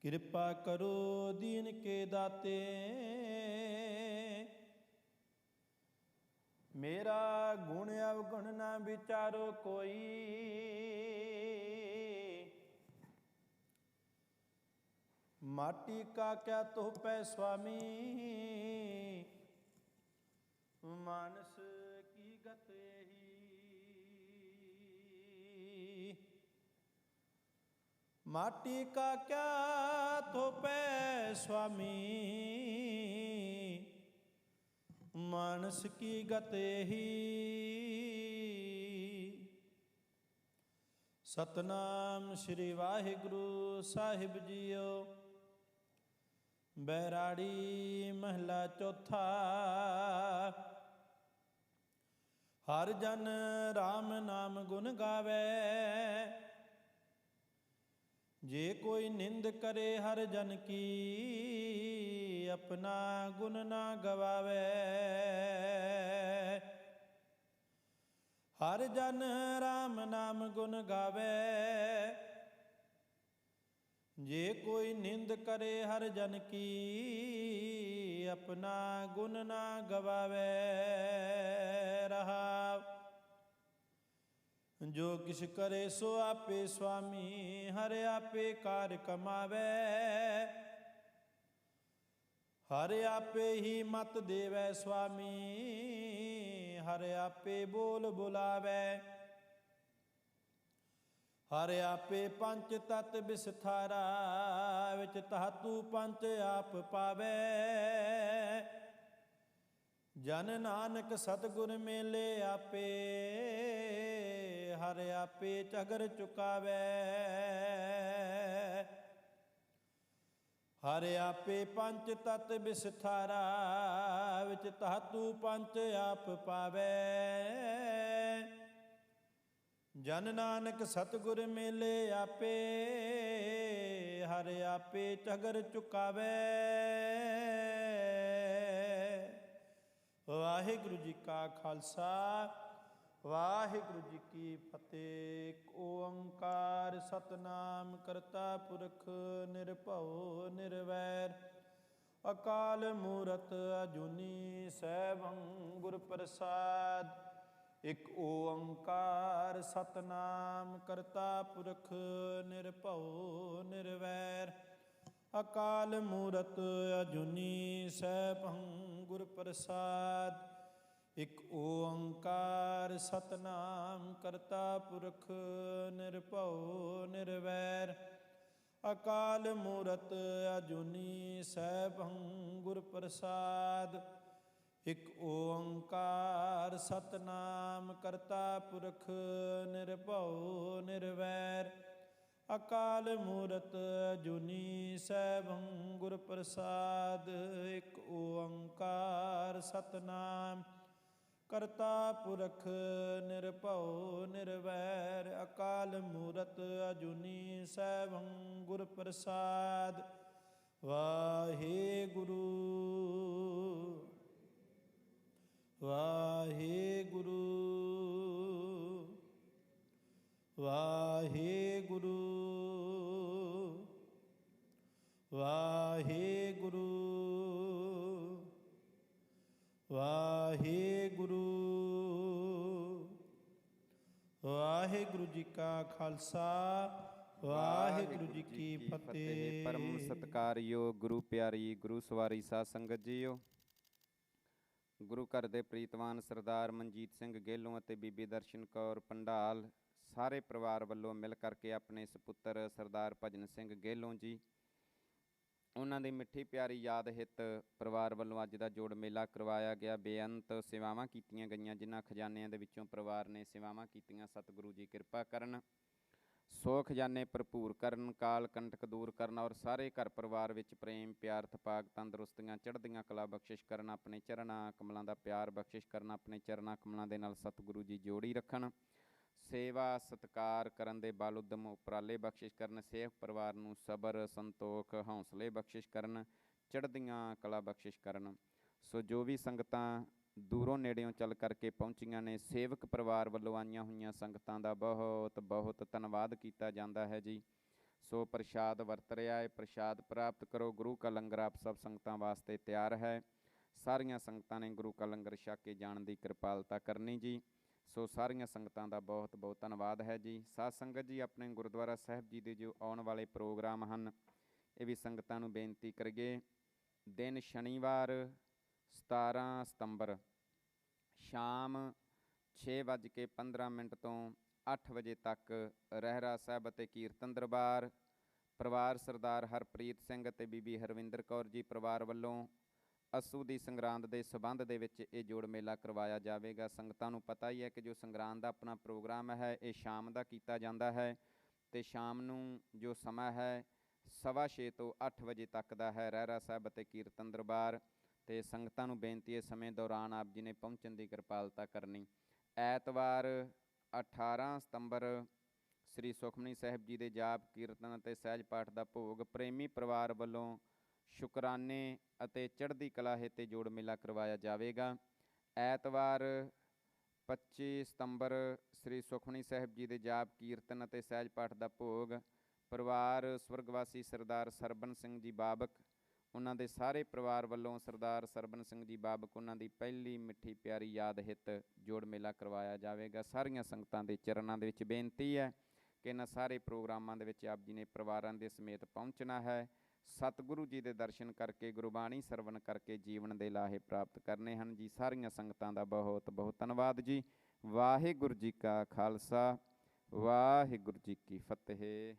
ਕਿਰਪਾ ਕਰੋ ਦੀਨ ਕੇ ਦਾਤੇ, ਮੇਰਾ ਗੁਣ ਅਵਗੁਣ ਨਾ ਵਿਚਾਰੋ ਕੋਈ, ਮਾਟੀ ਕਾ ਕਿਆ ਤੋ ਪੈ ਸੁਆਮੀ, ਮਾਨਸ ਕੀ ਗਤ ਇਹੀ। माटी का क्या थोपे स्वामी, मानस की गते ही। सतनाम श्री वाहिगुरु साहिब जीओ। बैराड़ी महला चौथा। हर जन राम नाम गुण गावे, जे कोई निंद करे हर जन की, अपना गुण ना गवावे। हर जन राम नाम गुण गावे, जे कोई निंद करे हर जन की, अपना गुण ना गवावे। रहा जो किछ करे सो आपे स्वामी, हर आपे कार कमावे। हर आपे ही मत देवै स्वामी, हर आपे बोल बुलावे। हर आपे पंच तत बिसथारा, विच धातु पंच आप पावे। जन नानक सतगुर मेले आपे, हर आपे चगर चुकावे। हर आपे पंच तत बिसथारा, विच धातु पंच आप पावे। जन नानक सतगुर मेले आपे, हर आपे चगर चुकावे। वाहिगुरु जी का खालसा, वाहिगुरु जी की फतेह। ओंकार सतनाम करता पुरख, निरभਉ निरवैर, अकाल मूरत अजूनी सैभं गुर प्रसाद। इक ओंकार सतनाम करता पुरख, निरभਉ निरवैर, अकाल मूरत अजूनी सैभं गुर प्रसाद। इक ओंकार सतनाम करता पुरख, निरभਉ निरवैर, अकाल मूरत अजूनी सैभं गुर प्रसाद। इक ओंकार सतनाम करता पुरख, निरभਉ निरवैर, अकाल मूरत अजूनी सैभं गुर प्रसाद। इक ओंकार सतनाम करता पुरख, निरभਉ निरवैर, अकाल मूरत अजूनी सैभं गुर प्रसाद। वाहिगुरु वाहिगुरु वाहिगुरु वाहिगुरु वाहिगुरु। वाहिगुरु जी का खालसा, वाहिगुरु जी की फतेह। परम सत्कारयोग गुरु प्यारी गुरु सवारी साध संगत जीओ। ਗੁਰੂ ਘਰ ਦੇ ਪ੍ਰੀਤਵਾਨ ਸਰਦਾਰ ਮਨਜੀਤ ਸਿੰਘ ਗੇਲੋਂ ਅਤੇ ਬੀਬੀ ਦਰਸ਼ਨ ਕੌਰ ਪੰਡਾਲ ਸਾਰੇ ਪਰਿਵਾਰ ਵੱਲੋਂ ਮਿਲ ਕਰਕੇ ਆਪਣੇ ਸਪੁੱਤਰ ਸਰਦਾਰ ਭਜਨ ਸਿੰਘ ਗੇਲੋਂ ਜੀ, ਉਹਨਾਂ ਦੀ ਮਿੱਠੀ ਪਿਆਰੀ ਯਾਦ ਹਿੱਤ ਪਰਿਵਾਰ ਵੱਲੋਂ ਅੱਜ ਦਾ ਜੋੜ ਮੇਲਾ ਕਰਵਾਇਆ ਗਿਆ। ਬੇਅੰਤ ਸੇਵਾਵਾਂ ਕੀਤੀਆਂ ਗਈਆਂ, ਜਿਨ੍ਹਾਂ ਖਜ਼ਾਨਿਆਂ ਦੇ ਵਿੱਚੋਂ ਪਰਿਵਾਰ ਨੇ ਸੇਵਾਵਾਂ ਕੀਤੀਆਂ। ਸਤਿਗੁਰੂ ਜੀ ਕਿਰਪਾ ਕਰਨ, ਸੋ ਖਜ਼ਾਨੇ ਭਰਪੂਰ ਕਰਨ, ਕਾਲ ਕੰਟਕ ਦੂਰ ਕਰਨ, ਔਰ ਸਾਰੇ ਘਰ ਪਰਿਵਾਰ ਵਿੱਚ ਪ੍ਰੇਮ ਪਿਆਰ ਥਪਾਕ ਤੰਦਰੁਸਤੀਆਂ ਚੜ੍ਹਦੀਆਂ ਕਲਾ ਬਖਸ਼ਿਸ਼ ਕਰਨ। ਆਪਣੇ ਚਰਨਾਂ ਕਮਲਾਂ ਦਾ ਪਿਆਰ ਬਖਸ਼ਿਸ਼ ਕਰਨ, ਆਪਣੇ ਚਰਨਾਂ ਕਮਲਾਂ ਦੇ ਨਾਲ ਸਤਿਗੁਰੂ ਜੀ ਜੋੜੀ ਰੱਖਣ। ਸੇਵਾ ਸਤਿਕਾਰ ਕਰਨ ਦੇ ਬਲ ਉਦਮ ਉਪਰਾਲੇ ਬਖਸ਼ਿਸ਼ ਕਰਨ। ਸੇਵਕ ਪਰਿਵਾਰ ਨੂੰ ਸਬਰ ਸੰਤੋਖ ਹੌਸਲੇ ਬਖਸ਼ਿਸ਼ ਕਰਨ, ਚੜ੍ਹਦੀਆਂ ਕਲਾ ਬਖਸ਼ਿਸ਼ ਕਰਨ। ਸੋ ਜੋ ਵੀ ਸੰਗਤਾਂ ਦੂਰੋਂ ਨੇੜਿਓਂ ਚੱਲ ਕਰਕੇ ਪਹੁੰਚੀਆਂ ਨੇ, ਸੇਵਕ ਪਰਿਵਾਰ ਵੱਲੋਂ ਆਈਆਂ ਹੋਈਆਂ ਸੰਗਤਾਂ ਦਾ ਬਹੁਤ ਬਹੁਤ ਧੰਨਵਾਦ ਕੀਤਾ ਜਾਂਦਾ ਹੈ ਜੀ। ਸੋ ਪ੍ਰਸ਼ਾਦ ਵਰਤ ਰਿਹਾ ਹੈ, ਪ੍ਰਸ਼ਾਦ ਪ੍ਰਾਪਤ ਕਰੋ। ਗੁਰੂ ਕਾ ਲੰਗਰ ਆਪ ਸਭ ਸੰਗਤਾਂ ਵਾਸਤੇ ਤਿਆਰ ਹੈ। ਸਾਰੀਆਂ ਸੰਗਤਾਂ ਨੇ ਗੁਰੂ ਕਾ ਲੰਗਰ ਛਕ ਕੇ ਜਾਣ ਦੀ ਕਿਰਪਾਲਤਾ ਕਰਨੀ ਜੀ। ਸੋ ਸਾਰੀਆਂ ਸੰਗਤਾਂ ਦਾ ਬਹੁਤ ਬਹੁਤ ਧੰਨਵਾਦ ਹੈ ਜੀ। ਸਾਧ ਸੰਗਤ ਜੀ, ਆਪਣੇ ਗੁਰਦੁਆਰਾ ਸਾਹਿਬ ਜੀ ਦੇ ਜੋ ਆਉਣ ਵਾਲੇ ਪ੍ਰੋਗਰਾਮ ਹਨ, ਇਹ ਵੀ ਸੰਗਤਾਂ ਨੂੰ ਬੇਨਤੀ ਕਰੀਏ। ਦਿਨ ਸ਼ਨੀਵਾਰ 17 ਸਤੰਬਰ ਸ਼ਾਮ 6:15 ਤੋਂ 8 ਵਜੇ ਤੱਕ ਰਹਿਰਾ ਸਾਹਿਬ ਅਤੇ ਕੀਰਤਨ ਦਰਬਾਰ। ਪਰਿਵਾਰ ਸਰਦਾਰ ਹਰਪ੍ਰੀਤ ਸਿੰਘ ਅਤੇ ਬੀਬੀ ਹਰਵਿੰਦਰ ਕੌਰ ਜੀ ਪਰਿਵਾਰ ਵੱਲੋਂ ਅੱਸੂ ਦੀ ਸੰਗਰਾਂਦ ਦੇ ਸਬੰਧ ਦੇ ਵਿੱਚ ਇਹ ਜੋੜ ਮੇਲਾ ਕਰਵਾਇਆ ਜਾਵੇਗਾ। ਸੰਗਤਾਂ ਨੂੰ ਪਤਾ ਹੀ ਹੈ ਕਿ ਜੋ ਸੰਗਰਾਂਦ ਦਾ ਆਪਣਾ ਪ੍ਰੋਗਰਾਮ ਹੈ ਇਹ ਸ਼ਾਮ ਦਾ ਕੀਤਾ ਜਾਂਦਾ ਹੈ ਅਤੇ ਸ਼ਾਮ ਨੂੰ ਜੋ ਸਮਾਂ ਹੈ 6:15 ਤੋਂ 8 ਵਜੇ ਤੱਕ ਦਾ ਹੈ। ਰਹਿਰਾ ਸਾਹਿਬ ਅਤੇ ਕੀਰਤਨ ਦਰਬਾਰ, ਅਤੇ ਸੰਗਤਾਂ ਨੂੰ ਬੇਨਤੀ ਇਸ ਸਮੇਂ ਦੌਰਾਨ ਆਪ ਜੀ ਨੇ ਪਹੁੰਚਣ ਦੀ ਕਿਰਪਾਲਤਾ ਕਰਨੀ। ਐਤਵਾਰ 18 ਸਤੰਬਰ ਸ੍ਰੀ ਸੁਖਮਨੀ ਸਾਹਿਬ ਜੀ ਦੇ ਜਾਪ ਕੀਰਤਨ ਅਤੇ ਸਹਿਜ ਪਾਠ ਦਾ ਭੋਗ ਪ੍ਰੇਮੀ ਪਰਿਵਾਰ ਵੱਲੋਂ ਸ਼ੁਕਰਾਨੇ ਅਤੇ ਚੜ੍ਹਦੀ ਕਲਾ ਹਿੱਤੇ ਜੋੜ ਮੇਲਾ ਕਰਵਾਇਆ ਜਾਵੇਗਾ। ਐਤਵਾਰ 25 ਸਤੰਬਰ ਸ੍ਰੀ ਸੁਖਮਨੀ ਸਾਹਿਬ ਜੀ ਦੇ ਜਾਪ ਕੀਰਤਨ ਅਤੇ ਸਹਿਜ ਪਾਠ ਦਾ ਭੋਗ ਪਰਿਵਾਰ ਸਵਰਗਵਾਸੀ ਸਰਦਾਰ ਸਰਬਨ ਸਿੰਘ ਜੀ ਬਾਬਕ, ਉਹਨਾਂ ਦੇ ਸਾਰੇ ਪਰਿਵਾਰ ਵੱਲੋਂ ਸਰਦਾਰ ਸਰਬਨ ਸਿੰਘ ਜੀ ਬਾਬਕ ਉਹਨਾਂ ਦੀ ਪਹਿਲੀ ਮਿੱਠੀ ਪਿਆਰੀ ਯਾਦ ਹਿੱਤ ਜੋੜ ਮੇਲਾ ਕਰਵਾਇਆ ਜਾਵੇਗਾ। ਸਾਰੀਆਂ ਸੰਗਤਾਂ ਦੇ ਚਰਨਾਂ ਦੇ ਵਿੱਚ ਬੇਨਤੀ ਹੈ ਕਿ ਇਹਨਾਂ ਸਾਰੇ ਪ੍ਰੋਗਰਾਮਾਂ ਦੇ ਵਿੱਚ ਆਪ ਜੀ ਨੇ ਪਰਿਵਾਰਾਂ ਦੇ ਸਮੇਤ ਪਹੁੰਚਣਾ ਹੈ। ਸਤਿਗੁਰੂ ਜੀ ਦੇ ਦਰਸ਼ਨ ਕਰਕੇ, ਗੁਰਬਾਣੀ ਸਰਵਣ ਕਰਕੇ ਜੀਵਨ ਦੇ ਲਾਹੇ ਪ੍ਰਾਪਤ ਕਰਨੇ ਹਨ ਜੀ। ਸਾਰੀਆਂ ਸੰਗਤਾਂ ਦਾ ਬਹੁਤ ਬਹੁਤ ਧੰਨਵਾਦ ਜੀ। ਵਾਹਿਗੁਰੂ ਜੀ ਕਾ ਖਾਲਸਾ, ਵਾਹਿਗੁਰੂ ਜੀ ਕੀ ਫਤਿਹ।